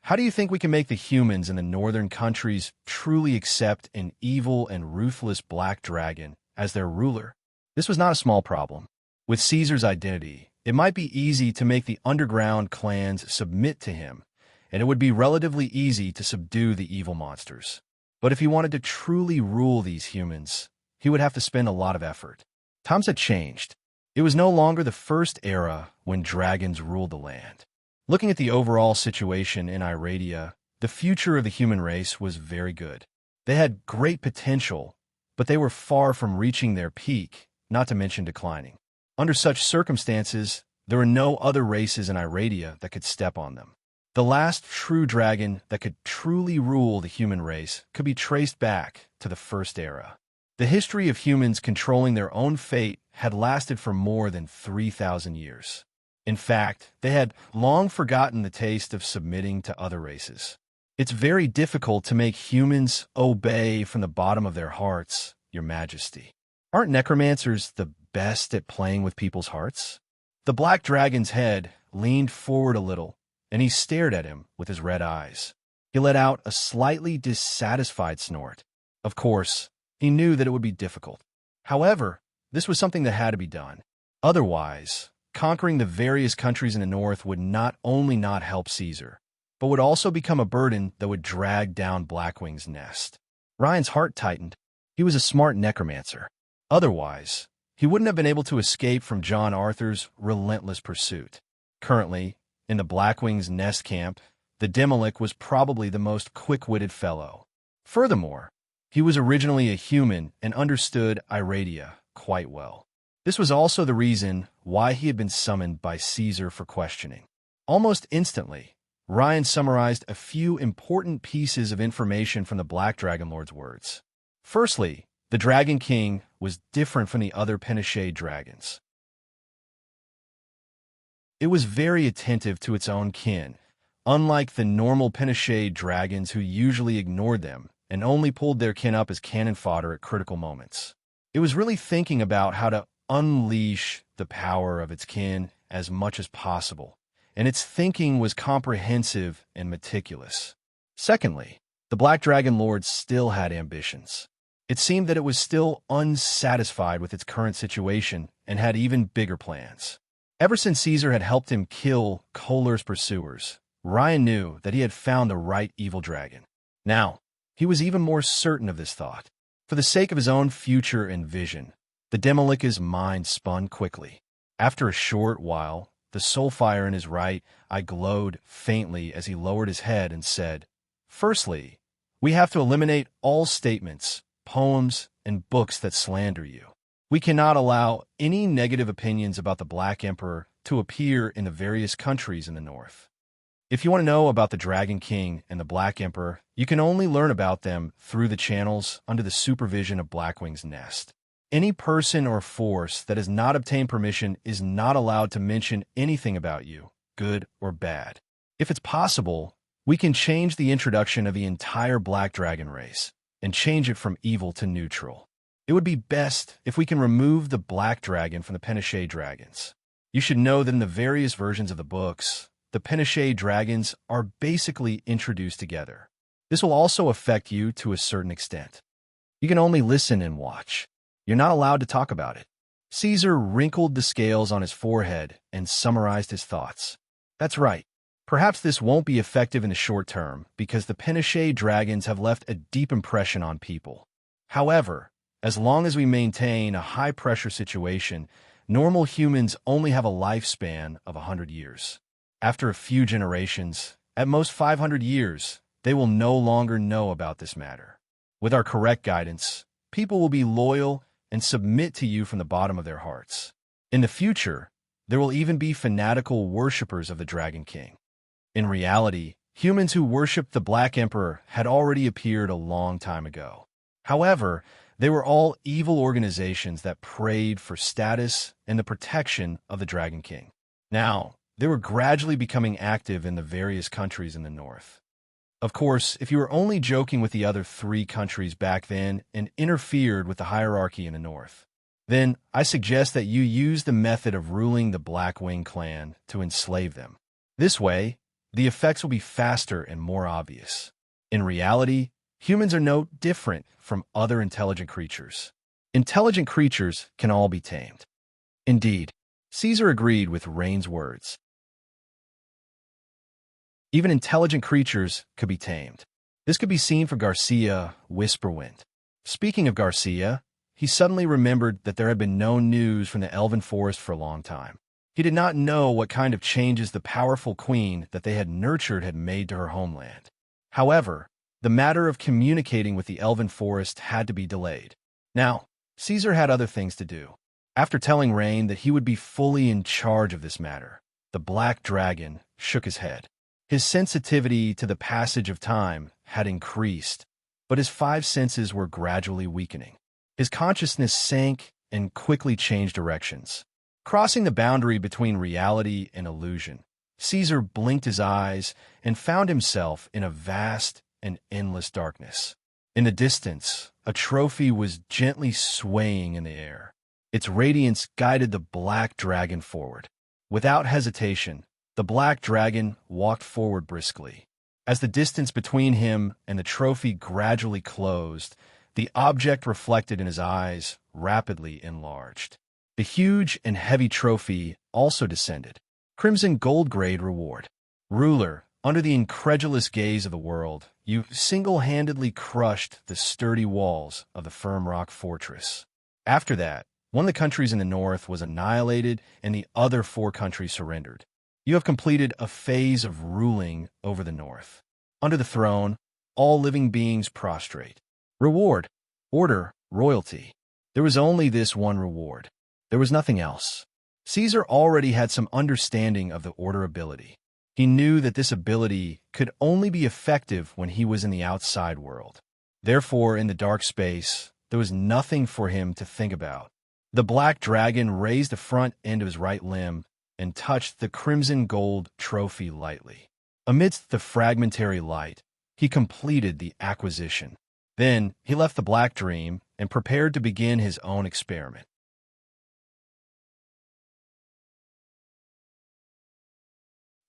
"How do you think we can make the humans in the northern countries truly accept an evil and ruthless black dragon as their ruler?" This was not a small problem. With Caesar's identity, it might be easy to make the underground clans submit to him, and it would be relatively easy to subdue the evil monsters. But if he wanted to truly rule these humans, he would have to spend a lot of effort. Times had changed. It was no longer the First Era when dragons ruled the land. Looking at the overall situation in Iradia, The future of the human race was very good. They had great potential, but they were far from reaching their peak, not to mention declining. Under such circumstances, there were no other races in Iradia that could step on them. The last true dragon that could truly rule the human race could be traced back to the First Era. The history of humans controlling their own fate had lasted for more than 3,000 years. In fact, they had long forgotten the taste of submitting to other races. It's very difficult to make humans obey from the bottom of their hearts, Your Majesty. Aren't necromancers the best at playing with people's hearts? The black dragon's head leaned forward a little, and he stared at him with his red eyes. He let out a slightly dissatisfied snort. Of course, he knew that it would be difficult. However, this was something that had to be done. Otherwise, conquering the various countries in the north would not only not help Caesar, but would also become a burden that would drag down Blackwing's nest. Ryan's heart tightened. He was a smart necromancer. Otherwise, he wouldn't have been able to escape from John Arthur's relentless pursuit. Currently, in the Blackwing's nest camp, the Demolic was probably the most quick-witted fellow. Furthermore, he was originally a human and understood Iradia quite well. This was also the reason why he had been summoned by Caesar for questioning. Almost instantly, Ryan summarized a few important pieces of information from the Black Dragon Lord's words. Firstly, the Dragon King was different from the other Pinochet dragons. It was very attentive to its own kin, unlike the normal Pinochet dragons who usually ignored them and only pulled their kin up as cannon fodder at critical moments. It was really thinking about how to unleash the power of its kin as much as possible, and its thinking was comprehensive and meticulous. Secondly, the Black Dragon Lord still had ambitions. It seemed that it was still unsatisfied with its current situation and had even bigger plans. Ever since Caesar had helped him kill Kohler's pursuers, Ryan knew that he had found the right evil dragon. Now, he was even more certain of this thought. For the sake of his own future and vision, the Demolic's mind spun quickly. After a short while, the soul fire in his right eye glowed faintly as he lowered his head and said, "Firstly, we have to eliminate all statements, poems, and books that slander you. We cannot allow any negative opinions about the Black Emperor to appear in the various countries in the north. If you want to know about the Dragon King and the Black Emperor, you can only learn about them through the channels under the supervision of Blackwing's nest. Any person or force that has not obtained permission is not allowed to mention anything about you, good or bad. If it's possible, we can change the introduction of the entire Black Dragon race and change it from evil to neutral. It would be best if we can remove the Black Dragon from the Pinochet dragons. You should know that in the various versions of the books, the Pinochet dragons are basically introduced together. This will also affect you to a certain extent. You can only listen and watch. You're not allowed to talk about it." Caesar wrinkled the scales on his forehead and summarized his thoughts. "That's right. Perhaps this won't be effective in the short term because the Pinochet dragons have left a deep impression on people. However, as long as we maintain a high-pressure situation, normal humans only have a lifespan of 100 years. After a few generations, at most 500 years, they will no longer know about this matter. With our correct guidance, people will be loyal and submit to you from the bottom of their hearts. In the future, there will even be fanatical worshippers of the Dragon King. In reality, humans who worshipped the Black Emperor had already appeared a long time ago. However, they were all evil organizations that prayed for status and the protection of the Dragon King. Now, they were gradually becoming active in the various countries in the north. Of course, if you were only joking with the other 3 countries back then and interfered with the hierarchy in the north, then I suggest that you use the method of ruling the Blackwing clan to enslave them. This way, the effects will be faster and more obvious. In reality, humans are no different from other intelligent creatures. Intelligent creatures can all be tamed." Indeed, Caesar agreed with Rain's words. Even intelligent creatures could be tamed. This could be seen for Garcia Whisperwind. Speaking of Garcia, he suddenly remembered that there had been no news from the Elven Forest for a long time. He did not know what kind of changes the powerful queen that they had nurtured had made to her homeland. However, the matter of communicating with the elven forest had to be delayed. Now, Caesar had other things to do. After telling Rain that he would be fully in charge of this matter, the black dragon shook his head. His sensitivity to the passage of time had increased, but his five senses were gradually weakening. His consciousness sank and quickly changed directions. Crossing the boundary between reality and illusion, Caesar blinked his eyes and found himself in a vast and endless darkness. In the distance, a trophy was gently swaying in the air. Its radiance guided the black dragon forward. Without hesitation, the black dragon walked forward briskly. As the distance between him and the trophy gradually closed, the object reflected in his eyes rapidly enlarged. The huge and heavy trophy also descended. Crimson gold grade reward. Ruler, under the incredulous gaze of the world, you single-handedly crushed the sturdy walls of the firm rock fortress. After that, one of the countries in the north was annihilated and the other 4 countries surrendered. You have completed a phase of ruling over the north. Under the throne, all living beings prostrate. Reward, order, royalty. There was only this one reward. There was nothing else. Caesar already had some understanding of the order ability. He knew that this ability could only be effective when he was in the outside world. Therefore, in the dark space, there was nothing for him to think about. The black dragon raised the front end of his right limb and touched the crimson gold trophy lightly. Amidst the fragmentary light, he completed the acquisition. Then he left the black dream and prepared to begin his own experiment.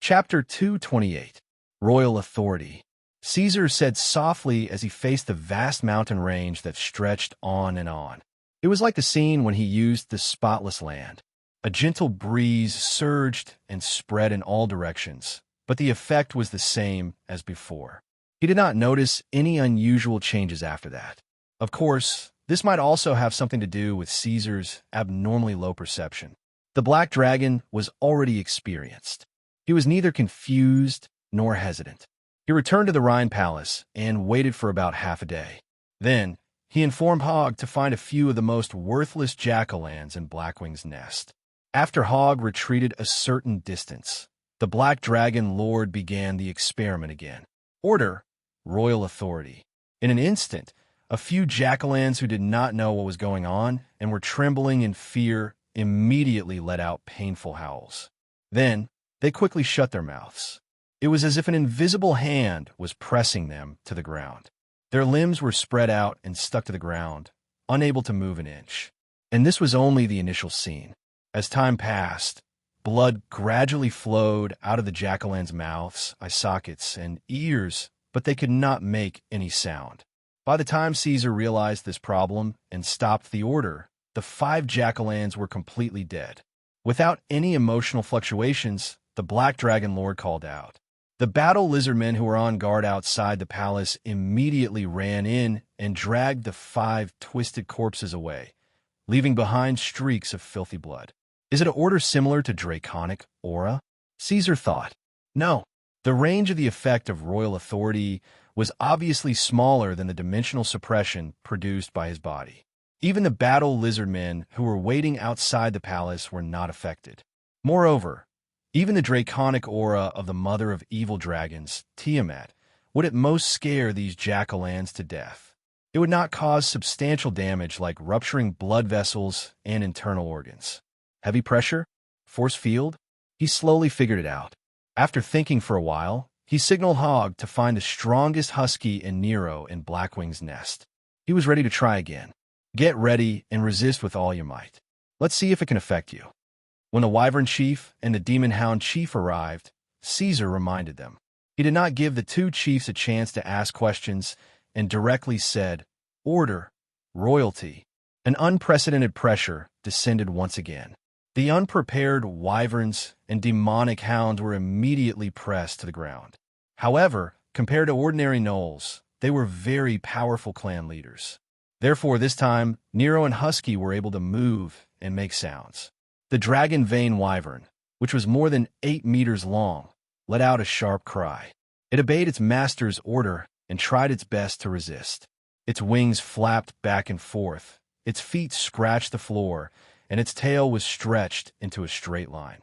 Chapter 228. Royal Authority. Caesar said softly as he faced the vast mountain range that stretched on and on. It was like the scene when he used the spotless land. A gentle breeze surged and spread in all directions, but the effect was the same as before. He did not notice any unusual changes after that. Of course, this might also have something to do with Caesar's abnormally low perception. The black dragon was already experienced. He was neither confused nor hesitant. He returned to the Rhine Palace and waited for about half a day. Then, he informed Hogg to find a few of the most worthless jack-o'-lanterns in Blackwing's nest. After Hogg retreated a certain distance, the black dragon lord began the experiment again. Order, royal authority. In an instant, a few jack-o'-lanterns who did not know what was going on and were trembling in fear immediately let out painful howls. Then, they quickly shut their mouths. It was as if an invisible hand was pressing them to the ground. Their limbs were spread out and stuck to the ground, unable to move an inch. And this was only the initial scene. As time passed, blood gradually flowed out of the jack-o'-lanterns' mouths, eye sockets, and ears, but they could not make any sound. By the time Caesar realized this problem and stopped the order, the 5 jack-o'-lanterns were completely dead. Without any emotional fluctuations, the Black Dragon Lord called out. The battle lizardmen who were on guard outside the palace immediately ran in and dragged the 5 twisted corpses away, leaving behind streaks of filthy blood. Is it an order similar to draconic aura? Caesar thought. No. The range of the effect of royal authority was obviously smaller than the dimensional suppression produced by his body. Even the battle lizardmen who were waiting outside the palace were not affected. Moreover, even the draconic aura of the mother of evil dragons, Tiamat, would at most scare these jack-o'-lanterns to death. It would not cause substantial damage like rupturing blood vessels and internal organs. Heavy pressure? Force field? He slowly figured it out. After thinking for a while, he signaled Hogg to find the strongest husky in Nero in Blackwing's nest. He was ready to try again. Get ready and resist with all your might. Let's see if it can affect you. When the Wyvern Chief and the Demon Hound Chief arrived, Caesar reminded them. He did not give the 2 chiefs a chance to ask questions and directly said, Order, royalty. An unprecedented pressure descended once again. The unprepared wyverns and demonic hounds were immediately pressed to the ground. However, compared to ordinary gnolls, they were very powerful clan leaders. Therefore, this time, Nero and Husky were able to move and make sounds. The dragon vein wyvern, which was more than 8 meters long, let out a sharp cry. It obeyed its master's order and tried its best to resist. Its wings flapped back and forth, its feet scratched the floor, and its tail was stretched into a straight line.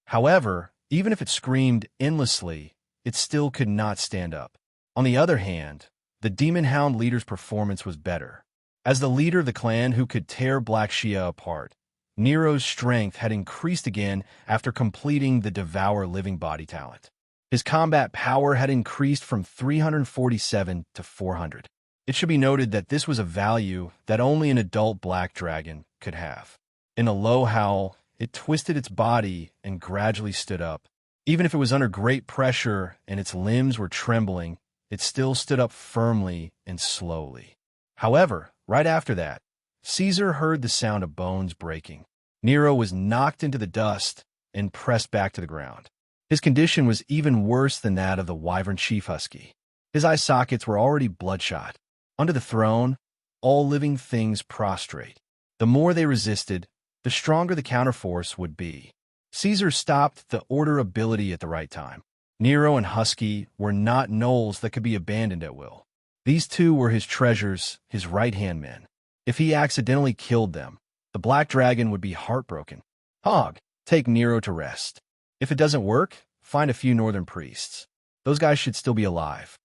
However, even if it screamed endlessly, it still could not stand up. On the other hand, the Demon Hound leader's performance was better. As the leader of the clan who could tear Black Shia apart, Nero's strength had increased again after completing the Devour Living Body talent. His combat power had increased from 347 to 400. It should be noted that this was a value that only an adult black dragon could have. In a low howl, it twisted its body and gradually stood up. Even if it was under great pressure and its limbs were trembling, it still stood up firmly and slowly. However, right after that, Caesar heard the sound of bones breaking. Nero was knocked into the dust and pressed back to the ground. His condition was even worse than that of the Wyvern Chief Husky. His eye sockets were already bloodshot. Under the throne, all living things prostrate. The more they resisted, the stronger the counterforce would be. Caesar stopped the order ability at the right time. Nero and Husky were not gnolls that could be abandoned at will. These two were his treasures, his right-hand men. If he accidentally killed them, the Black Dragon would be heartbroken. Hog, take Nero to rest. If it doesn't work, find a few northern priests. Those guys should still be alive.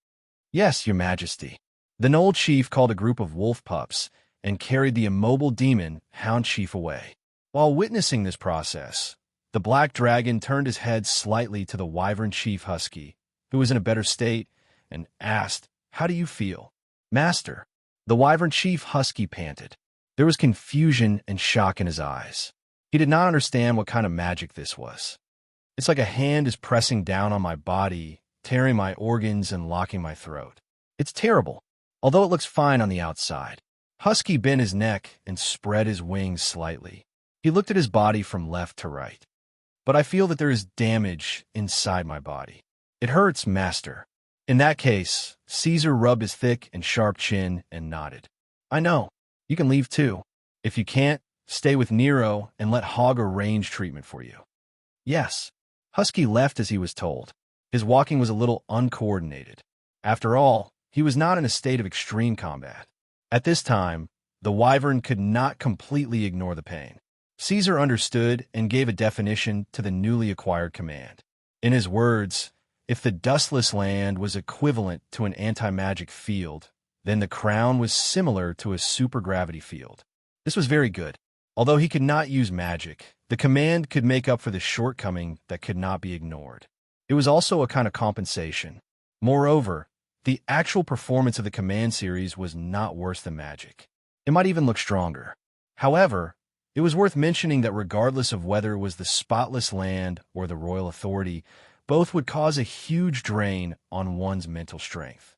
Yes, your majesty. The Gnoll chief called a group of wolf pups and carried the immobile demon hound chief away. While witnessing this process, the Black Dragon turned his head slightly to the Wyvern Chief Husky, who was in a better state, and asked, "How do you feel?" "Master." The Wyvern Chief Husky panted. There was confusion and shock in his eyes. He did not understand what kind of magic this was. "It's like a hand is pressing down on my body, tearing my organs and locking my throat. It's terrible, although it looks fine on the outside." Husky bent his neck and spread his wings slightly. He looked at his body from left to right. "But I feel that there is damage inside my body." "It hurts, master." In that case, Caesar rubbed his thick and sharp chin and nodded. "I know. You can leave too. If you can't, stay with Nero and let Hog arrange treatment for you." "Yes." Husky left as he was told. His walking was a little uncoordinated. After all, he was not in a state of extreme combat. At this time, the Wyvern could not completely ignore the pain. Caesar understood and gave a definition to the newly acquired command. In his words, if the dustless land was equivalent to an anti-magic field, then the crown was similar to a supergravity field. This was very good. Although he could not use magic, the command could make up for the shortcoming that could not be ignored. It was also a kind of compensation. Moreover, the actual performance of the command series was not worse than magic. It might even look stronger. However, it was worth mentioning that regardless of whether it was the spotless land or the royal authority, both would cause a huge drain on one's mental strength.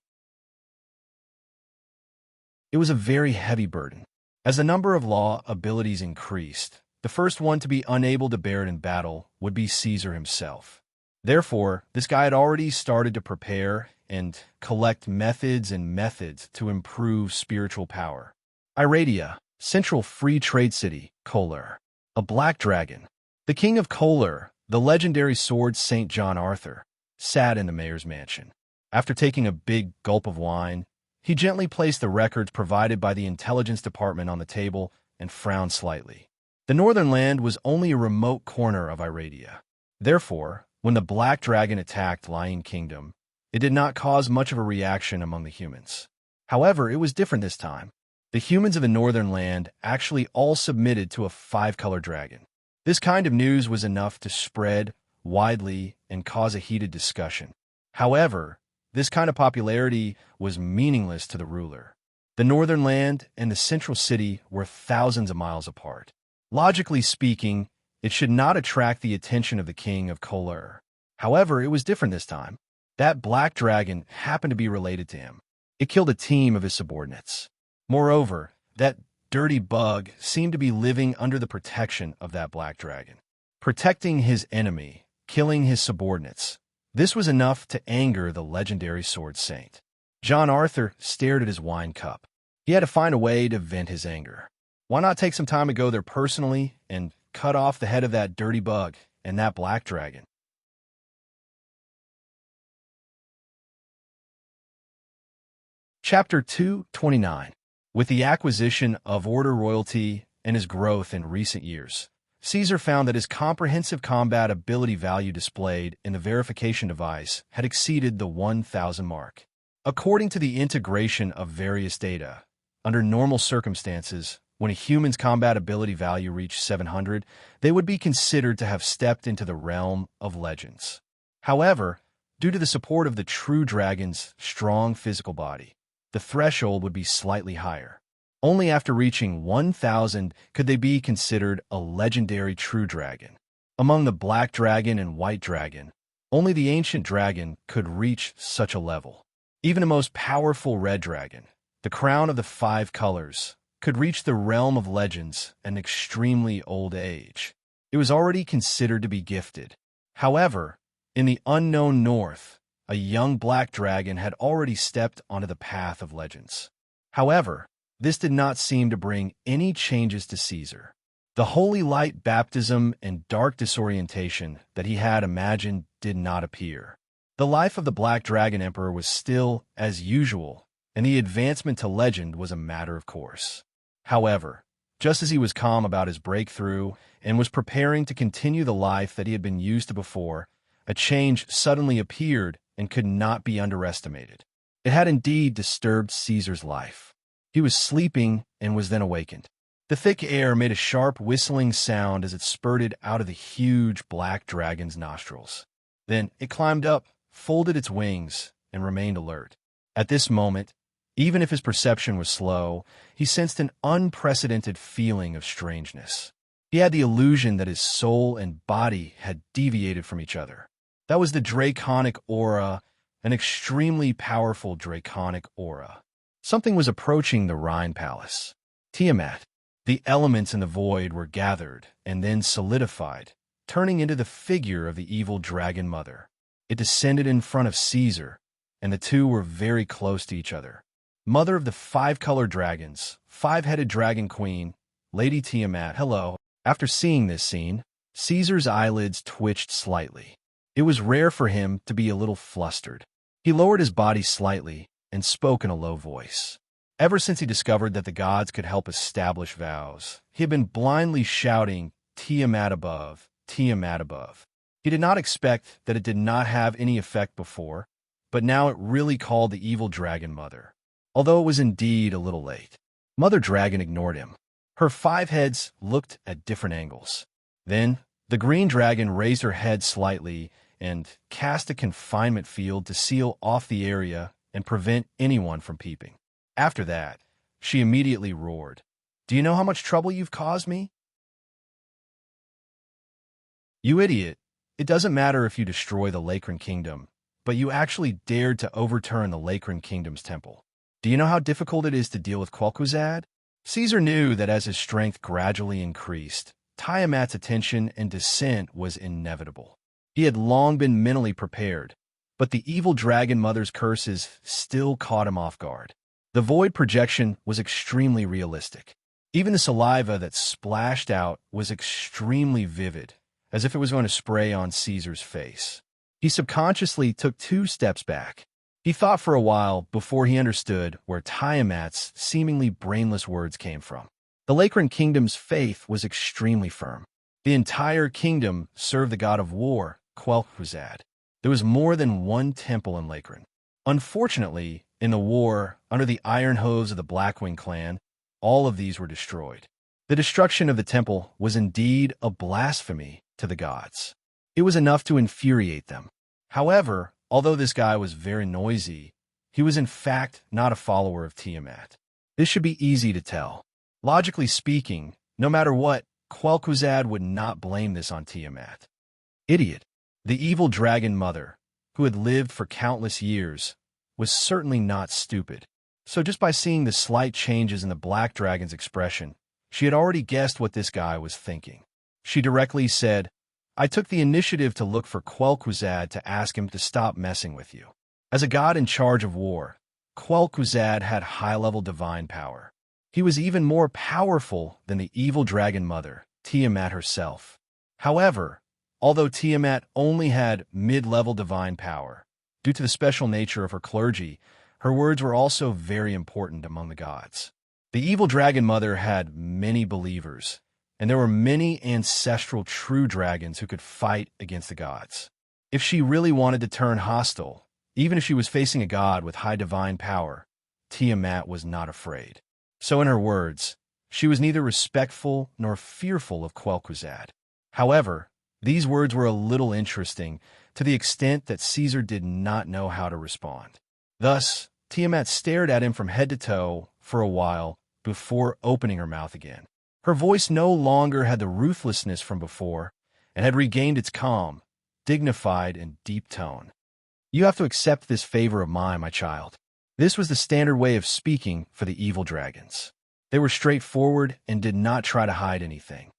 It was a very heavy burden. As the number of law abilities increased, the first one to be unable to bear it in battle would be Caesar himself. Therefore, this guy had already started to prepare and collect methods to improve spiritual power. Iradia, Central Free Trade City, Kolar. A black dragon. The king of Kolar, the legendary sword Saint John Arthur, sat in the mayor's mansion. After taking a big gulp of wine, he gently placed the records provided by the intelligence department on the table and frowned slightly. The northern land was only a remote corner of Iradia. Therefore, when the black dragon attacked Lion Kingdom, it did not cause much of a reaction among the humans. However, it was different this time. The humans of the northern land actually all submitted to a 5-color dragon. This kind of news was enough to spread widely and cause a heated discussion. However, this kind of popularity was meaningless to the ruler. The northern land and the central city were thousands of miles apart. Logically speaking, it should not attract the attention of the king of Kolar. However, it was different this time. That black dragon happened to be related to him. It killed a team of his subordinates. Moreover, that dirty bug seemed to be living under the protection of that black dragon, protecting his enemy, killing his subordinates. This was enough to anger the legendary sword saint. John Arthur stared at his wine cup. He had to find a way to vent his anger. Why not take some time to go there personally and cut off the head of that dirty bug and that black dragon? Chapter 229. With the acquisition of Order royalty and his growth in recent years, Caesar found that his comprehensive combat ability value displayed in the verification device had exceeded the 1,000 mark. According to the integration of various data, under normal circumstances, when a human's combat ability value reached 700, they would be considered to have stepped into the realm of legends. However, due to the support of the true dragon's strong physical body, the threshold would be slightly higher. Only after reaching 1,000 could they be considered a legendary true dragon. Among the black dragon and white dragon, only the ancient dragon could reach such a level. Even the most powerful red dragon, the crown of the 5 colors, could reach the realm of legends at an extremely old age. It was already considered to be gifted. However, in the unknown north, a young black dragon had already stepped onto the path of legends. However, this did not seem to bring any changes to Caesar. The holy light baptism and dark disorientation that he had imagined did not appear. The life of the Black Dragon Emperor was still as usual, and the advancement to legend was a matter of course. However, just as he was calm about his breakthrough and was preparing to continue the life that he had been used to before, a change suddenly appeared and could not be underestimated. It had indeed disturbed Caesar's life. He was sleeping and was then awakened. The thick air made a sharp whistling sound as it spurted out of the huge black dragon's nostrils. Then it climbed up, folded its wings, and remained alert. At this moment, even if his perception was slow, he sensed an unprecedented feeling of strangeness. He had the illusion that his soul and body had deviated from each other. That was the draconic aura, an extremely powerful draconic aura. Something was approaching the Rhine Palace. Tiamat. The elements in the void were gathered and then solidified, turning into the figure of the evil dragon mother. It descended in front of Caesar, and the two were very close to each other. Mother of the 5-colored dragons, 5-headed dragon queen, Lady Tiamat, hello. After seeing this scene, Caesar's eyelids twitched slightly. It was rare for him to be a little flustered. He lowered his body slightly and spoke in a low voice. Ever since he discovered that the gods could help establish vows, he had been blindly shouting, Tiamat above, Tiamat above. He did not expect that it did not have any effect before, but now it really called the evil dragon mother, although it was indeed a little late. Mother Dragon ignored him. Her 5 heads looked at different angles. Then, the green dragon raised her head slightly and cast a confinement field to seal off the area and prevent anyone from peeping. After that, she immediately roared, "Do you know how much trouble you've caused me? You idiot! It doesn't matter if you destroy the Lacran Kingdom, but you actually dared to overturn the Lacran Kingdom's temple. Do you know how difficult it is to deal with Quel'Quizad?" Caesar knew that as his strength gradually increased, Tiamat's attention and dissent was inevitable. He had long been mentally prepared, but the evil dragon mother's curses still caught him off guard. The void projection was extremely realistic. Even the saliva that splashed out was extremely vivid, as if it was going to spray on Caesar's face. He subconsciously took 2 steps back. He thought for a while before he understood where Tiamat's seemingly brainless words came from. The Lacran Kingdom's faith was extremely firm. The entire kingdom served the god of war, Quel'Quizad. There was more than one temple in Lacran. Unfortunately, in the war, under the iron hooves of the Blackwing clan, all of these were destroyed. The destruction of the temple was indeed a blasphemy to the gods. It was enough to infuriate them. However, although this guy was very noisy, he was in fact not a follower of Tiamat. This should be easy to tell. Logically speaking, no matter what, Quel'Quizad would not blame this on Tiamat. Idiot. The evil dragon mother, who had lived for countless years, was certainly not stupid. So just by seeing the slight changes in the black dragon's expression, she had already guessed what this guy was thinking. She directly said, "I took the initiative to look for Quel'Quizad to ask him to stop messing with you." As a god in charge of war, Quel'Quizad had high-level divine power. He was even more powerful than the evil dragon mother, Tiamat herself. However, although Tiamat only had mid-level divine power, due to the special nature of her clergy, Her words were also very important among the gods. The evil dragon mother had many believers, and there were many ancestral true dragons who could fight against the gods. If she really wanted to turn hostile, even if she was facing a god with high divine power, Tiamat was not afraid. So in her words, she was neither respectful nor fearful of Quel'Quizad. However, these words were a little interesting to the extent that Caesar did not know how to respond. Thus, Tiamat stared at him from head to toe for a while before opening her mouth again. Her voice no longer had the ruthlessness from before and had regained its calm, dignified, and deep tone. You have to accept this favor of mine, my child. This was the standard way of speaking for the evil dragons. They were straightforward and did not try to hide anything.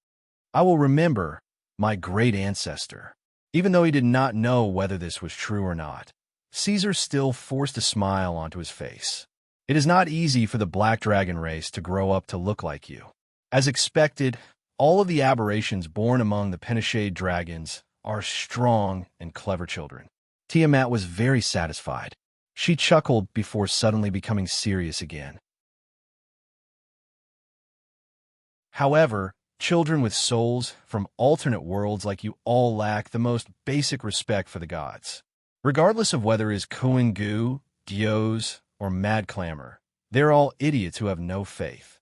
I will remember my great ancestor. Even though he did not know whether this was true or not, Caesar still forced a smile onto his face. It is not easy for the black dragon race to grow up to look like you. As expected, all of the aberrations born among the Penishade dragons are strong and clever children. Tiamat was very satisfied. She chuckled before suddenly becoming serious again. However, children with souls from alternate worlds like you all lack the most basic respect for the gods. Regardless of whether it is Koingu, Dios, or Mad Clamor, they're all idiots who have no faith.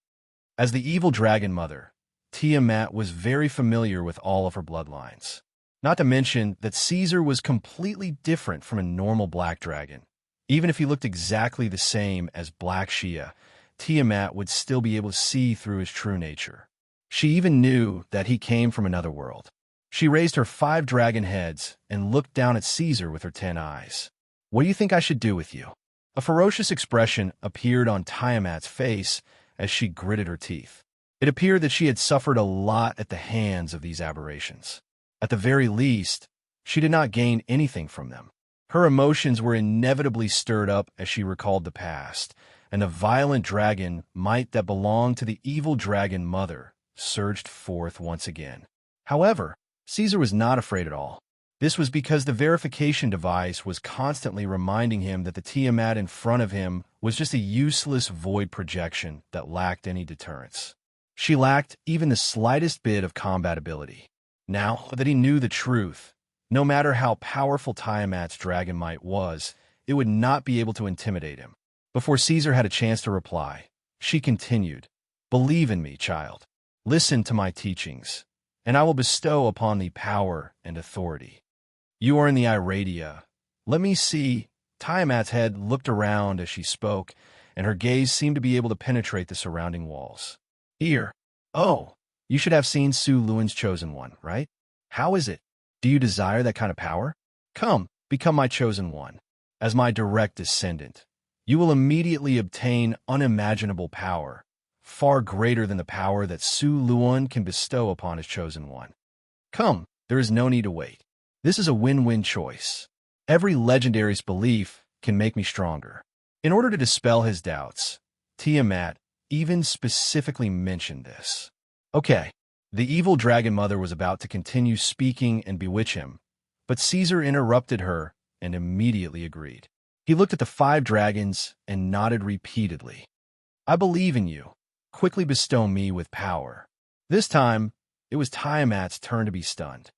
As the evil dragon mother, Tiamat was very familiar with all of her bloodlines. Not to mention that Caesar was completely different from a normal black dragon. Even if he looked exactly the same as Black Shia, Tiamat would still be able to see through his true nature. She even knew that he came from another world. She raised her 5 dragon heads and looked down at Caesar with her 10 eyes. What do you think I should do with you? A ferocious expression appeared on Tiamat's face as she gritted her teeth. It appeared that she had suffered a lot at the hands of these aberrations. At the very least, she did not gain anything from them. Her emotions were inevitably stirred up as she recalled the past, and the violent dragon might that belonged to the evil dragon mother surged forth once again. However, Caesar was not afraid at all. This was because the verification device was constantly reminding him that the Tiamat in front of him was just a useless void projection that lacked any deterrence. She lacked even the slightest bit of combat ability. Now that he knew the truth, no matter how powerful Tiamat's dragon might was, it would not be able to intimidate him. Before Caesar had a chance to reply, she continued, "Believe in me, child. Listen to my teachings, and I will bestow upon thee power and authority. You are in the Iradia. Let me see." Tiamat's head looked around as she spoke, and her gaze seemed to be able to penetrate the surrounding walls. "Here. Oh, you should have seen Su Luan's chosen one, right? How is it? Do you desire that kind of power? Come, become my chosen one. As my direct descendant, you will immediately obtain unimaginable power, far greater than the power that Su Luan can bestow upon his chosen one. Come, there is no need to wait. This is a win-win choice. Every legendary's belief can make me stronger." In order to dispel his doubts, Tiamat even specifically mentioned this. Okay, the evil dragon mother was about to continue speaking and bewitch him, but Caesar interrupted her and immediately agreed. He looked at the 5 dragons and nodded repeatedly. "I believe in you. Quickly bestow me with power." This time, it was Tiamat's turn to be stunned.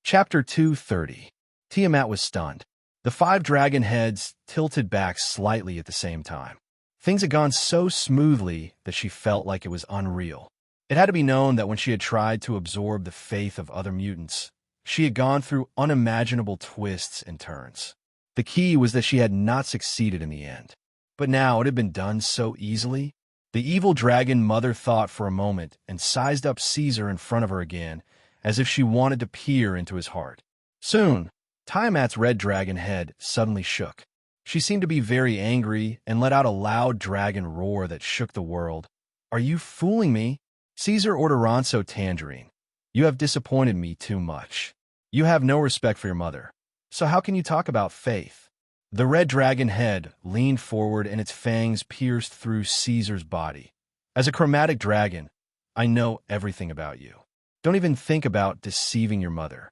Chapter 230. Tiamat was stunned. The 5 dragon heads tilted back slightly at the same time. Things had gone so smoothly that she felt like it was unreal. It had to be known that when she had tried to absorb the faith of other mutants, she had gone through unimaginable twists and turns. The key was that she had not succeeded in the end. But now it had been done so easily. The evil dragon mother thought for a moment and sized up Caesar in front of her again, as if she wanted to peer into his heart. Soon, Tiamat's red dragon head suddenly shook. She seemed to be very angry and let out a loud dragon roar that shook the world. "Are you fooling me? Caesar Orderonso Tangerine, you have disappointed me too much. You have no respect for your mother. So how can you talk about faith?" The red dragon head leaned forward and its fangs pierced through Caesar's body. "As a chromatic dragon, I know everything about you. Don't even think about deceiving your mother.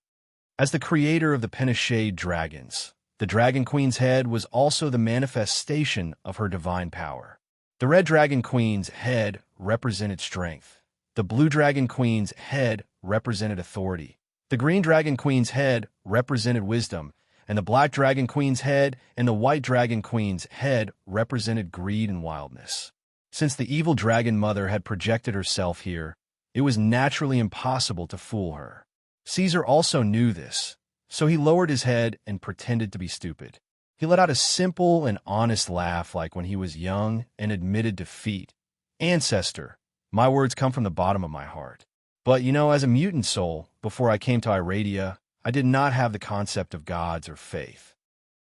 As the creator of the Penishade dragons, the Dragon Queen's head was also the manifestation of her divine power. The Red Dragon Queen's head represented strength. The Blue Dragon Queen's head represented authority. The Green Dragon Queen's head represented wisdom, and the Black Dragon Queen's head and the White Dragon Queen's head represented greed and wildness. Since the evil Dragon Mother had projected herself here, it was naturally impossible to fool her. Caesar also knew this, so he lowered his head and pretended to be stupid. He let out a simple and honest laugh like when he was young and admitted defeat. "Ancestor, my words come from the bottom of my heart. But, as a mutant soul, before I came to Iradia, I did not have the concept of gods or faith."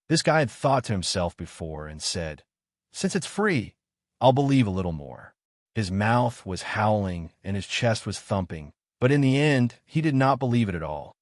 This guy had thought to himself before and said, "Since it's free, I'll believe a little more." His mouth was howling and his chest was thumping, but in the end, he did not believe it at all.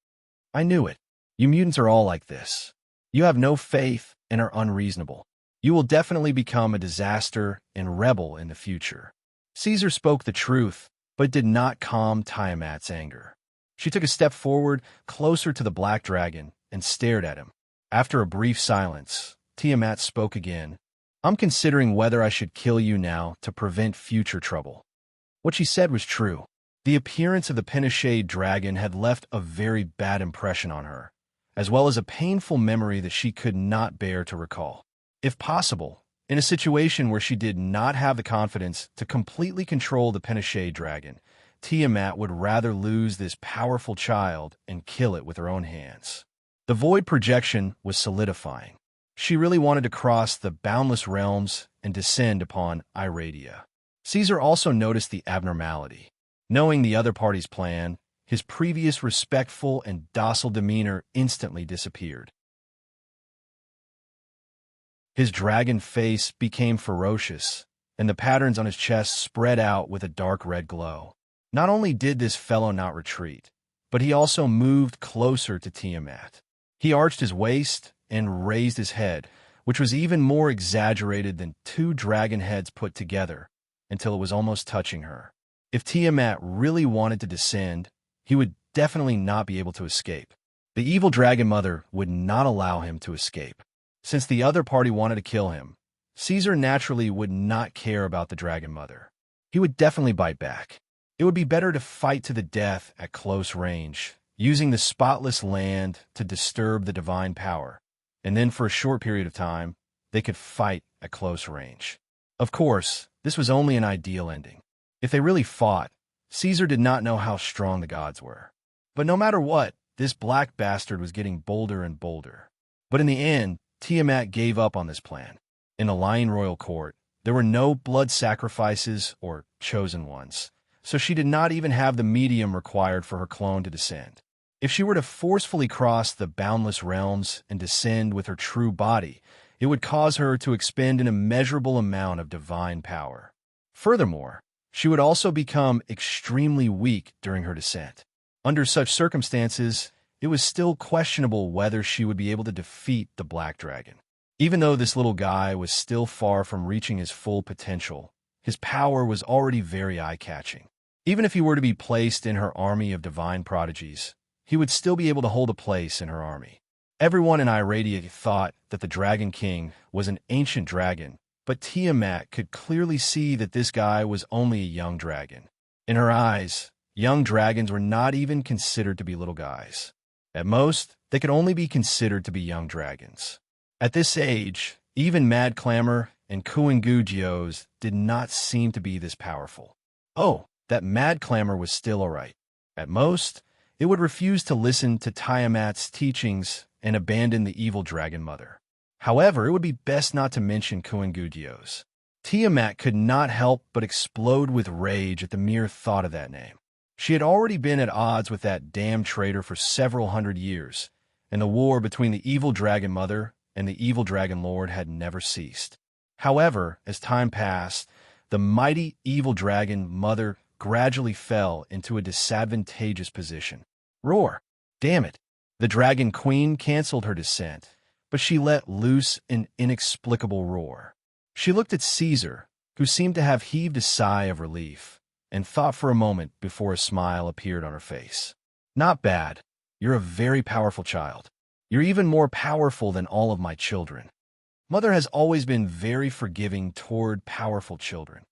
"I knew it. You mutants are all like this. You have no faith and are unreasonable. You will definitely become a disaster and rebel in the future." Caesar spoke the truth, but did not calm Tiamat's anger. She took a step forward, closer to the Black Dragon, and stared at him. After a brief silence, Tiamat spoke again. "I'm considering whether I should kill you now to prevent future trouble." What she said was true. The appearance of the Penishade dragon had left a very bad impression on her, as well as a painful memory that she could not bear to recall. If possible, in a situation where she did not have the confidence to completely control the Penishade dragon, Tiamat would rather lose this powerful child and kill it with her own hands. The void projection was solidifying. She really wanted to cross the boundless realms and descend upon Iradia. Caesar also noticed the abnormality. Knowing the other party's plan, his previous respectful and docile demeanor instantly disappeared. His dragon face became ferocious, and the patterns on his chest spread out with a dark red glow. Not only did this fellow not retreat, but he also moved closer to Tiamat. He arched his waist and raised his head, which was even more exaggerated than two dragon heads put together, until it was almost touching her. If Tiamat really wanted to descend, he would definitely not be able to escape. The evil Dragon Mother would not allow him to escape. Since the other party wanted to kill him, Caesar naturally would not care about the Dragon Mother. He would definitely bite back. It would be better to fight to the death at close range, using the spotless land to disturb the divine power, and then for a short period of time, they could fight at close range. Of course, this was only an ideal ending. If they really fought, Caesar did not know how strong the gods were. But no matter what, this black bastard was getting bolder and bolder. But in the end, Tiamat gave up on this plan. In the Lion Royal Court, there were no blood sacrifices or chosen ones, so she did not even have the medium required for her clone to descend. If she were to forcefully cross the boundless realms and descend with her true body, it would cause her to expend an immeasurable amount of divine power. Furthermore, she would also become extremely weak during her descent. Under such circumstances, it was still questionable whether she would be able to defeat the Black Dragon. Even though this little guy was still far from reaching his full potential, his power was already very eye-catching. Even if he were to be placed in her army of divine prodigies, he would still be able to hold a place in her army. Everyone in Iradia thought that the Dragon King was an ancient dragon, but Tiamat could clearly see that this guy was only a young dragon. In her eyes, young dragons were not even considered to be little guys. At most, they could only be considered to be young dragons. At this age, even Mad Clamor and Kuingugios did not seem to be this powerful. Oh, that Mad Clamor was still alright. At most, it would refuse to listen to Tiamat's teachings and abandon the evil Dragon Mother. However, it would be best not to mention Kuingugios. Tiamat could not help but explode with rage at the mere thought of that name. She had already been at odds with that damn traitor for several hundred years, and the war between the evil Dragon Mother and the evil Dragon Lord had never ceased. However, as time passed, the mighty evil Dragon Mother gradually fell into a disadvantageous position. Roar! Damn it! The Dragon Queen canceled her descent, but she let loose an inexplicable roar. She looked at Caesar, who seemed to have heaved a sigh of relief, and thought for a moment before a smile appeared on her face. Not bad. You're a very powerful child. You're even more powerful than all of my children. Mother has always been very forgiving toward powerful children.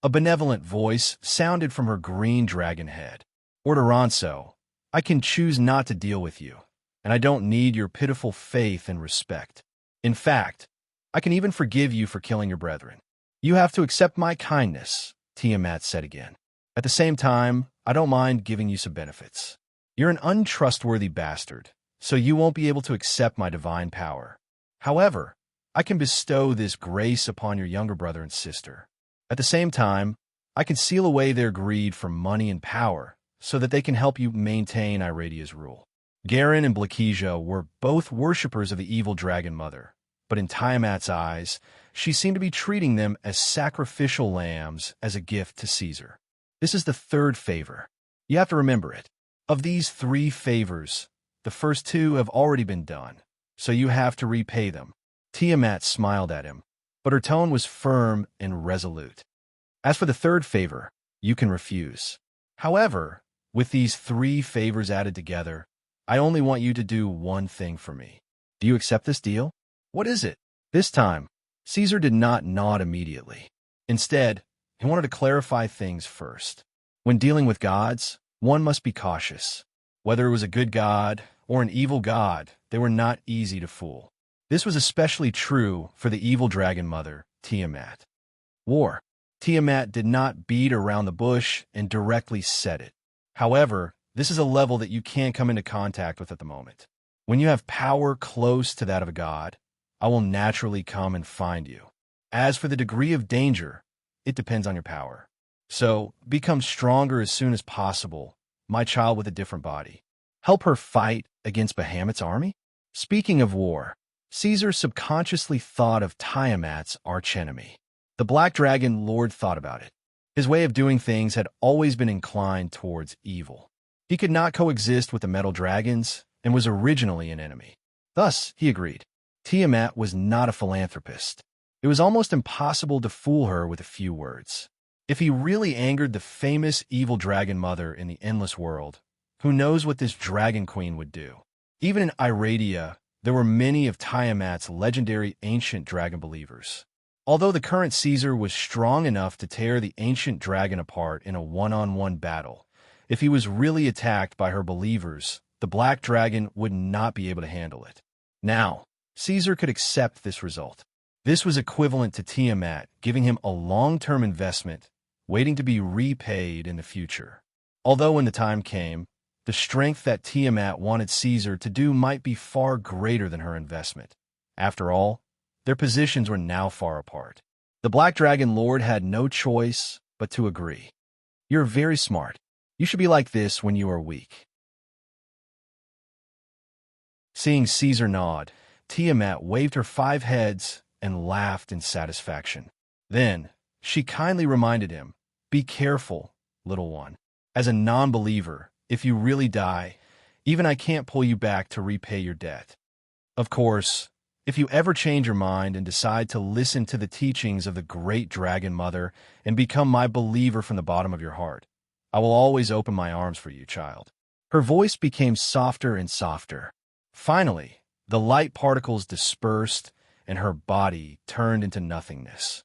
A benevolent voice sounded from her green dragon head. Orderanzo, I can choose not to deal with you, and I don't need your pitiful faith and respect. In fact, I can even forgive you for killing your brethren. You have to accept my kindness, Tiamat said again. At the same time, I don't mind giving you some benefits. You're an untrustworthy bastard, so you won't be able to accept my divine power. However, I can bestow this grace upon your younger brother and sister. At the same time, I can seal away their greed for money and power so that they can help you maintain Iradia's rule. Garen and Blakesia were both worshippers of the evil dragon mother, but in Tiamat's eyes, she seemed to be treating them as sacrificial lambs as a gift to Caesar. This is the third favor. You have to remember it. Of these 3 favors, the first 2 have already been done, so you have to repay them. Tiamat smiled at him, but her tone was firm and resolute. As for the third favor, you can refuse. However, with these 3 favors added together, I only want you to do one thing for me. Do you accept this deal? What is it? This time, Caesar did not nod immediately. Instead, he wanted to clarify things first. When dealing with gods, one must be cautious. Whether it was a good god or an evil god, they were not easy to fool. This was especially true for the evil dragon mother, Tiamat. War. Tiamat did not beat around the bush and directly said it. However, this is a level that you can't come into contact with at the moment. When you have power close to that of a god, I will naturally come and find you. As for the degree of danger, it depends on your power. So, become stronger as soon as possible, my child with a different body. Help her fight against Bahamut's army? Speaking of war, Caesar subconsciously thought of Tiamat's archenemy. The Black Dragon Lord thought about it. His way of doing things had always been inclined towards evil. He could not coexist with the metal dragons and was originally an enemy. Thus, he agreed. Tiamat was not a philanthropist. It was almost impossible to fool her with a few words. If he really angered the famous evil dragon mother in the endless world, who knows what this dragon queen would do? Even in Iradia, there were many of Tiamat's legendary ancient dragon believers. Although the current Caesar was strong enough to tear the ancient dragon apart in a one-on-one battle, if he was really attacked by her believers, the black dragon would not be able to handle it. Now, Caesar could accept this result. This was equivalent to Tiamat giving him a long-term investment, waiting to be repaid in the future. Although when the time came, the strength that Tiamat wanted Caesar to do might be far greater than her investment. After all, their positions were now far apart. The Black Dragon Lord had no choice but to agree. You're very smart. You should be like this when you are weak. Seeing Caesar nod, Tiamat waved her 5 heads and laughed in satisfaction. Then, she kindly reminded him, "Be careful, little one. As a non-believer, if you really die, even I can't pull you back to repay your debt. Of course, if you ever change your mind and decide to listen to the teachings of the great Dragon Mother and become my believer from the bottom of your heart, I will always open my arms for you, child." Her voice became softer and softer. Finally, the light particles dispersed and her body turned into nothingness.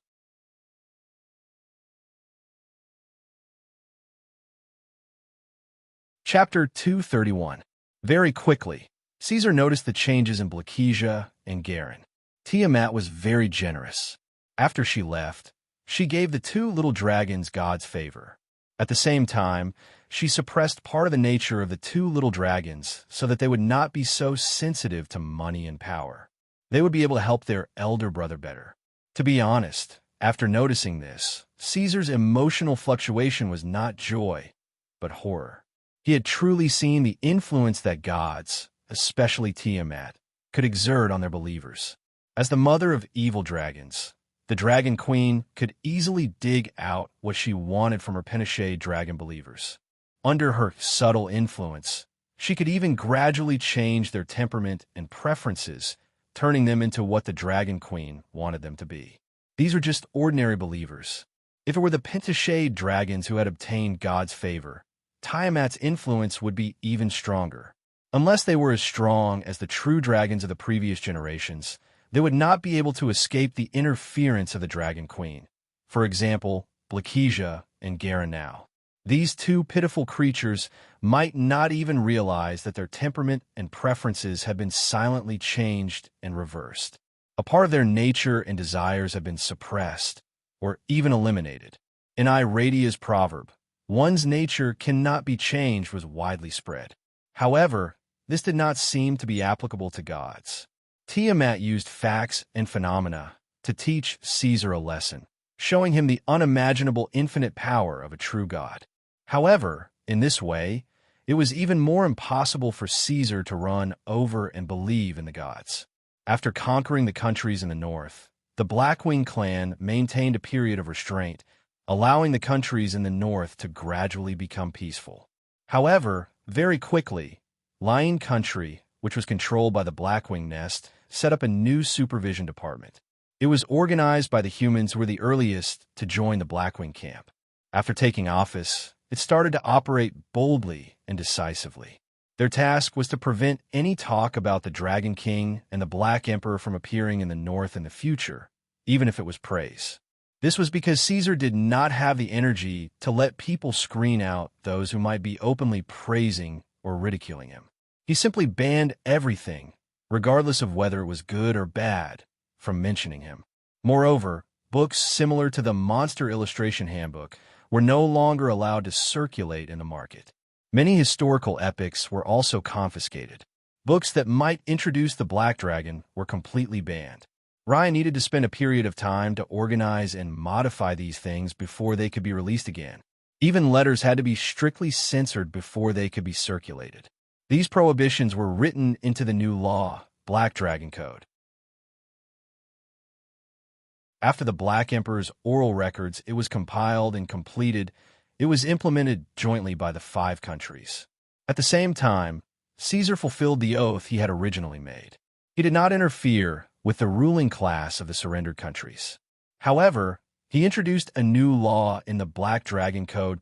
Chapter 231. Very quickly, Caesar noticed the changes in Blakesia and Garen. Tiamat was very generous. After she left, she gave the 2 little dragons God's favor. At the same time, she suppressed part of the nature of the 2 little dragons so that they would not be so sensitive to money and power. They would be able to help their elder brother better. To be honest, after noticing this, Caesar's emotional fluctuation was not joy, but horror. He had truly seen the influence that gods, especially Tiamat, could exert on their believers. As the mother of evil dragons, the Dragon Queen could easily dig out what she wanted from her Penachade dragon believers. Under her subtle influence, she could even gradually change their temperament and preferences, turning them into what the Dragon Queen wanted them to be. These were just ordinary believers. If it were the Pentashade dragons who had obtained God's favor, Tiamat's influence would be even stronger. Unless they were as strong as the true dragons of the previous generations, they would not be able to escape the interference of the Dragon Queen. For example, Blakesia and Garanau. These two pitiful creatures might not even realize that their temperament and preferences have been silently changed and reversed. A part of their nature and desires have been suppressed or even eliminated. In Iradia's proverb, one's nature cannot be changed was widely spread. However, this did not seem to be applicable to gods. Tiamat used facts and phenomena to teach Caesar a lesson, showing him the unimaginable infinite power of a true god. However, in this way, it was even more impossible for Caesar to run over and believe in the gods. After conquering the countries in the north, the Blackwing clan maintained a period of restraint, allowing the countries in the north to gradually become peaceful. However, very quickly, Lion Country, which was controlled by the Blackwing nest, set up a new supervision department. It was organized by the humans who were the earliest to join the Blackwing camp. After taking office, it started to operate boldly and decisively. Their task was to prevent any talk about the Dragon King and the Black Emperor from appearing in the north in the future, even if it was praise. This was because Caesar did not have the energy to let people screen out those who might be openly praising or ridiculing him. He simply banned everything, regardless of whether it was good or bad, from mentioning him. Moreover, books similar to the Monster Illustration Handbook were no longer allowed to circulate in the market. Many historical epics were also confiscated. Books that might introduce the Black Dragon were completely banned. Ryan needed to spend a period of time to organize and modify these things before they could be released again. Even letters had to be strictly censored before they could be circulated. These prohibitions were written into the new law, Black Dragon Code. After the Black Emperor's oral records, it was compiled and completed. It was implemented jointly by the 5 countries. At the same time, Caesar fulfilled the oath he had originally made. He did not interfere with the ruling class of the surrendered countries. However, he introduced a new law in the Black Dragon Code: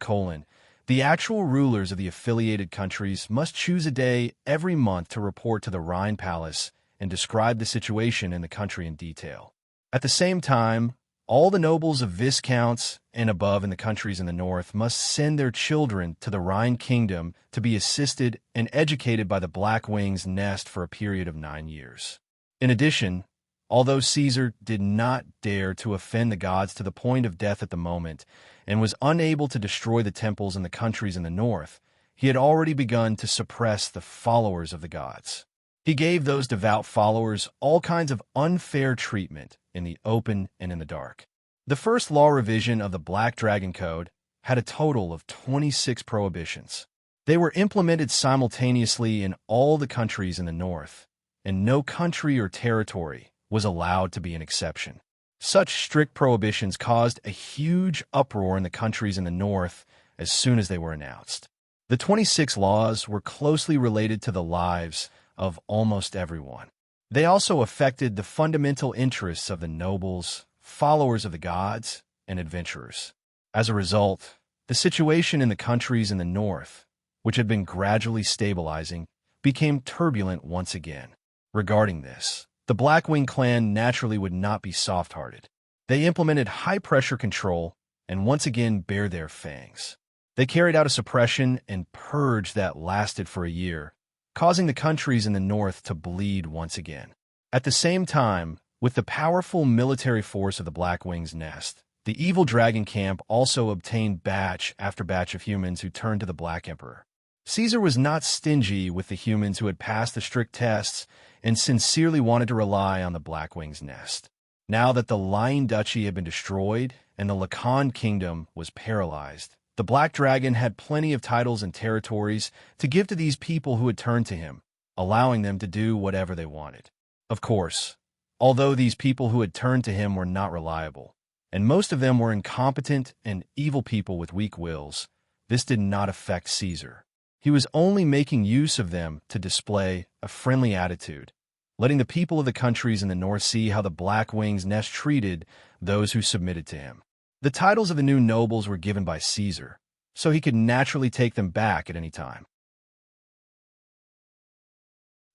the actual rulers of the affiliated countries must choose a day every month to report to the Rhine Palace and describe the situation in the country in detail. At the same time, all the nobles of viscounts and above in the countries in the north must send their children to the Rhine Kingdom to be assisted and educated by the Blackwing's nest for a period of 9 years. In addition, although Caesar did not dare to offend the gods to the point of death at the moment and was unable to destroy the temples in the countries in the north, he had already begun to suppress the followers of the gods. He gave those devout followers all kinds of unfair treatment in the open and in the dark. The first law revision of the Black Dragon Code had a total of 26 prohibitions. They were implemented simultaneously in all the countries in the north, and no country or territory was allowed to be an exception. Such strict prohibitions caused a huge uproar in the countries in the north as soon as they were announced. The 26 laws were closely related to the lives of almost everyone. They also affected the fundamental interests of the nobles, followers of the gods, and adventurers. As a result, the situation in the countries in the north, which had been gradually stabilizing, became turbulent once again. Regarding this, the Blackwing clan naturally would not be soft-hearted. They implemented high-pressure control and once again bared their fangs. They carried out a suppression and purge that lasted for a year, causing the countries in the north to bleed once again. At the same time, with the powerful military force of the Blackwing's nest, the evil dragon camp also obtained batch after batch of humans who turned to the Black Emperor. Caesar was not stingy with the humans who had passed the strict tests and sincerely wanted to rely on the Blackwing's nest. Now that the Lion Duchy had been destroyed and the Lacan kingdom was paralyzed, the Black Dragon had plenty of titles and territories to give to these people who had turned to him, allowing them to do whatever they wanted. Of course, although these people who had turned to him were not reliable, and most of them were incompetent and evil people with weak wills, this did not affect Caesar. He was only making use of them to display a friendly attitude, letting the people of the countries in the north see how the Blackwing's nest treated those who submitted to him. The titles of the new nobles were given by Caesar, so he could naturally take them back at any time.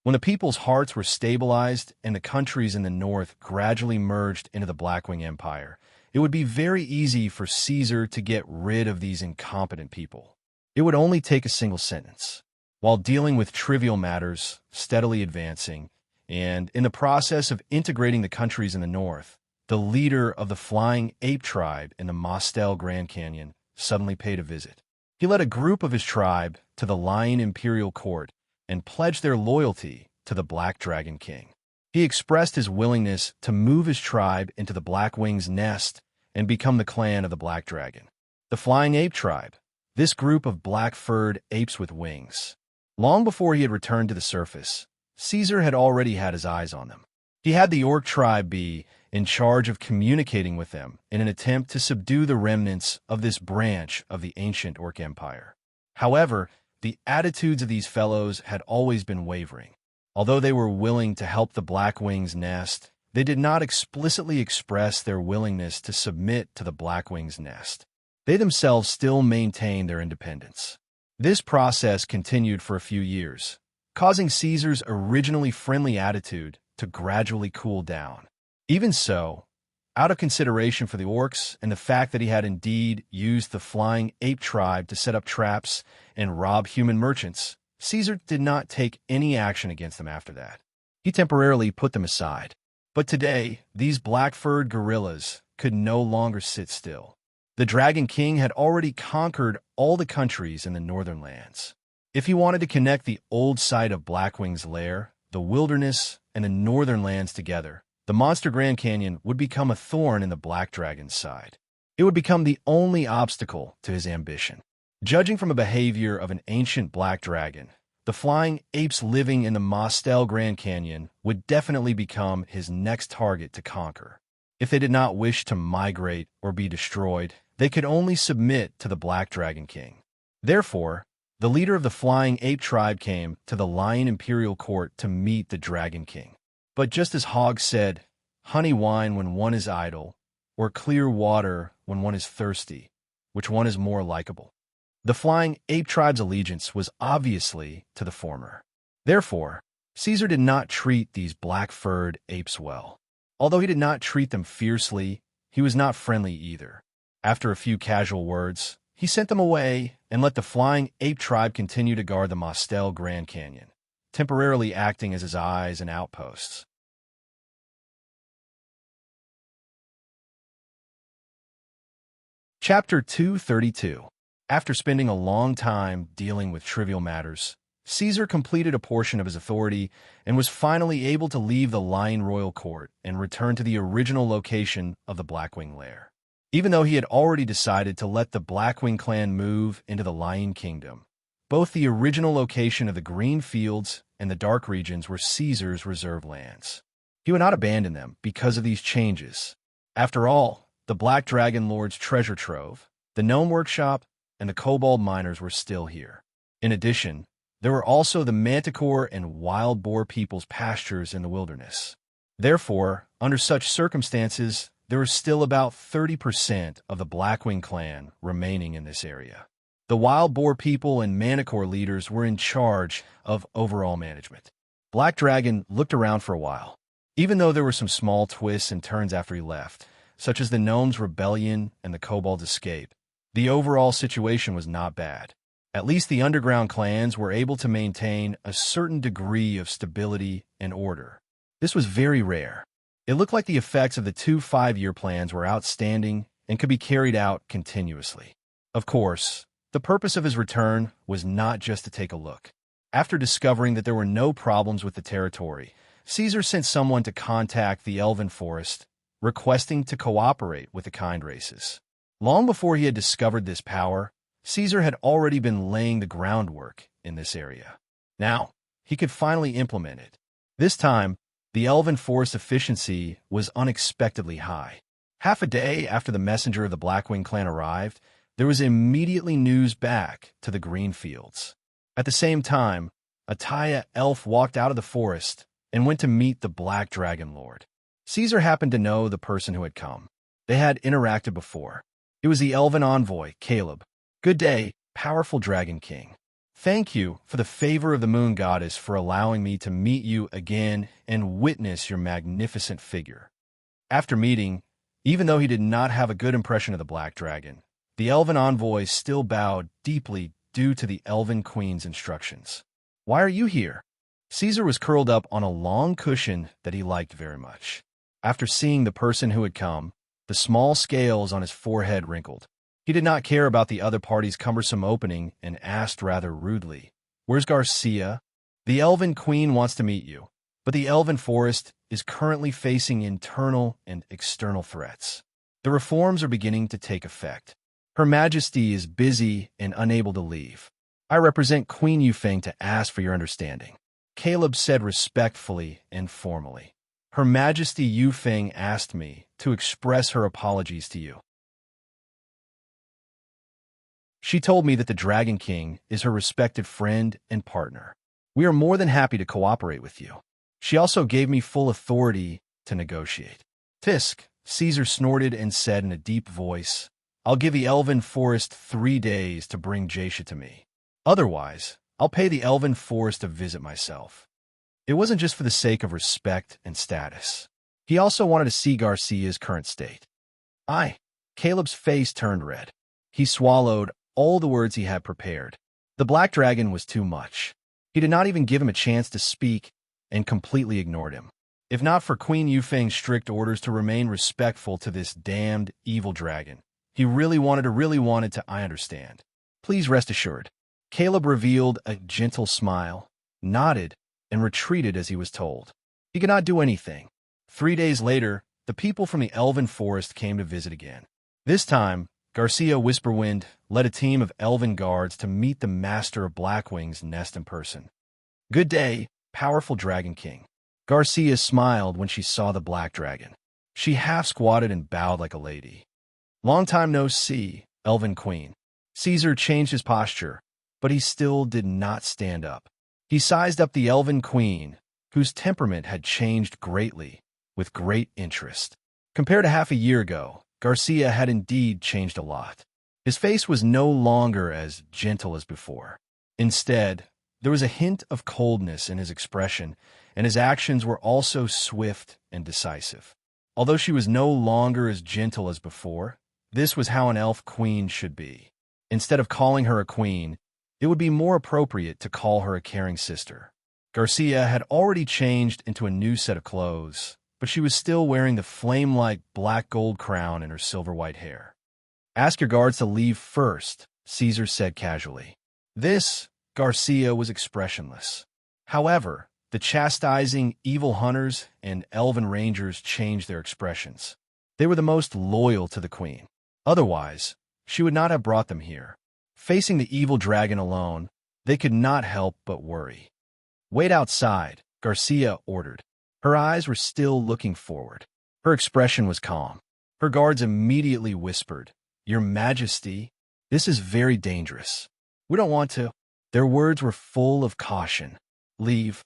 When the people's hearts were stabilized and the countries in the north gradually merged into the Blackwing Empire, it would be very easy for Caesar to get rid of these incompetent people. It would only take a single sentence. While dealing with trivial matters, steadily advancing, and in the process of integrating the countries in the north, the leader of the Flying Ape tribe in the Mostel Grand Canyon suddenly paid a visit. He led a group of his tribe to the Lion Imperial Court and pledged their loyalty to the Black Dragon King. He expressed his willingness to move his tribe into the Blackwing's nest and become the clan of the Black Dragon. The Flying Ape tribe, this group of black-furred apes with wings. Long before he had returned to the surface, Caesar had already had his eyes on them. He had the Orc tribe be in charge of communicating with them in an attempt to subdue the remnants of this branch of the ancient Orc Empire. However, the attitudes of these fellows had always been wavering. Although they were willing to help the Blackwing's nest, they did not explicitly express their willingness to submit to the Blackwing's nest. They themselves still maintained their independence. This process continued for a few years, causing Caesar's originally friendly attitude to gradually cool down. Even so, out of consideration for the orcs and the fact that he had indeed used the Flying Ape tribe to set up traps and rob human merchants, Caesar did not take any action against them after that. He temporarily put them aside. But today, these black-furred gorillas could no longer sit still. The Dragon King had already conquered all the countries in the northern lands. If he wanted to connect the old site of Blackwing's lair, the wilderness, and the northern lands together, the monster Grand Canyon would become a thorn in the Black Dragon's side. It would become the only obstacle to his ambition. Judging from the behavior of an ancient black dragon, the flying apes living in the Mostel Grand Canyon would definitely become his next target to conquer. If they did not wish to migrate or be destroyed, they could only submit to the Black Dragon King. Therefore, the leader of the Flying Ape tribe came to the Lion Imperial Court to meet the Dragon King. But just as Hogg said, honey wine when one is idle, or clear water when one is thirsty, which one is more likable? The Flying Ape tribe's allegiance was obviously to the former. Therefore, Caesar did not treat these black-furred apes well. Although he did not treat them fiercely, he was not friendly either. After a few casual words, he sent them away and let the Flying Ape tribe continue to guard the Mostel Grand Canyon, temporarily acting as his eyes and outposts. Chapter 232. After spending a long time dealing with trivial matters, Caesar completed a portion of his authority and was finally able to leave the Lion Royal Court and return to the original location of the Blackwing lair. Even though he had already decided to let the Blackwing clan move into the Lion Kingdom, both the original location of the Green Fields and the Dark Regions were Caesar's reserve lands. He would not abandon them because of these changes. After all, the Black Dragon Lord's treasure trove, the Gnome Workshop, and the Kobold Miners were still here. In addition, there were also the Manticore and Wild Boar people's pastures in the wilderness. Therefore, under such circumstances, there was still about 30% of the Blackwing clan remaining in this area. The Wild Boar people and Manticore leaders were in charge of overall management. Black Dragon looked around for a while. Even though there were some small twists and turns after he left, such as the Gnomes' rebellion and the Kobold's escape, the overall situation was not bad. At least the underground clans were able to maintain a certain degree of stability and order. This was very rare. It looked like the effects of the 2 5-year plans were outstanding and could be carried out continuously. Of course, the purpose of his return was not just to take a look. After discovering that there were no problems with the territory, Caesar sent someone to contact the Elven Forest, requesting to cooperate with the kind races. Long before he had discovered this power, Caesar had already been laying the groundwork in this area. Now, he could finally implement it. This time, the Elven Forest efficiency was unexpectedly high. Half a day after the messenger of the Blackwing clan arrived, there was immediately news back to the Green Fields. At the same time, a Taya elf walked out of the forest and went to meet the Black Dragon Lord. Caesar happened to know the person who had come. They had interacted before. It was the elven envoy, Caleb. Good day, powerful Dragon King. Thank you for the favor of the Moon Goddess for allowing me to meet you again and witness your magnificent figure. After meeting, even though he did not have a good impression of the Black Dragon, the Elven envoy still bowed deeply due to the Elven Queen's instructions. Why are you here? Caesar was curled up on a long cushion that he liked very much. After seeing the person who had come, the small scales on his forehead wrinkled. He did not care about the other party's cumbersome opening and asked rather rudely, "Where's Garcia? The Elven Queen wants to meet you, but the Elven Forest is currently facing internal and external threats. The reforms are beginning to take effect. Her Majesty is busy and unable to leave. I represent Queen Yufeng to ask for your understanding," Caleb said respectfully and formally. "Her Majesty Yufeng asked me to express her apologies to you. She told me that the Dragon King is her respected friend and partner. We are more than happy to cooperate with you. She also gave me full authority to negotiate." Tisk, Caesar snorted and said in a deep voice, "I'll give the Elven Forest 3 days to bring Jasha to me. Otherwise, I'll pay the Elven Forest a visit myself." It wasn't just for the sake of respect and status. He also wanted to see Garcia's current state. Caleb's face turned red. He swallowed all the words he had prepared. The Black Dragon was too much. He did not even give him a chance to speak and completely ignored him. If not for Queen Yufeng's strict orders to remain respectful to this damned evil dragon, he really wanted to, I understand. Please rest assured. Caleb revealed a gentle smile, nodded, and retreated as he was told. He could not do anything. 3 days later, the people from the Elven Forest came to visit again. This time, Garcia Whisperwind led a team of elven guards to meet the master of Blackwing's nest in person. "Good day, powerful Dragon King." Garcia smiled when she saw the Black Dragon. She half squatted and bowed like a lady. "Long time no see, Elven Queen." Caesar changed his posture, but he still did not stand up. He sized up the Elven Queen, whose temperament had changed greatly, with great interest. Compared to half a year ago, Garcia had indeed changed a lot. His face was no longer as gentle as before. Instead, there was a hint of coldness in his expression, and his actions were also swift and decisive. Although she was no longer as gentle as before, this was how an elf queen should be. Instead of calling her a queen, it would be more appropriate to call her a caring sister. Garcia had already changed into a new set of clothes, but she was still wearing the flame-like black gold crown in her silver-white hair. "Ask your guards to leave first," Caesar said casually. Garcia was expressionless. However, the chastising evil hunters and elven rangers changed their expressions. They were the most loyal to the queen. Otherwise, she would not have brought them here. Facing the evil dragon alone, they could not help but worry. "Wait outside," Garcia ordered. Her eyes were still looking forward. Her expression was calm. Her guards immediately whispered, "Your Majesty, this is very dangerous. We don't want to." Their words were full of caution. "Leave."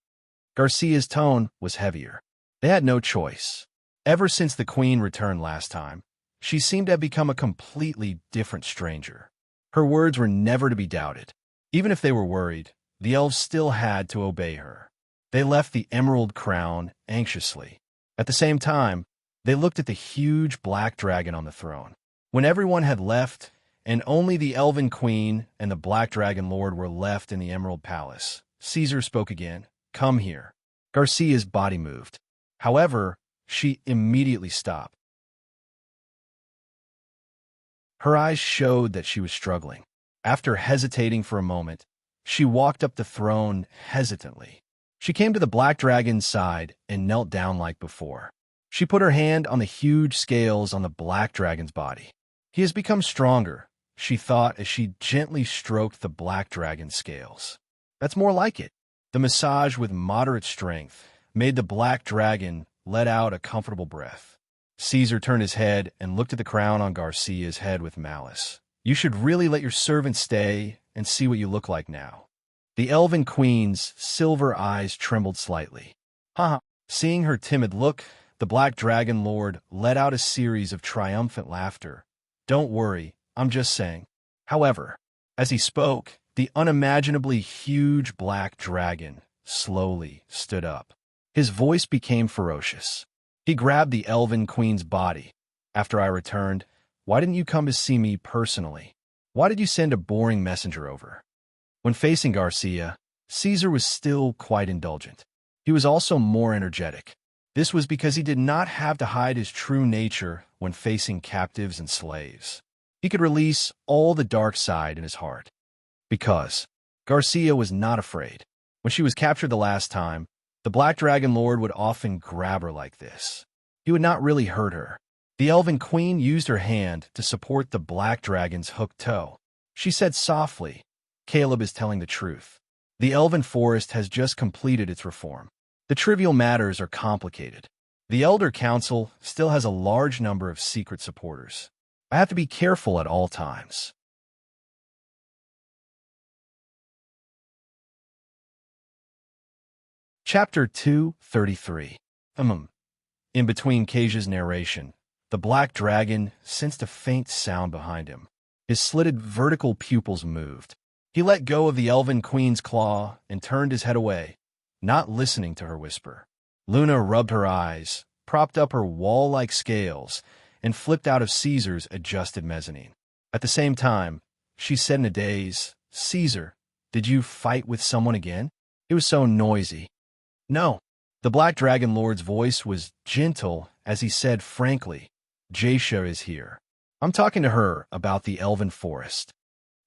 Garcia's tone was heavier. They had no choice. Ever since the queen returned last time, she seemed to have become a completely different stranger. Her words were never to be doubted. Even if they were worried, the elves still had to obey her. They left the emerald crown anxiously. At the same time, they looked at the huge black dragon on the throne. When everyone had left, and only the Elven Queen and the Black Dragon Lord were left in the Emerald Palace, Caesar spoke again. "Come here." Garcia's body moved. However, she immediately stopped. Her eyes showed that she was struggling. After hesitating for a moment, she walked up the throne hesitantly. She came to the Black Dragon's side and knelt down like before. She put her hand on the huge scales on the Black Dragon's body. "He has become stronger," she thought as she gently stroked the Black Dragon's scales. "That's more like it." The massage with moderate strength made the Black Dragon let out a comfortable breath. Caesar turned his head and looked at the crown on Garcia's head with malice. "You should really let your servant stay and see what you look like now." The Elven Queen's silver eyes trembled slightly. "Haha." Seeing her timid look, the Black Dragon Lord let out a series of triumphant laughter. "Don't worry, I'm just saying." However, As he spoke, the unimaginably huge black dragon slowly stood up. His voice became ferocious. He grabbed the elven queen's body. After I returned, why didn't you come to see me personally? Why did you send a boring messenger over? When facing Garcia, Caesar was still quite indulgent. He was also more energetic. This was because he did not have to hide his true nature when facing captives and slaves. He could release all the dark side in his heart. Because Garcia was not afraid. When she was captured the last time, the Black Dragon Lord would often grab her like this. He would not really hurt her. The Elven Queen used her hand to support the Black Dragon's hooked toe. She said softly, "Caleb is telling the truth. The Elven Forest has just completed its reform. The trivial matters are complicated. The Elder Council still has a large number of secret supporters. I have to be careful at all times." Chapter 233. In between Cage's narration, the black dragon sensed a faint sound behind him. His slitted vertical pupils moved. He let go of the Elven Queen's claw and turned his head away, not listening to her whisper. Luna rubbed her eyes, propped up her wall-like scales, and flipped out of Caesar's adjusted mezzanine. At the same time, she said in a daze, "Caesar, did you fight with someone again? It was so noisy." "No." The Black Dragon Lord's voice was gentle as he said frankly, "Jaisha is here. I'm talking to her about the Elven Forest.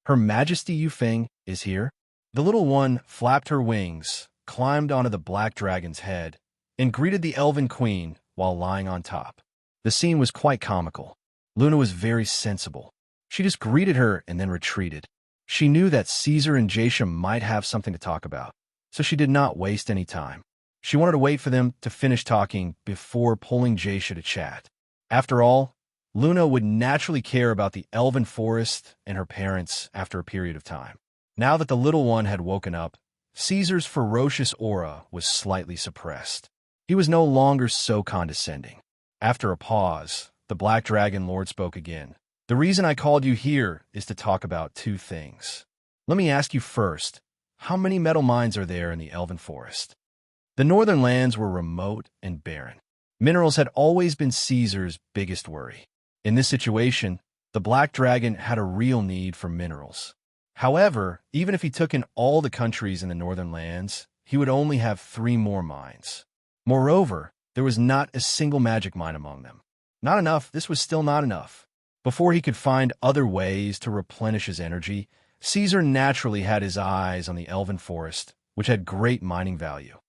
Her Majesty Yufeng is here." The little one flapped her wings, climbed onto the Black Dragon's head, and greeted the Elven Queen while lying on top. The scene was quite comical. Luna was very sensible. She just greeted her and then retreated. She knew that Caesar and Jaisha might have something to talk about, so she did not waste any time. She wanted to wait for them to finish talking before pulling Jaisha to chat. After all, Luna would naturally care about the Elven Forest and her parents after a period of time. Now that the little one had woken up, Caesar's ferocious aura was slightly suppressed. He was no longer so condescending. After a pause, the Black Dragon Lord spoke again. "The reason I called you here is to talk about two things. Let me ask you first, how many metal mines are there in the Elven Forest?" The northern lands were remote and barren. Minerals had always been Caesar's biggest worry. In this situation, the Black Dragon had a real need for minerals. However, even if he took in all the countries in the northern lands, he would only have 3 more mines. Moreover, there was not a single magic mine among them. Not enough, this was still not enough. Before he could find other ways to replenish his energy, Caesar naturally had his eyes on the Elven Forest, which had great mining value.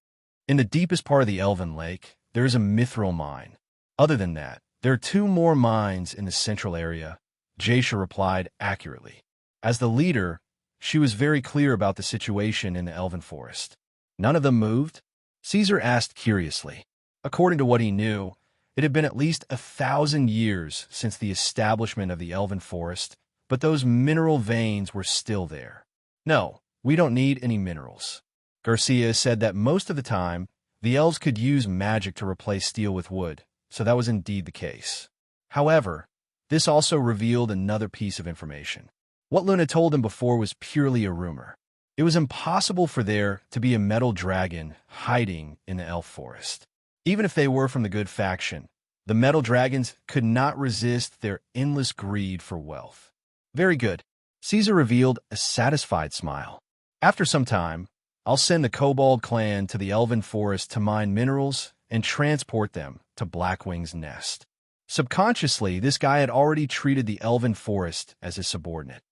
In the deepest part of the Elven Lake, there is a mithril mine. Other than that, there are 2 more mines in the central area, Jaisha replied accurately. As the leader, she was very clear about the situation in the Elven Forest. None of them moved? Caesar asked curiously. According to what he knew, it had been at least 1,000 years since the establishment of the Elven Forest, but those mineral veins were still there. "No, we don't need any minerals." Garcia said that most of the time, the elves could use magic to replace steel with wood, so that was indeed the case. However, this also revealed another piece of information. What Luna told him before was purely a rumor. It was impossible for there to be a metal dragon hiding in the elf forest. Even if they were from the good faction, the metal dragons could not resist their endless greed for wealth. "Very good." Caesar revealed a satisfied smile. "After some time, I'll send the Kobold clan to the Elven Forest to mine minerals and transport them to Blackwing's nest." Subconsciously, this guy had already treated the Elven Forest as his subordinate.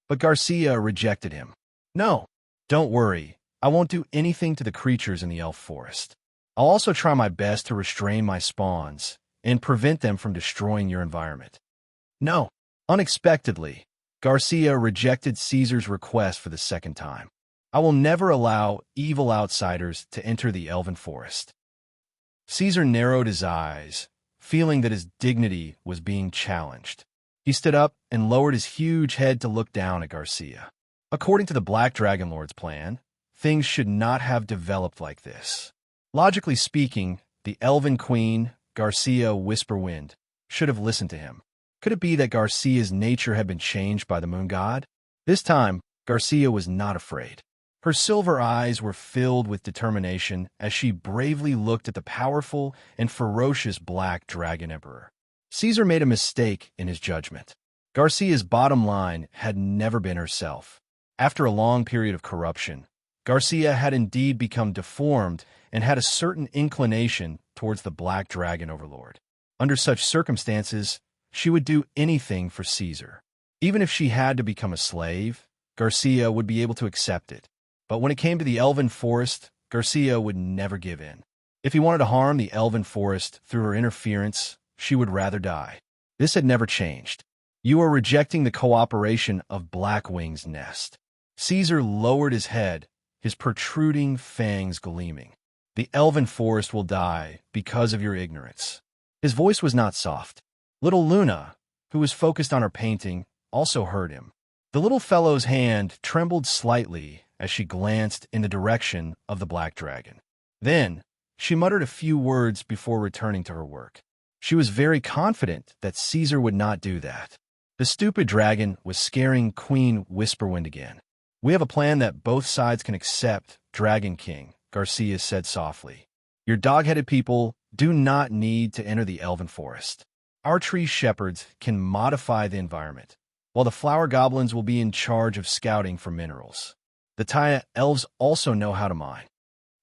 But Garcia rejected him. "No, don't worry. I won't do anything to the creatures in the Elf Forest. I'll also try my best to restrain my spawns and prevent them from destroying your environment." "No." Unexpectedly, Garcia rejected Caesar's request for the second time. "I will never allow evil outsiders to enter the Elven Forest." Caesar narrowed his eyes, feeling that his dignity was being challenged. He stood up and lowered his huge head to look down at Garcia. According to the Black Dragon Lord's plan, things should not have developed like this. Logically speaking, the Elven Queen, Garcia Whisperwind, should have listened to him. Could it be that Garcia's nature had been changed by the moon god? This time, Garcia was not afraid. Her silver eyes were filled with determination as she bravely looked at the powerful and ferocious black dragon emperor. Caesar made a mistake in his judgment. Garcia's bottom line had never been herself. After a long period of corruption, Garcia had indeed become deformed and had a certain inclination towards the black dragon overlord. Under such circumstances, she would do anything for Caesar. Even if she had to become a slave, Garcia would be able to accept it. But when it came to the elven forest, Garcia would never give in. If he wanted to harm the elven forest through her interference, she would rather die. This had never changed. You are rejecting the cooperation of Blackwing's nest. Caesar lowered his head, his protruding fangs gleaming. The elven forest will die because of your ignorance. His voice was not soft. Little Luna, who was focused on her painting, also heard him. The little fellow's hand trembled slightly as she glanced in the direction of the black dragon. Then, she muttered a few words before returning to her work. She was very confident that Caesar would not do that. The stupid dragon was scaring Queen Whisperwind again. We have a plan that both sides can accept, Dragon King, Garcia said softly. Your dog-headed people do not need to enter the elven forest. Our tree shepherds can modify the environment, while the flower goblins will be in charge of scouting for minerals. The Taya elves also know how to mine.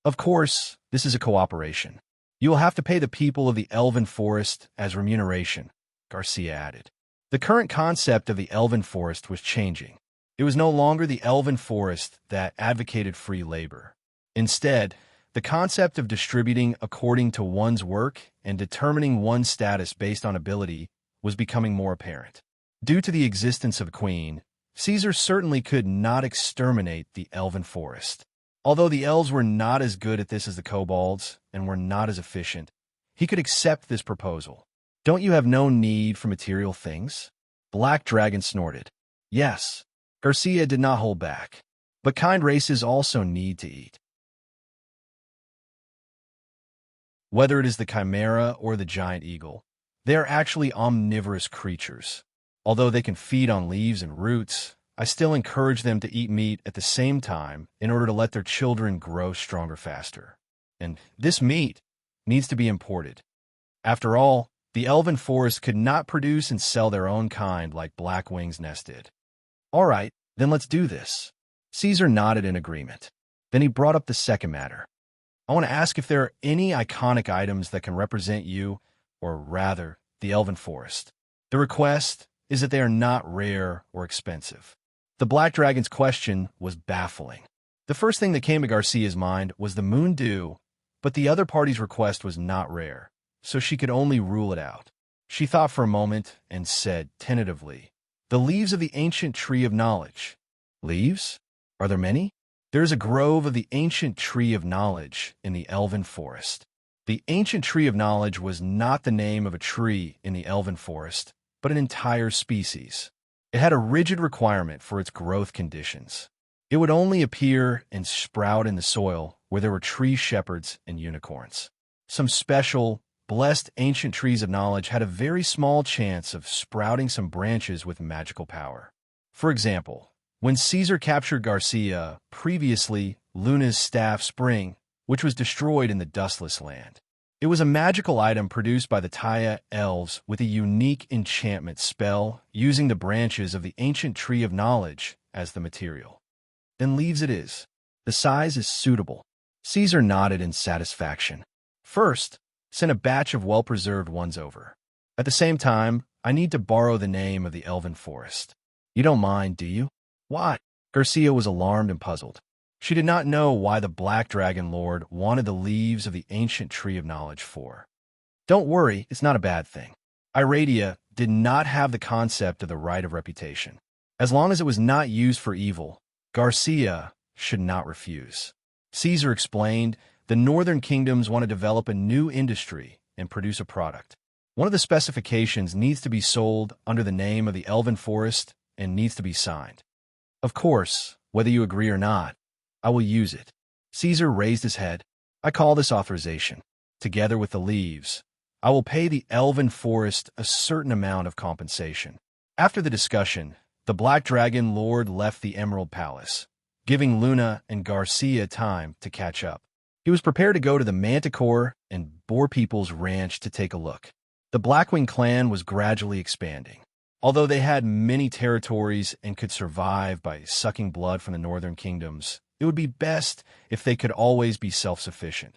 Of course, this is a cooperation. You will have to pay the people of the elven forest as remuneration, Garcia added. The current concept of the elven forest was changing. It was no longer the elven forest that advocated free labor. Instead, the concept of distributing according to one's work and determining one's status based on ability was becoming more apparent. Due to the existence of a queen, Caesar certainly could not exterminate the elven forest. Although the elves were not as good at this as the kobolds and were not as efficient, he could accept this proposal. Don't you have no need for material things? Black Dragon snorted. Yes, Garcia did not hold back. But kind races also need to eat. Whether it is the chimera or the giant eagle, they are actually omnivorous creatures. Although they can feed on leaves and roots, I still encourage them to eat meat at the same time in order to let their children grow stronger faster. And this meat needs to be imported. After all, the elven forest could not produce and sell their own kind like Blackwing's nest did. All right, then let's do this. Caesar nodded in agreement. Then he brought up the second matter. I want to ask if there are any iconic items that can represent you, or rather, the elven forest. The request is that they are not rare or expensive. The Black Dragon's question was baffling. The first thing that came to Garcia's mind was the moon dew, but the other party's request was not rare, so she could only rule it out. She thought for a moment and said tentatively, the leaves of the ancient tree of knowledge. Leaves? Are there many? There is a grove of the ancient tree of knowledge in the elven forest. The ancient tree of knowledge was not the name of a tree in the elven forest, but an entire species. It had a rigid requirement for its growth conditions. It would only appear and sprout in the soil where there were tree shepherds and unicorns. Some special, blessed ancient trees of knowledge had a very small chance of sprouting some branches with magical power. For example, when Caesar captured Garcia, previously Luna's staff Spring, which was destroyed in the Dustless Land. It was a magical item produced by the Taya elves with a unique enchantment spell using the branches of the ancient tree of knowledge as the material. Then leaves it is. The size is suitable. Caesar nodded in satisfaction. First, send a batch of well-preserved ones over. At the same time, I need to borrow the name of the elven forest. You don't mind, do you? Why? Garcia was alarmed and puzzled. She did not know why the Black Dragon Lord wanted the leaves of the ancient tree of knowledge for. Don't worry, it's not a bad thing. Iradia did not have the concept of the right of reputation. As long as it was not used for evil, Garcia should not refuse. Caesar explained, the northern kingdoms want to develop a new industry and produce a product. One of the specifications needs to be sold under the name of the elven forest and needs to be signed. Of course, whether you agree or not, I will use it. Caesar raised his head. I call this authorization. Together with the leaves, I will pay the elven forest a certain amount of compensation. After the discussion, the Black Dragon Lord left the Emerald Palace, giving Luna and Garcia time to catch up. He was prepared to go to the Manticore and Boar People's ranch to take a look. The Blackwing clan was gradually expanding. Although they had many territories and could survive by sucking blood from the northern kingdoms, it would be best if they could always be self-sufficient.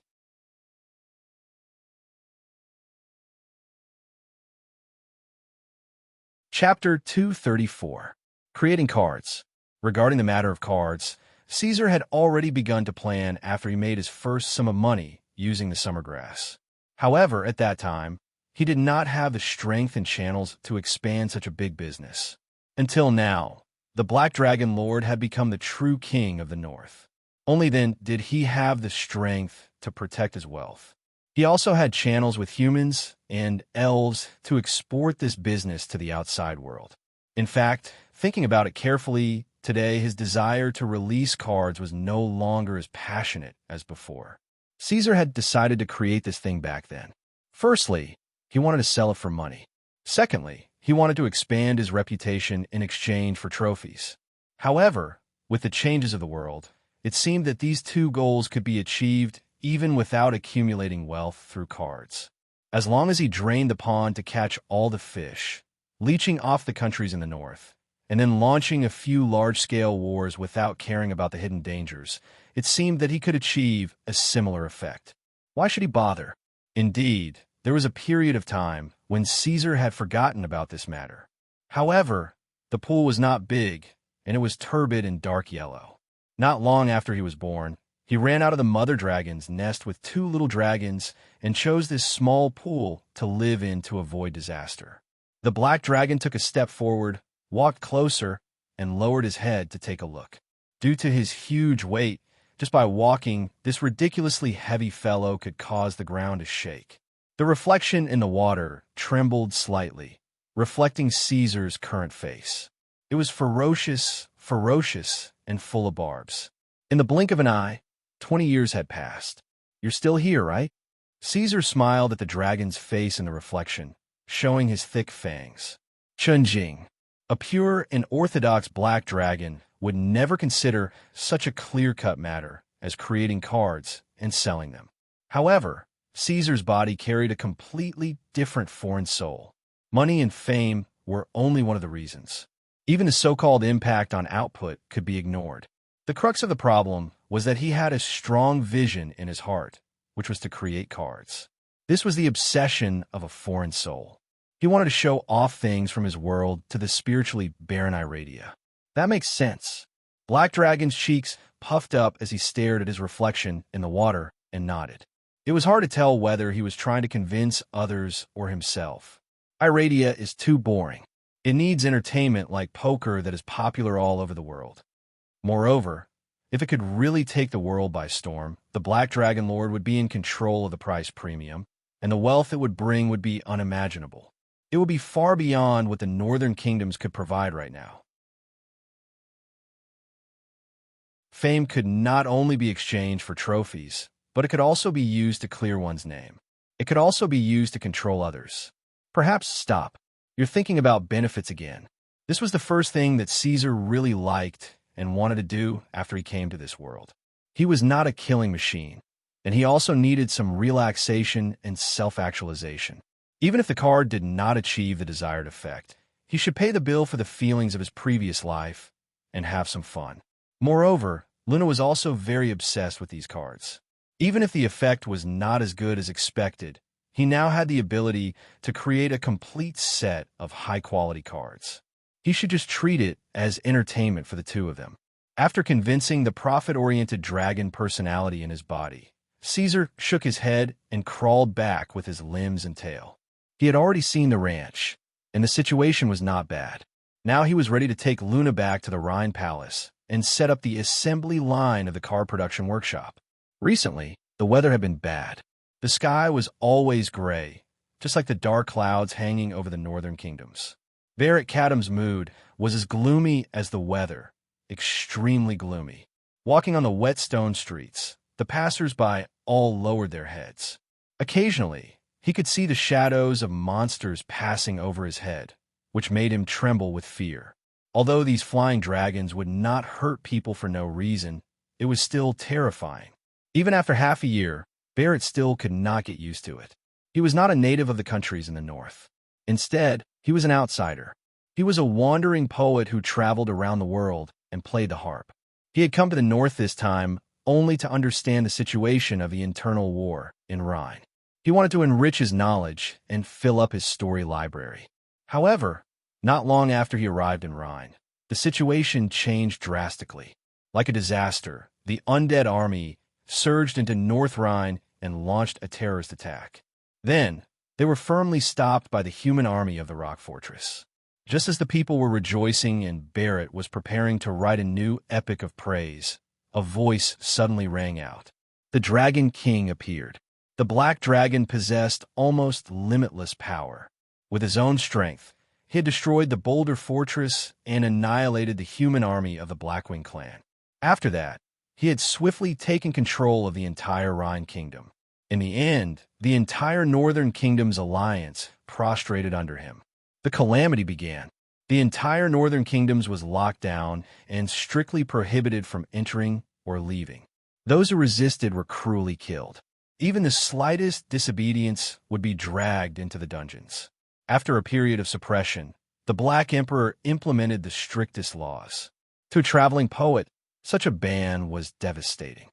Chapter 234. Creating Cards. Regarding the matter of cards, Caesar had already begun to plan after he made his first sum of money using the summer grass. However, at that time, he did not have the strength and channels to expand such a big business. Until now, the Black Dragon Lord had become the true king of the North. Only then did he have the strength to protect his wealth. He also had channels with humans and elves to export this business to the outside world. In fact, thinking about it carefully, today his desire to release cards was no longer as passionate as before. Caesar had decided to create this thing back then. Firstly, he wanted to sell it for money. Secondly, he wanted to expand his reputation in exchange for trophies. However, with the changes of the world, it seemed that these two goals could be achieved even without accumulating wealth through cards. As long as he drained the pond to catch all the fish, leeching off the countries in the north, and then launching a few large-scale wars without caring about the hidden dangers, it seemed that he could achieve a similar effect. Why should he bother? Indeed, there was a period of time when Caesar had forgotten about this matter. However, the pool was not big, and it was turbid and dark yellow. Not long after he was born, he ran out of the mother dragon's nest with two little dragons and chose this small pool to live in to avoid disaster. The Black Dragon took a step forward, walked closer, and lowered his head to take a look. Due to his huge weight, just by walking, this ridiculously heavy fellow could cause the ground to shake. The reflection in the water trembled slightly, reflecting Caesar's current face. It was ferocious, and full of barbs. In the blink of an eye, 20 years had passed. You're still here, right? Caesar smiled at the dragon's face in the reflection, showing his thick fangs. Chunjing, a pure and orthodox black dragon, would never consider such a clear-cut matter as creating cards and selling them. However, Caesar's body carried a completely different foreign soul. Money and fame were only one of the reasons. Even his so-called impact on output could be ignored. The crux of the problem was that he had a strong vision in his heart, which was to create cards. This was the obsession of a foreign soul. He wanted to show off things from his world to the spiritually barren Iradia. That makes sense. Black Dragon's cheeks puffed up as he stared at his reflection in the water and nodded. It was hard to tell whether he was trying to convince others or himself. Iradia is too boring. It needs entertainment like poker that is popular all over the world. Moreover, if it could really take the world by storm, the Black Dragon Lord would be in control of the price premium, and the wealth it would bring would be unimaginable. It would be far beyond what the northern kingdoms could provide right now. Fame could not only be exchanged for trophies, but it could also be used to clear one's name. It could also be used to control others. Perhaps stop. You're thinking about benefits again. This was the first thing that Caesar really liked and wanted to do after he came to this world. He was not a killing machine, and he also needed some relaxation and self-actualization. Even if the card did not achieve the desired effect, he should pay the bill for the feelings of his previous life and have some fun. Moreover, Luna was also very obsessed with these cards. Even if the effect was not as good as expected, he now had the ability to create a complete set of high-quality cards. He should just treat it as entertainment for the two of them. After convincing the profit-oriented dragon personality in his body, Caesar shook his head and crawled back with his limbs and tail. He had already seen the ranch, and the situation was not bad. Now he was ready to take Luna back to the Rhine Palace and set up the assembly line of the car production workshop. Recently, the weather had been bad. The sky was always gray, just like the dark clouds hanging over the northern kingdoms. Barrett Cadam's mood was as gloomy as the weather, extremely gloomy. Walking on the wet stone streets, the passers-by all lowered their heads. Occasionally, He could see the shadows of monsters passing over his head, which made him tremble with fear. Although these flying dragons would not hurt people for no reason, it was still terrifying. Even after half a year, Barrett still could not get used to it. He was not a native of the countries in the north. Instead, he was an outsider. He was a wandering poet who traveled around the world and played the harp. He had come to the north this time only to understand the situation of the internal war in Rhine. He wanted to enrich his knowledge and fill up his story library. However, not long after he arrived in Rhine, the situation changed drastically. Like a disaster, the undead army surged into North Rhine and launched a terrorist attack. Then, they were firmly stopped by the human army of the rock fortress. Just as the people were rejoicing and Barrett was preparing to write a new epic of praise, a voice suddenly rang out. The Dragon King appeared. The black dragon possessed almost limitless power. With his own strength, he had destroyed the Boulder Fortress and annihilated the human army of the Blackwing clan. After that, he had swiftly taken control of the entire Rhine Kingdom. In the end, the entire Northern Kingdom's alliance prostrated under him. The calamity began. The entire Northern Kingdoms was locked down and strictly prohibited from entering or leaving. Those who resisted were cruelly killed. Even the slightest disobedience would be dragged into the dungeons. After a period of suppression, the Black Emperor implemented the strictest laws. To a traveling poet, such a ban was devastating.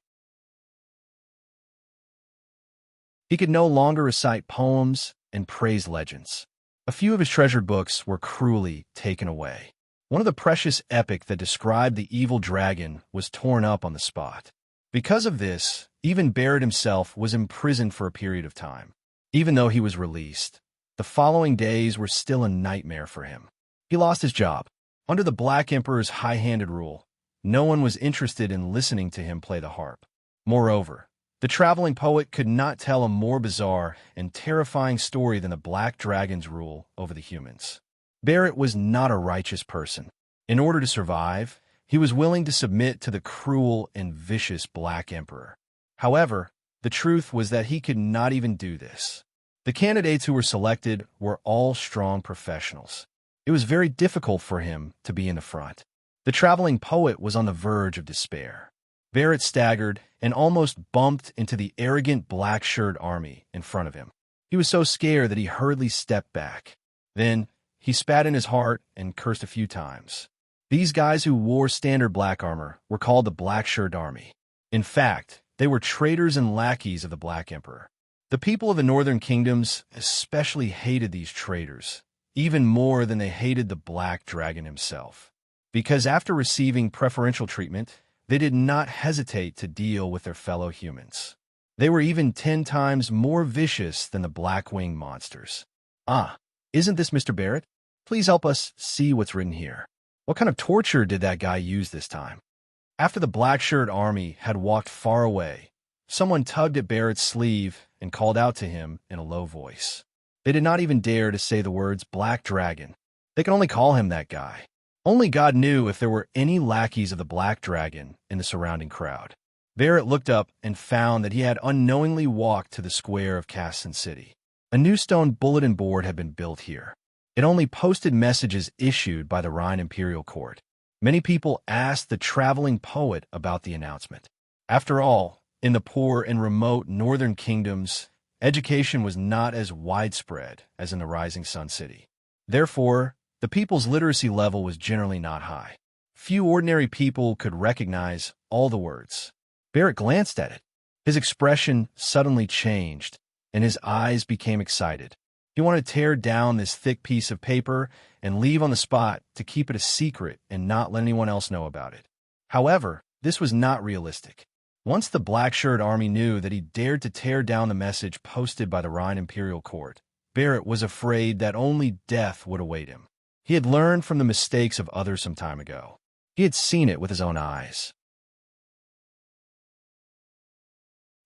He could no longer recite poems and praise legends. A few of his treasured books were cruelly taken away. One of the precious epic that described the evil dragon was torn up on the spot. Because of this, even Barrett himself was imprisoned for a period of time. Even though he was released, the following days were still a nightmare for him. He lost his job. Under the Black Emperor's high-handed rule, no one was interested in listening to him play the harp. Moreover, the traveling poet could not tell a more bizarre and terrifying story than the Black Dragon's rule over the humans. Barrett was not a righteous person. In order to survive, he was willing to submit to the cruel and vicious Black Emperor. However, the truth was that he could not even do this. The candidates who were selected were all strong professionals. It was very difficult for him to be in the front. The traveling poet was on the verge of despair. Barrett staggered and almost bumped into the arrogant black-shirted army in front of him. He was so scared that he hurriedly stepped back. Then, he spat in his heart and cursed a few times. These guys who wore standard black armor were called the black-shirted army. In fact, they were traitors and lackeys of the Black Emperor. The people of the Northern Kingdoms especially hated these traitors, even more than they hated the Black Dragon himself. Because after receiving preferential treatment, they did not hesitate to deal with their fellow humans. They were even 10 times more vicious than the Blackwing monsters. Ah, isn't this Mr. Barrett? Please help us see what's written here. What kind of torture did that guy use this time? After the black-shirted army had walked far away, someone tugged at Barrett's sleeve and called out to him in a low voice. They did not even dare to say the words Black Dragon. They could only call him that guy. Only God knew if there were any lackeys of the Black Dragon in the surrounding crowd. Barrett looked up and found that he had unknowingly walked to the square of Casson City. A new stone bulletin board had been built here. It only posted messages issued by the Rhine Imperial Court. Many people asked the traveling poet about the announcement. After all, in the poor and remote northern kingdoms, education was not as widespread as in the Rising Sun City. Therefore, the people's literacy level was generally not high. Few ordinary people could recognize all the words. Barrett glanced at it. His expression suddenly changed, and his eyes became excited. He wanted to tear down this thick piece of paper and leave on the spot to keep it a secret and not let anyone else know about it. However, this was not realistic. Once the black-shirted army knew that he dared to tear down the message posted by the Rhine Imperial Court, Barrett was afraid that only death would await him. He had learned from the mistakes of others some time ago. He had seen it with his own eyes.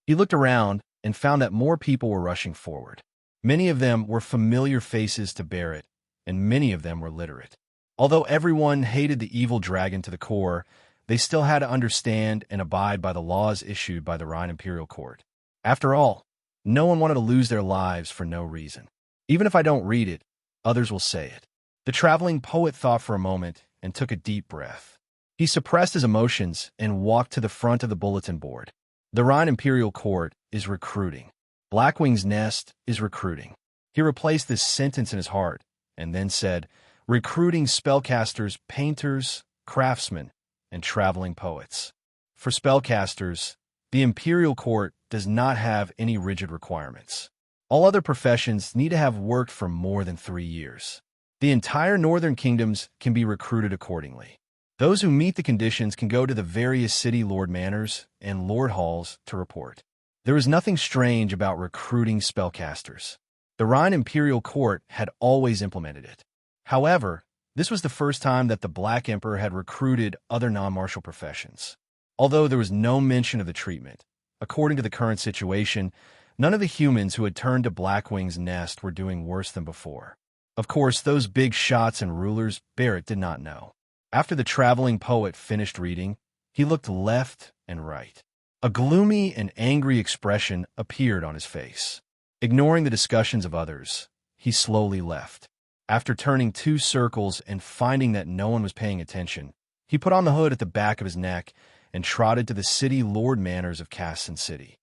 He looked around and found that more people were rushing forward. Many of them were familiar faces to Barrett, and many of them were literate. Although everyone hated the evil dragon to the core, they still had to understand and abide by the laws issued by the Rhine Imperial Court. After all, No one wanted to lose their lives for no reason. Even if I don't read it, others will say it. The traveling poet thought for a moment and took a deep breath. He suppressed his emotions and walked to the front of the bulletin board. The Rhine Imperial Court is recruiting. Blackwing's Nest is recruiting. He replaced this sentence in his heart and then said, recruiting spellcasters, painters, craftsmen, and traveling poets. For spellcasters, the Imperial Court does not have any rigid requirements. All other professions need to have worked for more than 3 years. The entire northern kingdoms can be recruited accordingly. Those who meet the conditions can go to the various city lord manors and lord halls to report. There is nothing strange about recruiting spellcasters. The Rhine Imperial Court had always implemented it. However, this was the first time that the Black Emperor had recruited other non-martial professions. Although there was no mention of the treatment, according to the current situation, none of the humans who had turned to Blackwing's Nest were doing worse than before. Of course, those big shots and rulers Barrett did not know. After the traveling poet finished reading, he looked left and right. A gloomy and angry expression appeared on his face. Ignoring the discussions of others, he slowly left. After turning 2 circles and finding that no one was paying attention, he put on the hood at the back of his neck and trotted to the city lord manors of Casson City.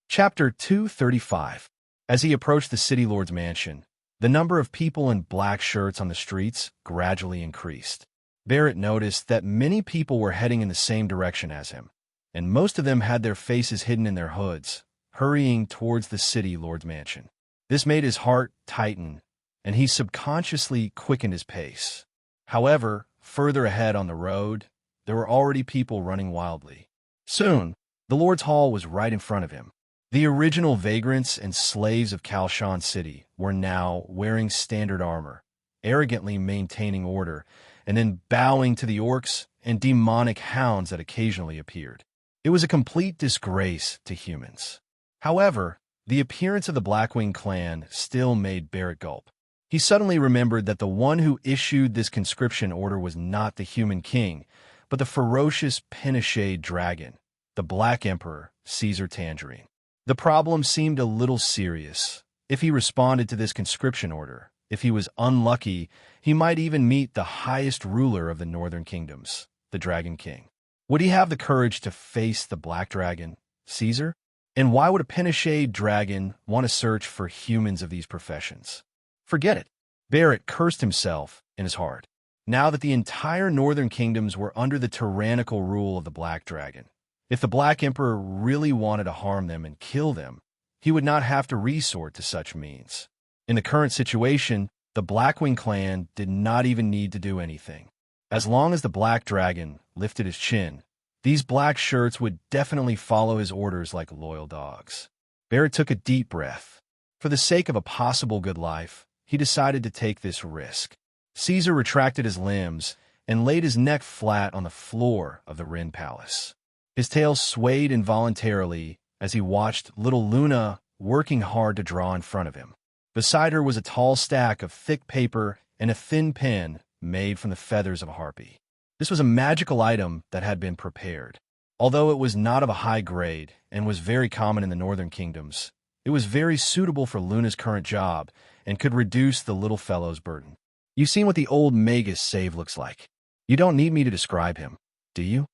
Chapter 235. As he approached the city lord's mansion, the number of people in black shirts on the streets gradually increased. Barrett noticed that many people were heading in the same direction as him, and most of them had their faces hidden in their hoods, hurrying towards the city lord's mansion. This made his heart tighten, and he subconsciously quickened his pace. However, further ahead on the road, there were already people running wildly. Soon, the Lord's Hall was right in front of him. The original vagrants and slaves of Kalshan City were now wearing standard armor, arrogantly maintaining order, and then bowing to the orcs and demonic hounds that occasionally appeared. It was a complete disgrace to humans. However, the appearance of the Blackwing clan still made Barrett gulp. He suddenly remembered that the one who issued this conscription order was not the human king, but the ferocious Pinochet dragon, the Black Emperor, Caesar Tangerine. The problem seemed a little serious. If he responded to this conscription order, if he was unlucky, he might even meet the highest ruler of the northern kingdoms, the Dragon King. Would he have the courage to face the Black Dragon, Caesar? And why would a Pinochet dragon want to search for humans of these professions? Forget it. Barrett cursed himself in his heart. Now that the entire northern kingdoms were under the tyrannical rule of the Black Dragon, if the Black Emperor really wanted to harm them and kill them, he would not have to resort to such means. In the current situation, the Blackwing clan did not even need to do anything. As long as the Black Dragon lifted his chin, these black shirts would definitely follow his orders like loyal dogs. Barrett took a deep breath. For the sake of a possible good life, he decided to take this risk. Caesar retracted his limbs and laid his neck flat on the floor of the Rin Palace. His tail swayed involuntarily as he watched little Luna working hard to draw in front of him. Beside her was a tall stack of thick paper and a thin pen made from the feathers of a harpy. This was a magical item that had been prepared. Although it was not of a high grade and was very common in the northern kingdoms, it was very suitable for Luna's current job and could reduce the little fellow's burden. You've seen what the old Magus save looks like. You don't need me to describe him, do you?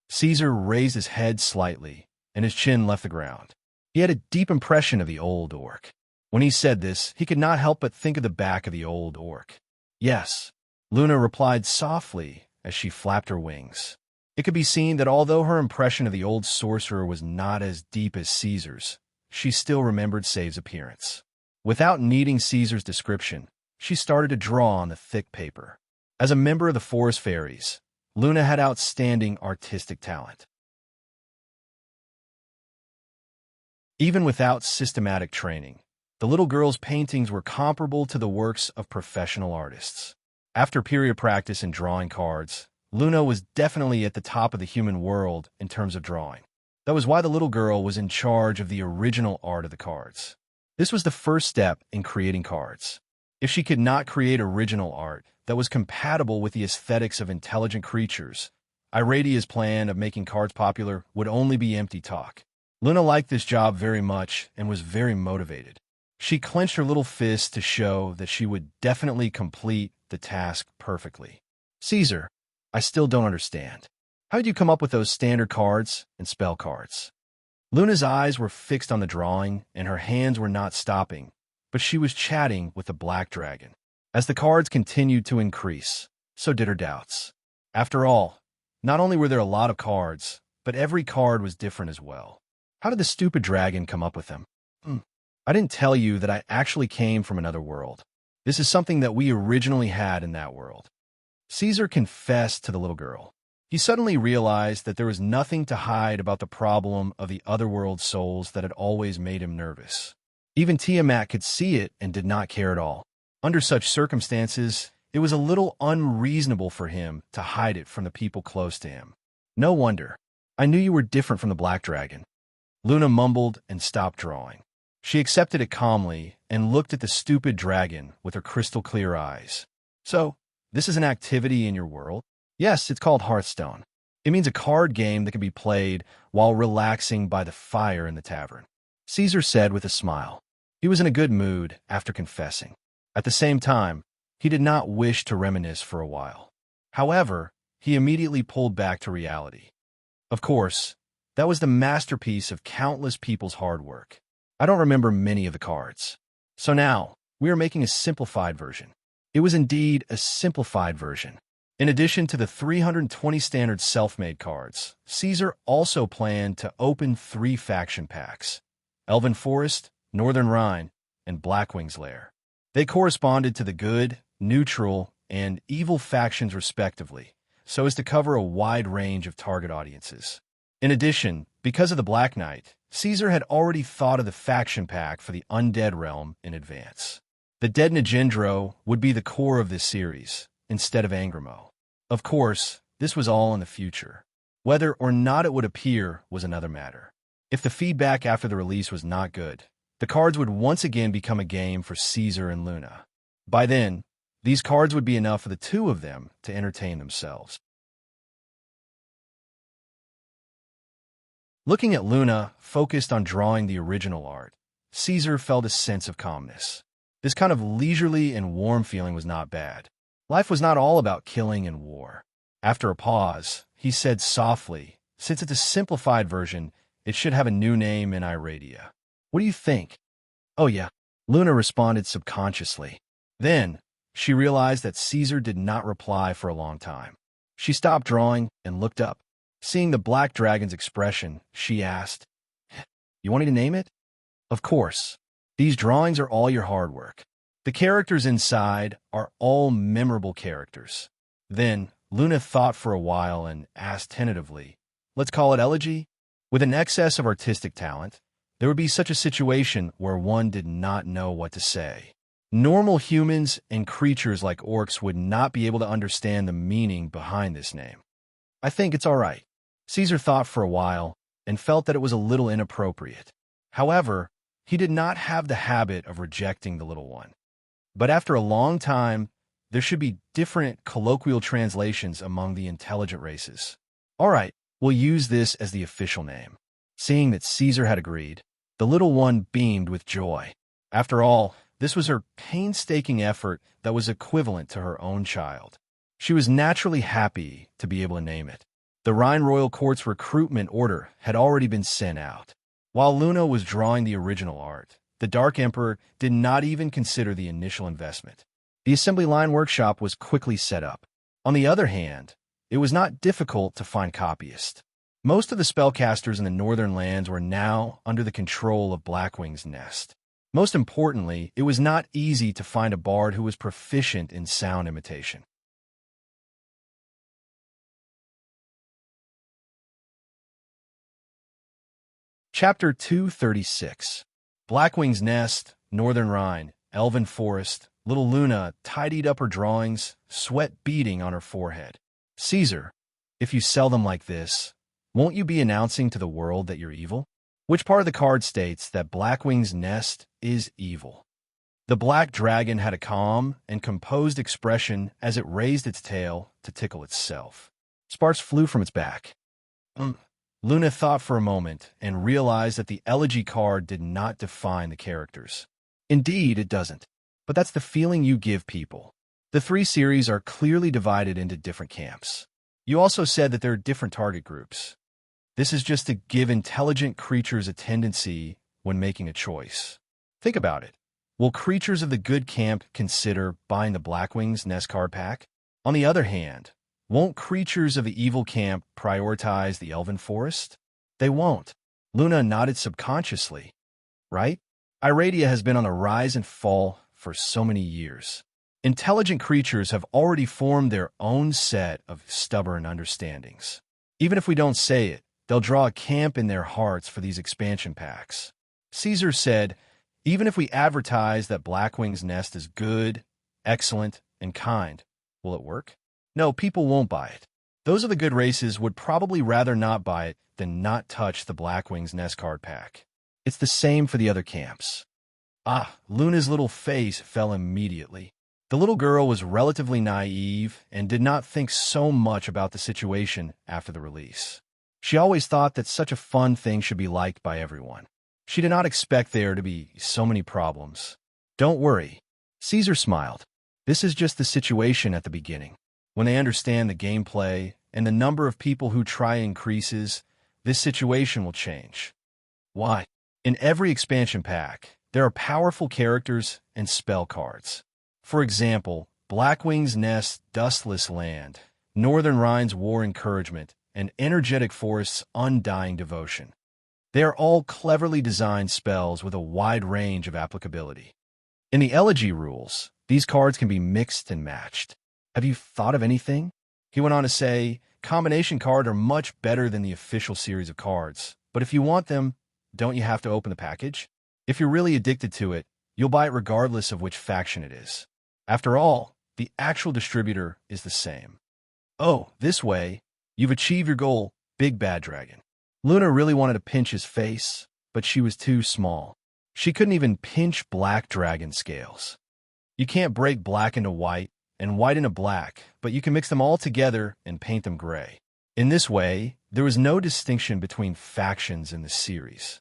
Caesar raised his head slightly, and his chin left the ground. He had a deep impression of the old orc. When he said this, he could not help but think of the back of the old orc. Yes, Luna replied softly as she flapped her wings. It could be seen that although her impression of the old sorcerer was not as deep as Caesar's, she still remembered Save's appearance. Without needing Caesar's description, she started to draw on the thick paper. As a member of the Forest Fairies, Luna had outstanding artistic talent. Even without systematic training, the little girl's paintings were comparable to the works of professional artists. After period practice in drawing cards, Luna was definitely at the top of the human world in terms of drawing. That was why the little girl was in charge of the original art of the cards. This was the first step in creating cards. If she could not create original art, that was compatible with the aesthetics of intelligent creatures. Iradia's plan of making cards popular would only be empty talk. Luna liked this job very much and was very motivated. She clenched her little fist to show that she would definitely complete the task perfectly. Caesar, I still don't understand. How did you come up with those standard cards and spell cards? Luna's eyes were fixed on the drawing, and her hands were not stopping, but she was chatting with the black dragon. As the cards continued to increase, so did her doubts. After all, not only were there a lot of cards, but every card was different as well. How did the stupid dragon come up with them? I didn't tell you that I actually came from another world. This is something that we originally had in that world. Caesar confessed to the little girl. He suddenly realized that there was nothing to hide about the problem of the otherworld souls that had always made him nervous. Even Tiamat could see it and did not care at all. Under such circumstances, it was a little unreasonable for him to hide it from the people close to him. No wonder. I knew you were different from the black dragon. Luna mumbled and stopped drawing. She accepted it calmly and looked at the stupid dragon with her crystal-clear eyes. So, this is an activity in your world? Yes, it's called Hearthstone. It means a card game that can be played while relaxing by the fire in the tavern. Caesar said with a smile. He was in a good mood after confessing. At the same time, he did not wish to reminisce for a while. However, he immediately pulled back to reality. Of course, that was the masterpiece of countless people's hard work. I don't remember many of the cards. So now, we are making a simplified version. It was indeed a simplified version. In addition to the 320 standard self-made cards, Caesar also planned to open 3 faction packs: Elven Forest, Northern Rhine, and Blackwing's Lair. They corresponded to the good, neutral, and evil factions respectively, so as to cover a wide range of target audiences. In addition, because of the Black Knight, Caesar had already thought of the faction pack for the Undead Realm in advance. The Dead Nagendro would be the core of this series, instead of Angramo. Of course, this was all in the future. Whether or not it would appear was another matter. If the feedback after the release was not good, the cards would once again become a game for Caesar and Luna. By then, these cards would be enough for the two of them to entertain themselves. Looking at Luna, focused on drawing the original art, Caesar felt a sense of calmness. This kind of leisurely and warm feeling was not bad. Life was not all about killing and war. After a pause, he said softly, since it's a simplified version, it should have a new name in Iradia. What do you think? Oh yeah, Luna responded subconsciously. Then, she realized that Caesar did not reply for a long time. She stopped drawing and looked up. Seeing the black dragon's expression, she asked, "You want me to name it?" Of course. These drawings are all your hard work. The characters inside are all memorable characters. Then, Luna thought for a while and asked tentatively, "Let's call it Elegy?" With an excess of artistic talent, there would be such a situation where one did not know what to say. Normal humans and creatures like orcs would not be able to understand the meaning behind this name. I think it's all right. Caesar thought for a while and felt that it was a little inappropriate. However, he did not have the habit of rejecting the little one. But after a long time, there should be different colloquial translations among the intelligent races. All right, we'll use this as the official name. Seeing that Caesar had agreed, the little one beamed with joy. After all, this was her painstaking effort that was equivalent to her own child. She was naturally happy to be able to name it. The Rhine Royal Court's recruitment order had already been sent out. While Luna was drawing the original art, the Dark Emperor did not even consider the initial investment. The assembly line workshop was quickly set up. On the other hand, it was not difficult to find copyists. Most of the spellcasters in the northern lands were now under the control of Blackwing's Nest. Most importantly, it was not easy to find a bard who was proficient in sound imitation. Chapter 236. Blackwing's Nest, Northern Rhine, Elven Forest. Little Luna tidied up her drawings, sweat beading on her forehead. Caesar, if you sell them like this, won't you be announcing to the world that you're evil? Which part of the card states that Blackwing's Nest is evil? The black dragon had a calm and composed expression as it raised its tail to tickle itself. Sparks flew from its back. Luna thought for a moment and realized that the elegy card did not define the characters. Indeed, it doesn't. But that's the feeling you give people. The three series are clearly divided into different camps. You also said that there are different target groups. This is just to give intelligent creatures a tendency when making a choice. Think about it. Will creatures of the good camp consider buying the Blackwing's Nest card pack? On the other hand, won't creatures of the evil camp prioritize the Elven Forest? They won't. Luna nodded subconsciously. Right? Iradia has been on a rise and fall for so many years. Intelligent creatures have already formed their own set of stubborn understandings. Even if we don't say it, they'll draw a camp in their hearts for these expansion packs. Caesar said, even if we advertise that Blackwing's Nest is good, excellent, and kind, will it work? No, people won't buy it. Those of the good races would probably rather not buy it than not touch the Blackwing's Nest card pack. It's the same for the other camps. Luna's little face fell immediately. The little girl was relatively naive and did not think so much about the situation after the release. She always thought that such a fun thing should be liked by everyone. She did not expect there to be so many problems. Don't worry. Caesar smiled. This is just the situation at the beginning. When they understand the gameplay and the number of people who try increases, this situation will change. Why? In every expansion pack, there are powerful characters and spell cards. For example, Blackwing's Nest, Dustless Land, Northern Rhine's War Encouragement, and Energetic Forest's Undying Devotion. They are all cleverly designed spells with a wide range of applicability. In the elegy rules, these cards can be mixed and matched. Have you thought of anything? He went on to say, combination cards are much better than the official series of cards, but if you want them, don't you have to open the package? If you're really addicted to it, you'll buy it regardless of which faction it is. After all, the actual distributor is the same. Oh, this way, you've achieved your goal, Big Bad Dragon. Luna really wanted to pinch his face, but she was too small. She couldn't even pinch black dragon scales. You can't break black into white and white into black, but you can mix them all together and paint them gray. In this way, there was no distinction between factions in the series.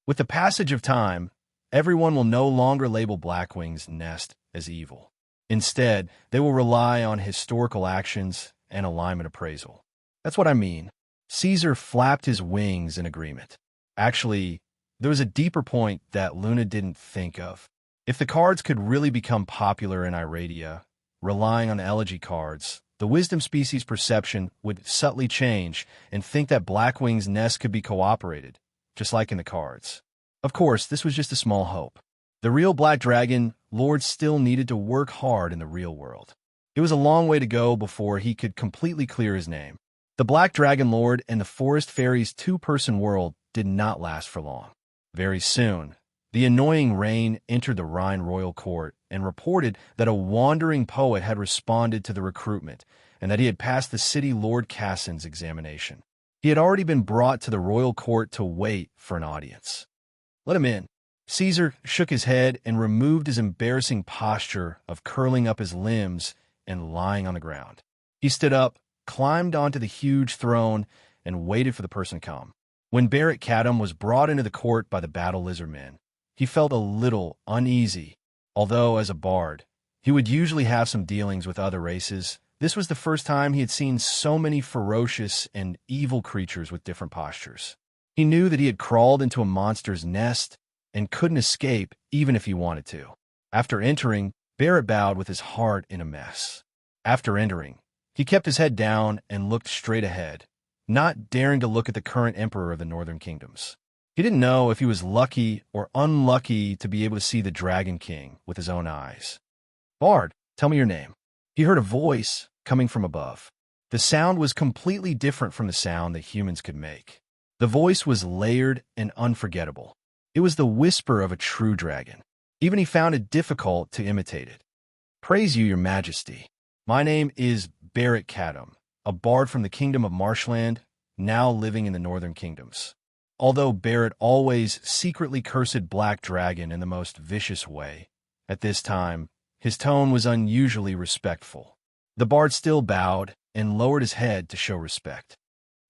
With the passage of time, everyone will no longer label Blackwing's Nest as evil. Instead, they will rely on historical actions and alignment appraisal. That's what I mean. Caesar flapped his wings in agreement. Actually, there was a deeper point that Luna didn't think of. If the cards could really become popular in Iradia, relying on the elegy cards, the wisdom species perception would subtly change and think that Blackwing's Nest could be cooperated, just like in the cards. Of course, this was just a small hope. The real Black Dragon Lord still needed to work hard in the real world. It was a long way to go before he could completely clear his name. The Black Dragon Lord and the Forest Fairy's two-person world did not last for long. Very soon, the annoying Rain entered the Rhine royal court and reported that a wandering poet had responded to the recruitment and that he had passed the city Lord Cassin's examination. He had already been brought to the royal court to wait for an audience. Let him in. Caesar shook his head and removed his embarrassing posture of curling up his limbs and lying on the ground. He stood up, climbed onto the huge throne, and waited for the person to come. When Barrett Cadam was brought into the court by the Battle Lizard Men, he felt a little uneasy. Although, as a bard, he would usually have some dealings with other races, this was the first time he had seen so many ferocious and evil creatures with different postures. He knew that he had crawled into a monster's nest and couldn't escape even if he wanted to. After entering, Barrett bowed with his heart in a mess. After entering, he kept his head down and looked straight ahead, not daring to look at the current emperor of the Northern Kingdoms. He didn't know if he was lucky or unlucky to be able to see the Dragon King with his own eyes. "Bard, tell me your name." He heard a voice coming from above. The sound was completely different from the sound that humans could make. The voice was layered and unforgettable. It was the whisper of a true dragon. Even he found it difficult to imitate it. "Praise you, your majesty. My name is Barrett Cadam, a bard from the Kingdom of Marshland, now living in the Northern Kingdoms." Although Barrett always secretly cursed Black Dragon in the most vicious way, at this time, his tone was unusually respectful. The bard still bowed and lowered his head to show respect.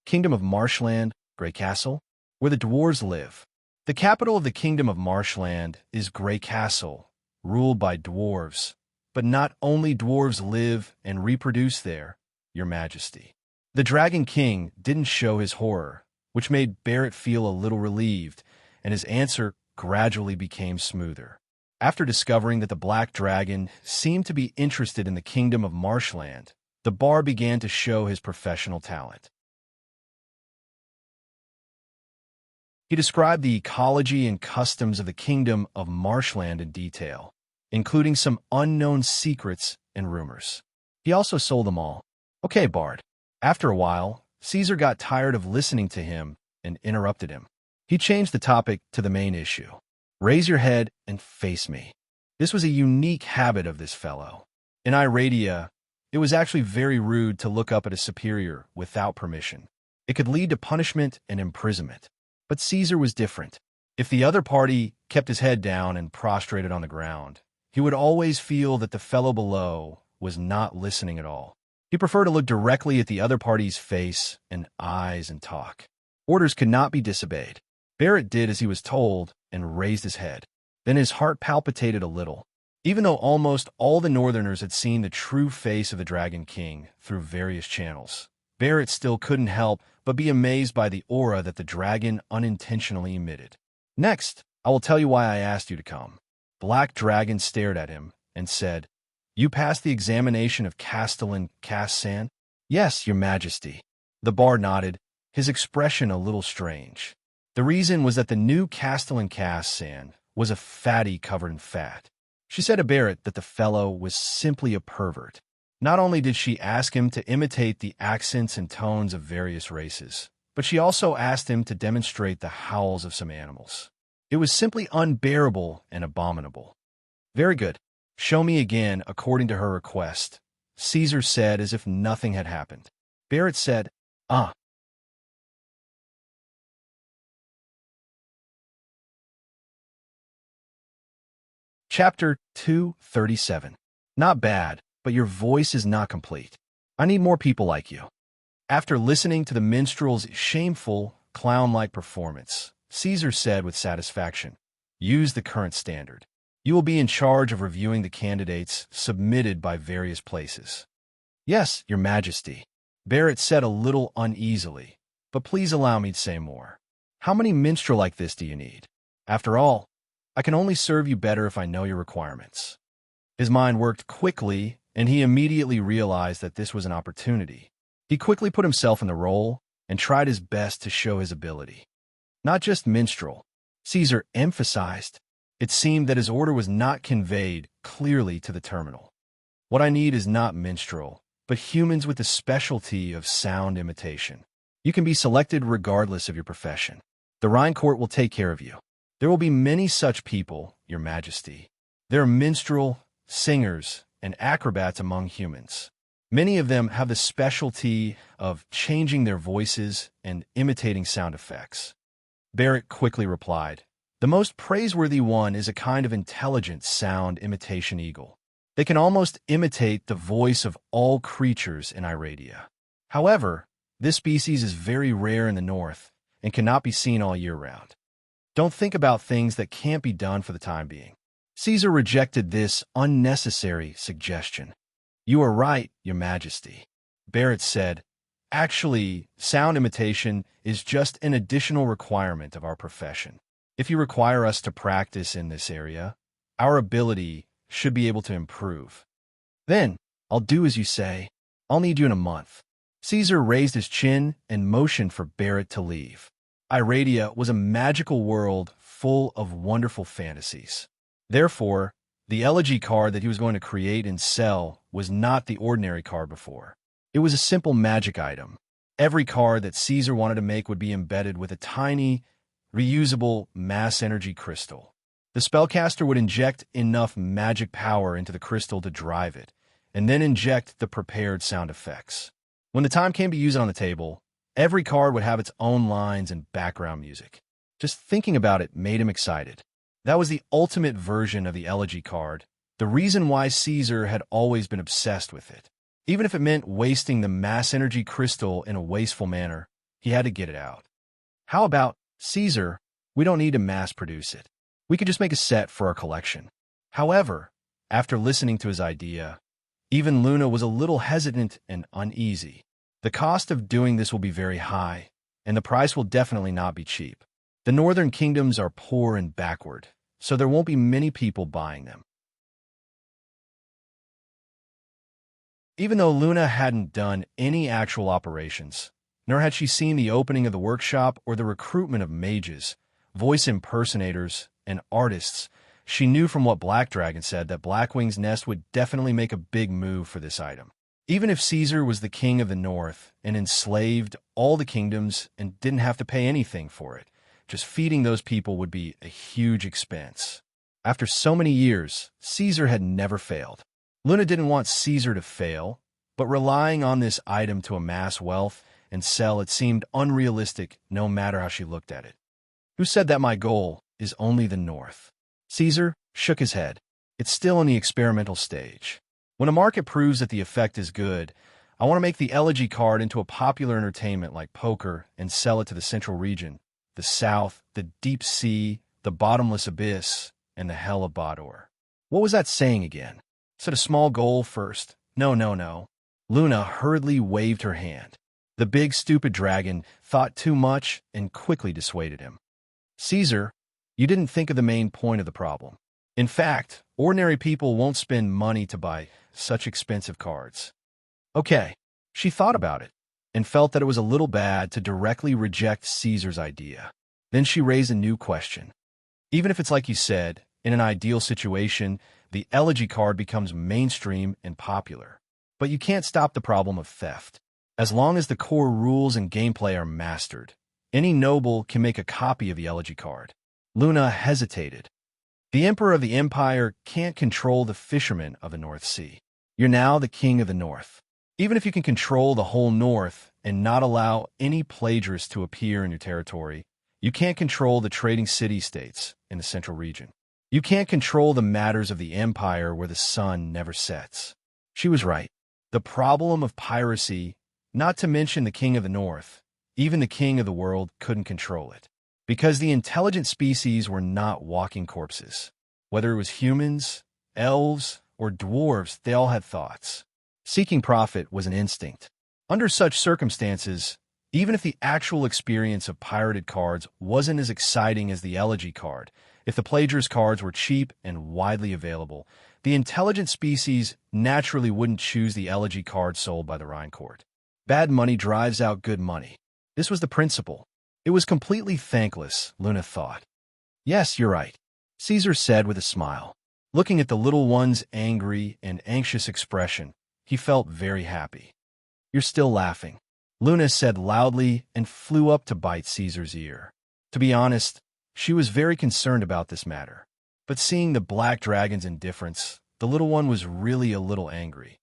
Kingdom of Marshland, Grey Castle, where the dwarves live. The capital of the Kingdom of Marshland is Grey Castle, ruled by dwarves. But not only dwarves live and reproduce there, Your Majesty. The Dragon King didn't show his horror, which made Barrett feel a little relieved, and his answer gradually became smoother. After discovering that the Black Dragon seemed to be interested in the Kingdom of Marshland, the bard began to show his professional talent. He described the ecology and customs of the Kingdom of Marshland in detail, including some unknown secrets and rumors. He also sold them all. Okay, bard. After a while, Caesar got tired of listening to him and interrupted him. He changed the topic to the main issue. Raise your head and face me. This was a unique habit of this fellow. In Iradia, it was actually very rude to look up at a superior without permission. It could lead to punishment and imprisonment. But Caesar was different. If the other party kept his head down and prostrated on the ground, he would always feel that the fellow below was not listening at all. He preferred to look directly at the other party's face and eyes and talk. Orders could not be disobeyed. Barrett did as he was told and raised his head. Then his heart palpitated a little. Even though almost all the Northerners had seen the true face of the Dragon King through various channels, Barrett still couldn't help but be amazed by the aura that the dragon unintentionally emitted. Next, I will tell you why I asked you to come. Black Dragon stared at him and said, You passed the examination of Castellan Cassan? Yes, Your Majesty. The bard nodded, his expression a little strange. The reason was that the new Castellan Cassan was a fatty covered in fat. She said to Barrett that the fellow was simply a pervert. Not only did she ask him to imitate the accents and tones of various races, but she also asked him to demonstrate the howls of some animals. It was simply unbearable and abominable. Very good. Show me again according to her request, Caesar said as if nothing had happened. Barrett said, Chapter 237. Not bad, but your voice is not complete. I need more people like you. After listening to the minstrel's shameful, clown-like performance, Caesar said with satisfaction, Use the current standard. You will be in charge of reviewing the candidates submitted by various places. Yes, Your Majesty. Barrett said a little uneasily, but please allow me to say more. How many minstrel like this do you need? After all, I can only serve you better if I know your requirements. His mind worked quickly, and he immediately realized that this was an opportunity. He quickly put himself in the role and tried his best to show his ability. Not just minstrel, Caesar emphasized. It seemed that his order was not conveyed clearly to the terminal. What I need is not minstrel, but humans with the specialty of sound imitation. You can be selected regardless of your profession. The Rhine Court will take care of you. There will be many such people, Your Majesty. There are minstrel, singers, and acrobats among humans. Many of them have the specialty of changing their voices and imitating sound effects. Barrett quickly replied, The most praiseworthy one is a kind of intelligent sound imitation eagle. They can almost imitate the voice of all creatures in Iradia. However, this species is very rare in the north and cannot be seen all year round. Don't think about things that can't be done for the time being. Caesar rejected this unnecessary suggestion. You are right, Your Majesty. Barrett said, Actually, sound imitation is just an additional requirement of our profession. If you require us to practice in this area, our ability should be able to improve. Then, I'll do as you say. I'll need you in a month. Caesar raised his chin and motioned for Barrett to leave. Iradia was a magical world full of wonderful fantasies. Therefore, the elegy card that he was going to create and sell was not the ordinary card before. It was a simple magic item. Every card that Caesar wanted to make would be embedded with a tiny, reusable mass energy crystal. The spellcaster would inject enough magic power into the crystal to drive it, and then inject the prepared sound effects. When the time came to use it on the table, Every card would have its own lines and background music. Just thinking about it made him excited. That was the ultimate version of the elegy card, the reason why Caesar had always been obsessed with it. Even if it meant wasting the mass energy crystal in a wasteful manner, he had to get it out. How about, Caesar, we don't need to mass produce it. We could just make a set for our collection. However, after listening to his idea, even Luna was a little hesitant and uneasy. The cost of doing this will be very high, and the price will definitely not be cheap. The northern kingdoms are poor and backward, so there won't be many people buying them. Even though Luna hadn't done any actual operations, nor had she seen the opening of the workshop or the recruitment of mages, voice impersonators, and artists, she knew from what Black Dragon said that Blackwing's Nest would definitely make a big move for this item. Even if Caesar was the king of the north and enslaved all the kingdoms and didn't have to pay anything for it, just feeding those people would be a huge expense. After so many years, Caesar had never failed. Luna didn't want Caesar to fail, but relying on this item to amass wealth and sell it seemed unrealistic no matter how she looked at it. Who said that my goal is only the north? Caesar shook his head. It's still in the experimental stage. When a market proves that the effect is good, I want to make the elegy card into a popular entertainment like poker and sell it to the central region, the south, the deep sea, the bottomless abyss, and the hell of Bador. What was that saying again? Set a small goal first. No. Luna hurriedly waved her hand. The big, stupid dragon thought too much and quickly dissuaded him. Caesar, you didn't think of the main point of the problem. In fact, ordinary people won't spend money to buy such expensive cards. Okay, she thought about it and felt that it was a little bad to directly reject Caesar's idea. Then she raised a new question. Even if it's like you said, in an ideal situation, the elegy card becomes mainstream and popular. But you can't stop the problem of theft. As long as the core rules and gameplay are mastered, any noble can make a copy of the elegy card. Luna hesitated. The Emperor of the Empire can't control the fishermen of the North Sea. You're now the king of the North. Even if you can control the whole North and not allow any plagiarists to appear in your territory, you can't control the trading city-states in the central region. You can't control the matters of the Empire where the sun never sets. She was right. The problem of piracy, not to mention the king of the North, even the king of the world couldn't control it. Because the intelligent species were not walking corpses. Whether it was humans, elves, or dwarves, they all had thoughts. Seeking profit was an instinct. Under such circumstances, even if the actual experience of pirated cards wasn't as exciting as the elegy card, if the plagiarist cards were cheap and widely available, the intelligent species naturally wouldn't choose the elegy card sold by the Rhine court. Bad money drives out good money. This was the principle. It was completely thankless, Luna thought. Yes, you're right, Caesar said with a smile. Looking at the little one's angry and anxious expression, he felt very happy. You're still laughing, Luna said loudly and flew up to bite Caesar's ear. To be honest, she was very concerned about this matter. But seeing the black dragon's indifference, the little one was really a little angry.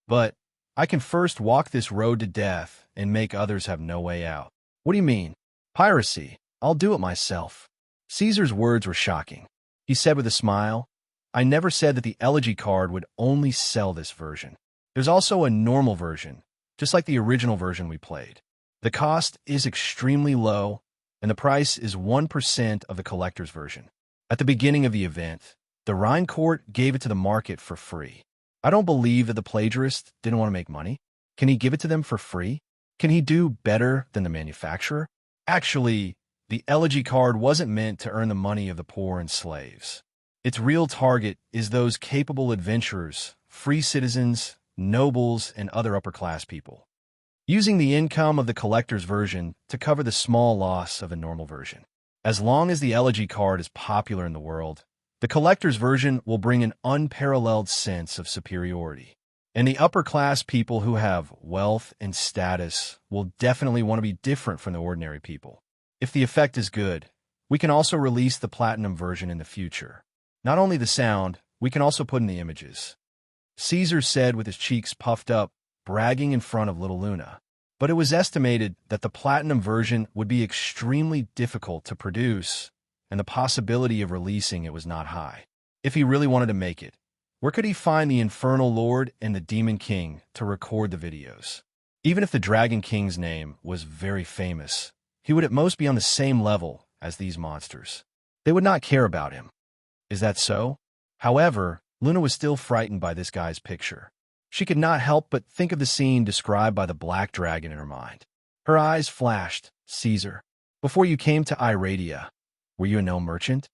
But I can first walk this road to death and make others have no way out. What do you mean? Piracy. I'll do it myself. Caesar's words were shocking. He said with a smile, I never said that the elegy card would only sell this version. There's also a normal version, just like the original version we played. The cost is extremely low, and the price is 1% of the collector's version. At the beginning of the event, the Rhine court gave it to the market for free. I don't believe that the plagiarist didn't want to make money. Can he give it to them for free? Can he do better than the manufacturer? Actually, the elegy card wasn't meant to earn the money of the poor and slaves. Its real target is those capable adventurers, free citizens, nobles, and other upper-class people, using the income of the collector's version to cover the small loss of a normal version. As long as the elegy card is popular in the world, the collector's version will bring an unparalleled sense of superiority. And the upper-class people who have wealth and status will definitely want to be different from the ordinary people. If the effect is good, we can also release the platinum version in the future. Not only the sound, we can also put in the images. Caesar said with his cheeks puffed up, bragging in front of little Luna. But it was estimated that the platinum version would be extremely difficult to produce, and the possibility of releasing it was not high. If he really wanted to make it, where could he find the Infernal Lord and the Demon King to record the videos? Even if the Dragon King's name was very famous, he would at most be on the same level as these monsters. They would not care about him. Is that so? However, Luna was still frightened by this guy's picture. She could not help but think of the scene described by the black dragon in her mind. Her eyes flashed. Caesar, before you came to Iradia, were you a gnome merchant?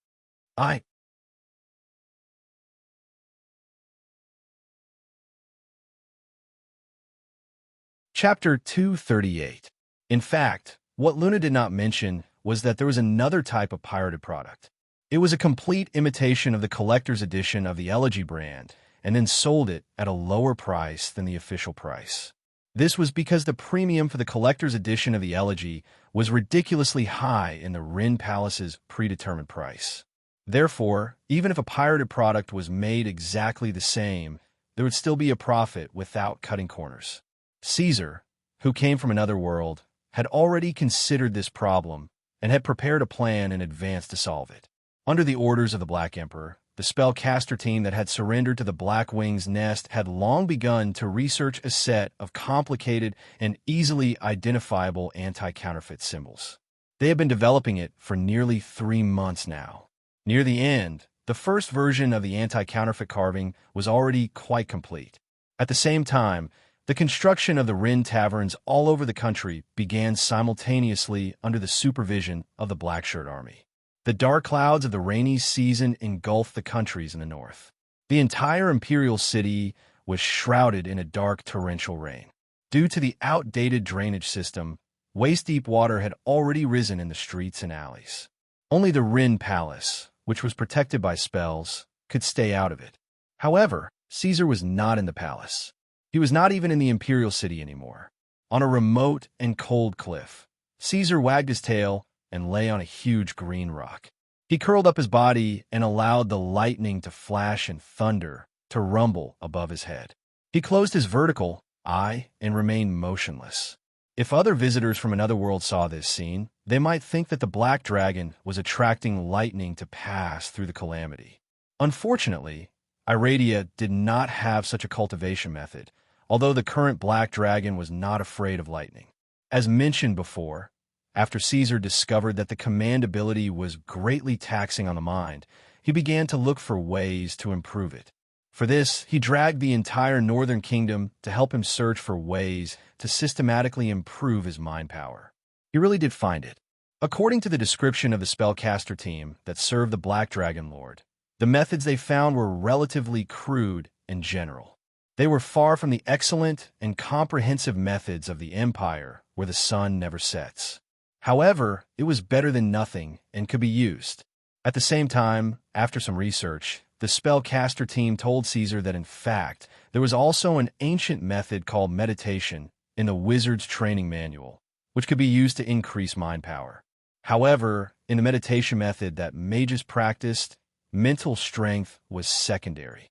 Chapter 238. In fact, what Luna did not mention was that there was another type of pirated product. It was a complete imitation of the collector's edition of the Elegy brand, and then sold it at a lower price than the official price. This was because the premium for the collector's edition of the Elegy was ridiculously high in the Rin Palace's predetermined price. Therefore, even if a pirated product was made exactly the same, there would still be a profit without cutting corners. Caesar, who came from another world, had already considered this problem and had prepared a plan in advance to solve it. Under the orders of the Black Emperor, the spellcaster team that had surrendered to the Black Wing's nest had long begun to research a set of complicated and easily identifiable anti-counterfeit symbols. They had been developing it for nearly 3 months now. Near the end, the first version of the anti-counterfeit carving was already quite complete. At the same time, the construction of the Rin taverns all over the country began simultaneously under the supervision of the Blackshirt Army. The dark clouds of the rainy season engulfed the countries in the north. The entire imperial city was shrouded in a dark torrential rain. Due to the outdated drainage system, waist-deep water had already risen in the streets and alleys. Only the Rin Palace, which was protected by spells, could stay out of it. However, Caesar was not in the palace. He was not even in the imperial city anymore. On a remote and cold cliff, Caesar wagged his tail and lay on a huge green rock. He curled up his body and allowed the lightning to flash and thunder to rumble above his head. He closed his vertical eye and remained motionless. If other visitors from another world saw this scene, they might think that the black dragon was attracting lightning to pass through the calamity. Unfortunately, Iradia did not have such a cultivation method, although the current black dragon was not afraid of lightning. As mentioned before, after Caesar discovered that the command ability was greatly taxing on the mind, he began to look for ways to improve it. For this, he dragged the entire northern kingdom to help him search for ways to systematically improve his mind power. He really did find it. According to the description of the spellcaster team that served the Black Dragon Lord, the methods they found were relatively crude and general. They were far from the excellent and comprehensive methods of the Empire where the sun never sets. However, it was better than nothing and could be used. At the same time, after some research, the spellcaster team told Caesar that in fact, there was also an ancient method called meditation in the wizard's training manual, which could be used to increase mind power. However, in the meditation method that mages practiced, mental strength was secondary.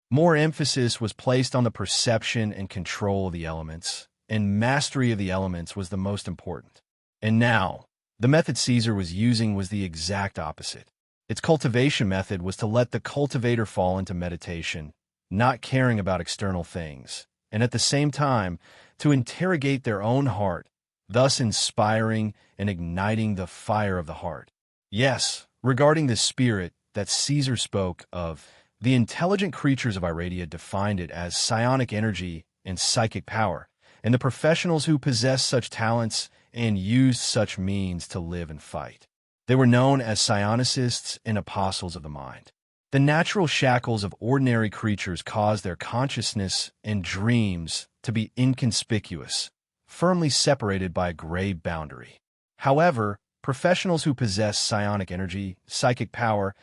More emphasis was placed on the perception and control of the elements, and mastery of the elements was the most important. And now, the method Caesar was using was the exact opposite. Its cultivation method was to let the cultivator fall into meditation, not caring about external things, and at the same time, to interrogate their own heart, thus inspiring and igniting the fire of the heart. Yes, regarding the spirit that Caesar spoke of, the intelligent creatures of Iradia defined it as psionic energy and psychic power, and the professionals who possessed such talents and used such means to live and fight. They were known as psionicists and apostles of the mind. The natural shackles of ordinary creatures caused their consciousness and dreams to be inconspicuous, firmly separated by a gray boundary. However, professionals who possess psionic energy, psychic power,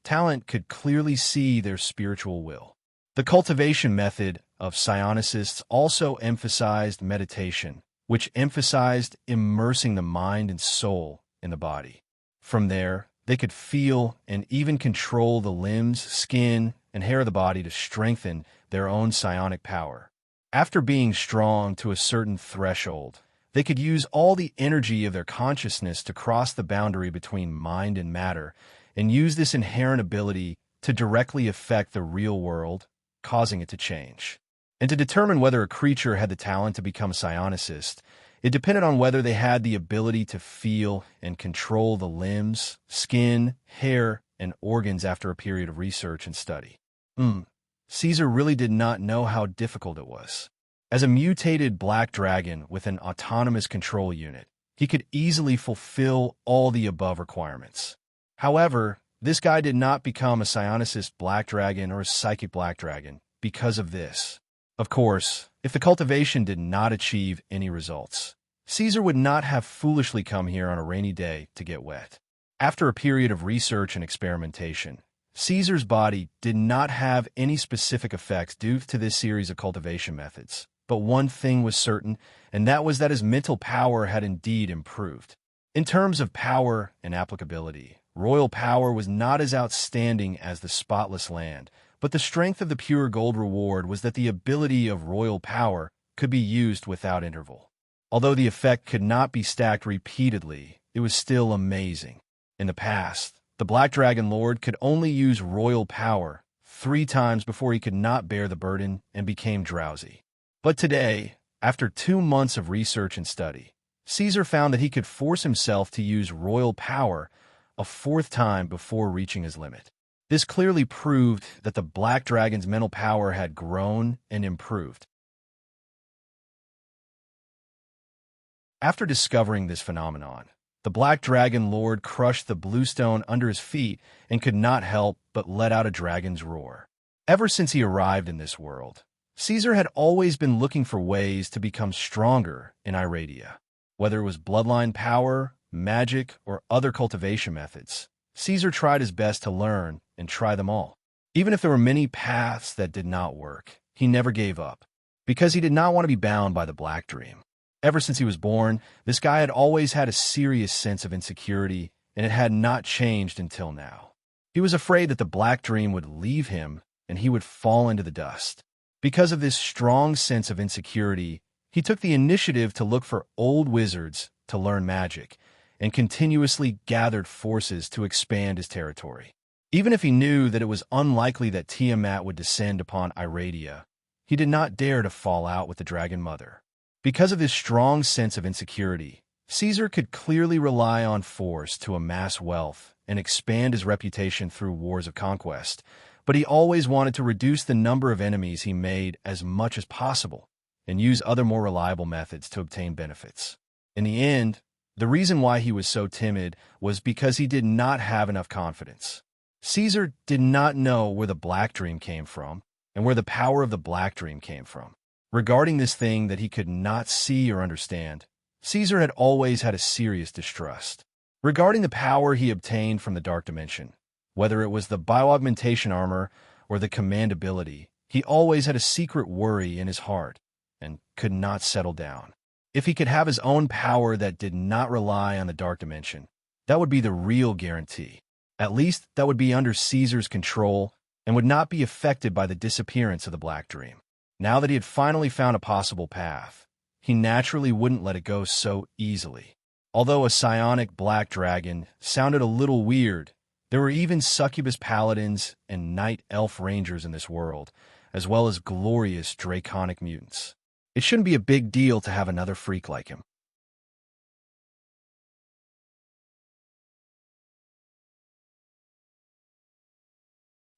talent could clearly see their spiritual will. The cultivation method of psionicists also emphasized meditation, which emphasized immersing the mind and soul in the body. From there, they could feel and even control the limbs, skin, and hair of the body to strengthen their own psionic power. After being strong to a certain threshold, they could use all the energy of their consciousness to cross the boundary between mind and matter and use this inherent ability to directly affect the real world, causing it to change. And to determine whether a creature had the talent to become a psionicist, it depended on whether they had the ability to feel and control the limbs, skin, hair, and organs after a period of research and study. Caesar really did not know how difficult it was. As a mutated black dragon with an autonomous control unit, he could easily fulfill all the above requirements. However, this guy did not become a psionicist black dragon or a psychic black dragon because of this. Of course, if the cultivation did not achieve any results, Caesar would not have foolishly come here on a rainy day to get wet. After a period of research and experimentation, Caesar's body did not have any specific effects due to this series of cultivation methods. But one thing was certain, and that was that his mental power had indeed improved. In terms of power and applicability, royal power was not as outstanding as the spotless land, but the strength of the pure gold reward was that the ability of royal power could be used without interval. Although the effect could not be stacked repeatedly, it was still amazing. In the past, the Black Dragon Lord could only use royal power 3 times before he could not bear the burden and became drowsy. But today, after 2 months of research and study, Caesar found that he could force himself to use royal power a 4th time before reaching his limit. This clearly proved that the Black Dragon's mental power had grown and improved. After discovering this phenomenon, the Black Dragon Lord crushed the blue stone under his feet and could not help but let out a dragon's roar. Ever since he arrived in this world, Caesar had always been looking for ways to become stronger in Iradia. Whether it was bloodline power, magic, or other cultivation methods, Caesar tried his best to learn and try them all. Even if there were many paths that did not work, he never gave up, because he did not want to be bound by the Black Dream. Ever since he was born, this guy had always had a serious sense of insecurity, and it had not changed until now. He was afraid that the Black Dream would leave him and he would fall into the dust. Because of this strong sense of insecurity, he took the initiative to look for old wizards to learn magic, and continuously gathered forces to expand his territory. Even if he knew that it was unlikely that Tiamat would descend upon Iradia, he did not dare to fall out with the Dragon Mother. Because of this strong sense of insecurity, Caesar could clearly rely on force to amass wealth and expand his reputation through wars of conquest, but he always wanted to reduce the number of enemies he made as much as possible and use other more reliable methods to obtain benefits. In the end, the reason why he was so timid was because he did not have enough confidence. Caesar did not know where the Black Dream came from and where the power of the Black Dream came from. Regarding this thing that he could not see or understand, Caesar had always had a serious distrust. Regarding the power he obtained from the Dark Dimension, whether it was the bioaugmentation armor or the command ability, he always had a secret worry in his heart and could not settle down. If he could have his own power that did not rely on the Dark Dimension, that would be the real guarantee. At least that would be under Caesar's control and would not be affected by the disappearance of the Black Dream. Now that he had finally found a possible path, he naturally wouldn't let it go so easily. Although a psionic black dragon sounded a little weird, there were even succubus paladins and night elf rangers in this world, as well as glorious draconic mutants. It shouldn't be a big deal to have another freak like him.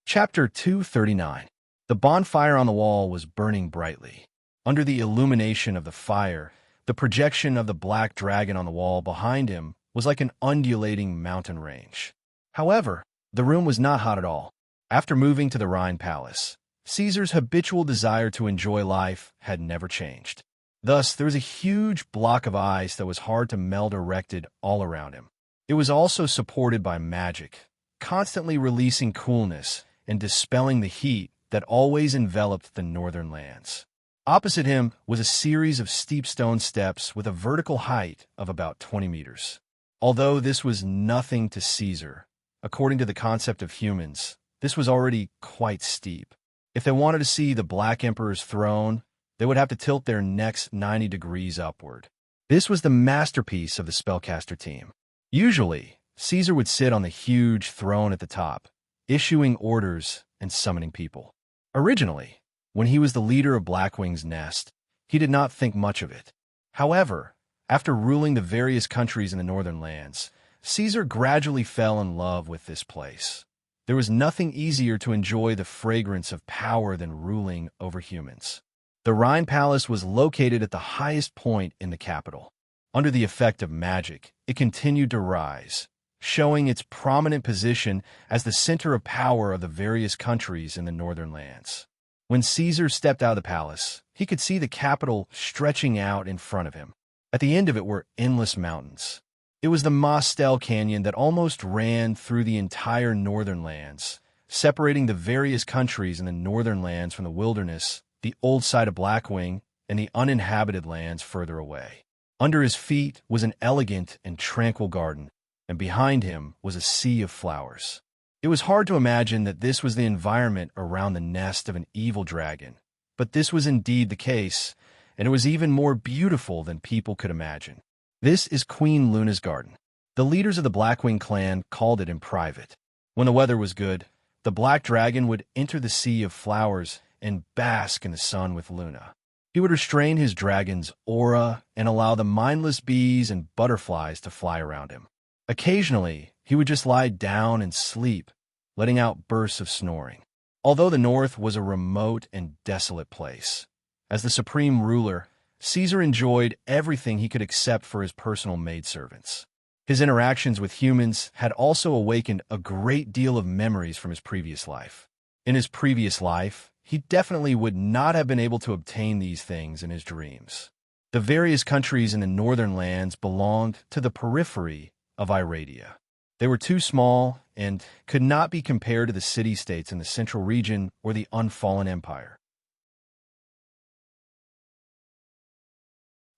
Chapter 239. The bonfire on the wall was burning brightly. Under the illumination of the fire, the projection of the black dragon on the wall behind him was like an undulating mountain range. However, the room was not hot at all. After moving to the Rhine Palace, Caesar's habitual desire to enjoy life had never changed. Thus, there was a huge block of ice that was hard to melt erected all around him. It was also supported by magic, constantly releasing coolness and dispelling the heat that always enveloped the northern lands. Opposite him was a series of steep stone steps with a vertical height of about 20 meters. Although this was nothing to Caesar, according to the concept of humans, this was already quite steep. If they wanted to see the Black Emperor's throne, they would have to tilt their necks 90 degrees upward. This was the masterpiece of the spellcaster team. Usually, Caesar would sit on the huge throne at the top, issuing orders and summoning people. Originally, when he was the leader of Blackwing's nest, he did not think much of it. However, after ruling the various countries in the northern lands, Caesar gradually fell in love with this place. There was nothing easier to enjoy the fragrance of power than ruling over humans. The Rhine Palace was located at the highest point in the capital. Under the effect of magic, it continued to rise, showing its prominent position as the center of power of the various countries in the northern lands. When Caesar stepped out of the palace, he could see the capital stretching out in front of him. At the end of it were endless mountains. It was the Mostel Canyon that almost ran through the entire northern lands, separating the various countries in the northern lands from the wilderness, the old side of Blackwing, and the uninhabited lands further away. Under his feet was an elegant and tranquil garden, and behind him was a sea of flowers. It was hard to imagine that this was the environment around the nest of an evil dragon, but this was indeed the case, and it was even more beautiful than people could imagine. This is Queen Luna's garden. The leaders of the Blackwing clan called it in private. When the weather was good, the black dragon would enter the sea of flowers and bask in the sun with Luna. He would restrain his dragon's aura and allow the mindless bees and butterflies to fly around him. Occasionally, he would just lie down and sleep, letting out bursts of snoring. Although the north was a remote and desolate place, as the supreme ruler, Caesar enjoyed everything he could accept for his personal maidservants. His interactions with humans had also awakened a great deal of memories from his previous life. In his previous life, he definitely would not have been able to obtain these things in his dreams. The various countries in the northern lands belonged to the periphery of Iradia. They were too small and could not be compared to the city-states in the central region or the unfallen empire.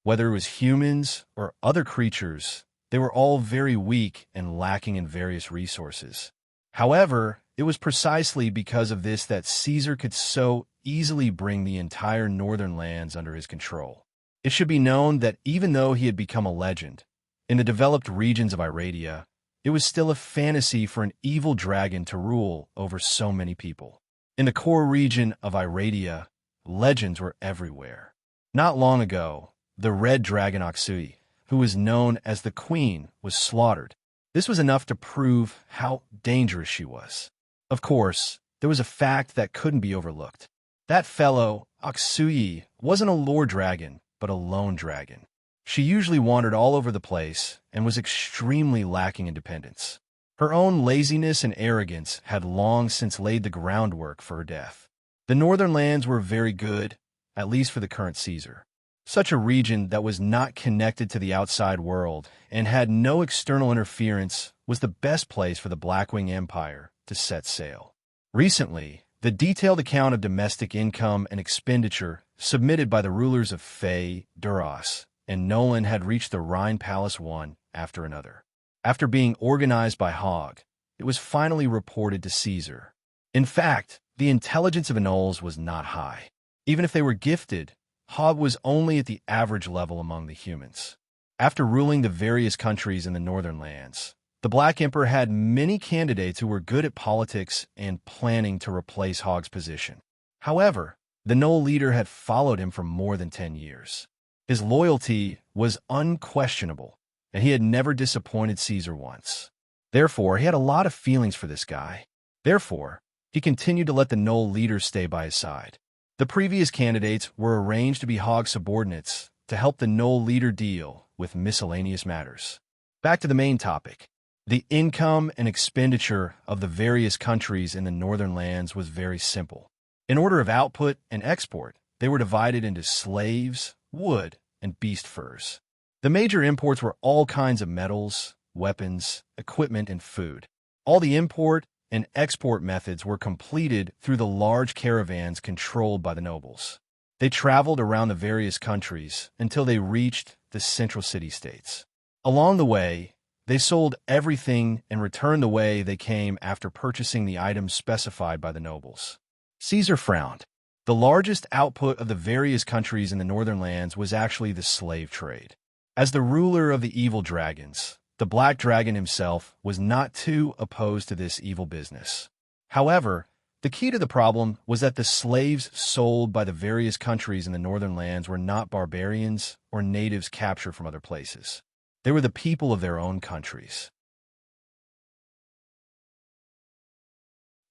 Whether it was humans or other creatures, they were all very weak and lacking in various resources. However, it was precisely because of this that Caesar could so easily bring the entire northern lands under his control. It should be known that even though he had become a legend, in the developed regions of Iradia, it was still a fantasy for an evil dragon to rule over so many people. In the core region of Iradia, legends were everywhere. Not long ago, the red dragon Oksui, who was known as the Queen, was slaughtered. This was enough to prove how dangerous she was. Of course, there was a fact that couldn't be overlooked. That fellow, Oksui, wasn't a lore dragon, but a lone dragon. She usually wandered all over the place and was extremely lacking independence. Her own laziness and arrogance had long since laid the groundwork for her death. The northern lands were very good, at least for the current Caesar. Such a region that was not connected to the outside world and had no external interference was the best place for the Blackwing Empire to set sail. Recently, the detailed account of domestic income and expenditure submitted by the rulers of Faye, Duras, and Nolan had reached the Rhine Palace one after another. After being organized by Hogg, it was finally reported to Caesar. In fact, the intelligence of Anoles was not high. Even if they were gifted, Hogg was only at the average level among the humans. After ruling the various countries in the northern lands, the Black Emperor had many candidates who were good at politics and planning to replace Hogg's position. However, the Knoll leader had followed him for more than 10 years. His loyalty was unquestionable, and he had never disappointed Caesar once. Therefore, he had a lot of feelings for this guy. Therefore, he continued to let the Knoll leader stay by his side. The previous candidates were arranged to be Hogg's subordinates to help the Knoll leader deal with miscellaneous matters. Back to the main topic. The income and expenditure of the various countries in the northern lands was very simple. In order of output and export, they were divided into slaves, wood, and beast furs. The major imports were all kinds of metals, weapons, equipment, and food. All the import and export methods were completed through the large caravans controlled by the nobles. They traveled around the various countries until they reached the central city-states. Along the way, They sold everything and returned the way they came after purchasing the items specified by the nobles. Caesar frowned. The largest output of the various countries in the northern lands was actually the slave trade. As the ruler of the evil dragons, the Black Dragon himself was not too opposed to this evil business. However, the key to the problem was that the slaves sold by the various countries in the northern lands were not barbarians or natives captured from other places. They were the people of their own countries.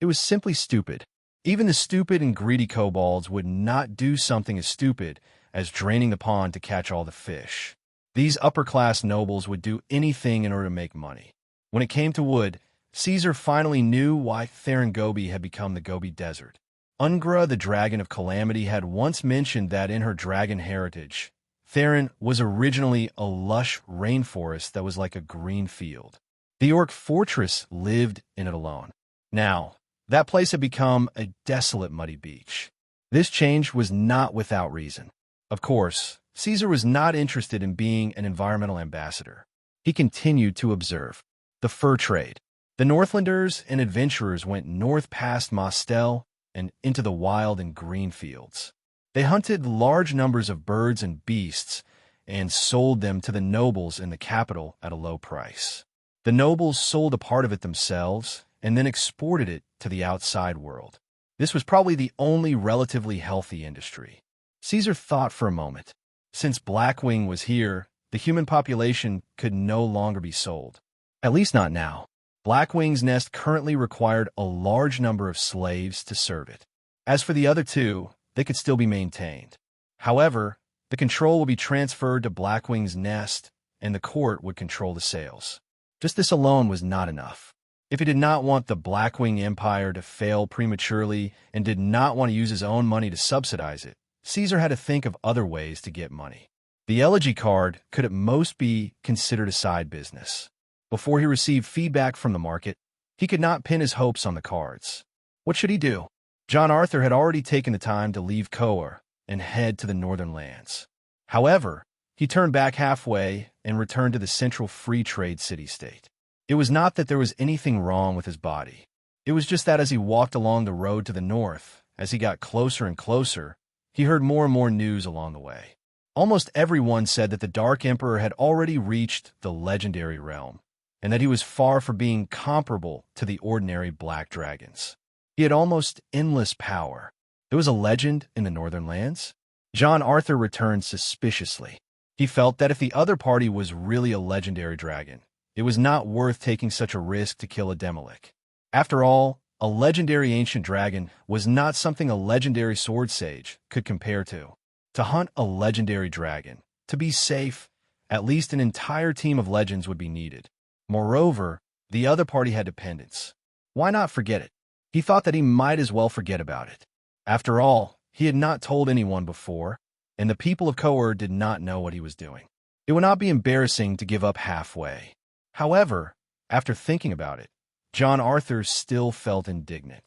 It was simply stupid. Even the stupid and greedy kobolds would not do something as stupid as draining the pond to catch all the fish. These upper-class nobles would do anything in order to make money. When it came to wood, Caesar finally knew why Theron Gobi had become the Gobi Desert. Ungra, the Dragon of Calamity, had once mentioned that in her dragon heritage, Theron was originally a lush rainforest that was like a green field. The Orc fortress lived in it alone. Now, that place had become a desolate muddy beach. This change was not without reason. Of course, Caesar was not interested in being an environmental ambassador. He continued to observe the fur trade. The Northlanders and adventurers went north past Mostel and into the wild and green fields. They hunted large numbers of birds and beasts and sold them to the nobles in the capital at a low price. The nobles sold a part of it themselves and then exported it to the outside world. This was probably the only relatively healthy industry. Caesar thought for a moment. Since Blackwing was here, the human population could no longer be sold. At least not now. Blackwing's nest currently required a large number of slaves to serve it. As for the other two, they could still be maintained. However, the control will be transferred to Blackwing's nest, and the court would control the sales. Just this alone was not enough. If he did not want the Blackwing Empire to fail prematurely and did not want to use his own money to subsidize it, Caesar had to think of other ways to get money. The elegy card could at most be considered a side business. Before he received feedback from the market, he could not pin his hopes on the cards. What should he do? John Arthur had already taken the time to leave Coer and head to the northern lands. However, he turned back halfway and returned to the central free trade city-state. It was not that there was anything wrong with his body. It was just that as he walked along the road to the north, as he got closer and closer, he heard more and more news along the way. Almost everyone said that the Dark Emperor had already reached the legendary realm, and that he was far from being comparable to the ordinary black dragons. He had almost endless power. There was a legend in the northern lands. John Arthur returned suspiciously. He felt that if the other party was really a legendary dragon, it was not worth taking such a risk to kill a Demolic. After all, a legendary ancient dragon was not something a legendary sword sage could compare to. To hunt a legendary dragon, to be safe, at least an entire team of legends would be needed. Moreover, the other party had dependents. Why not forget it? He thought that he might as well forget about it. After all, he had not told anyone before, and the people of Coer did not know what he was doing. It would not be embarrassing to give up halfway. However, after thinking about it, John Arthur still felt indignant.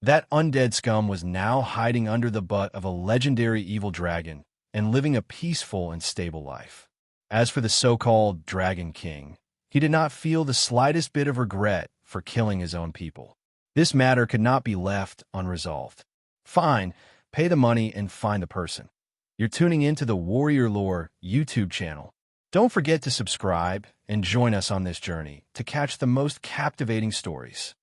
That undead scum was now hiding under the butt of a legendary evil dragon and living a peaceful and stable life. As for the so-called Dragon King, he did not feel the slightest bit of regret for killing his own people. This matter could not be left unresolved. Fine, pay the money and find the person. You're tuning into the Warrior Lore YouTube channel. Don't forget to subscribe and join us on this journey to catch the most captivating stories.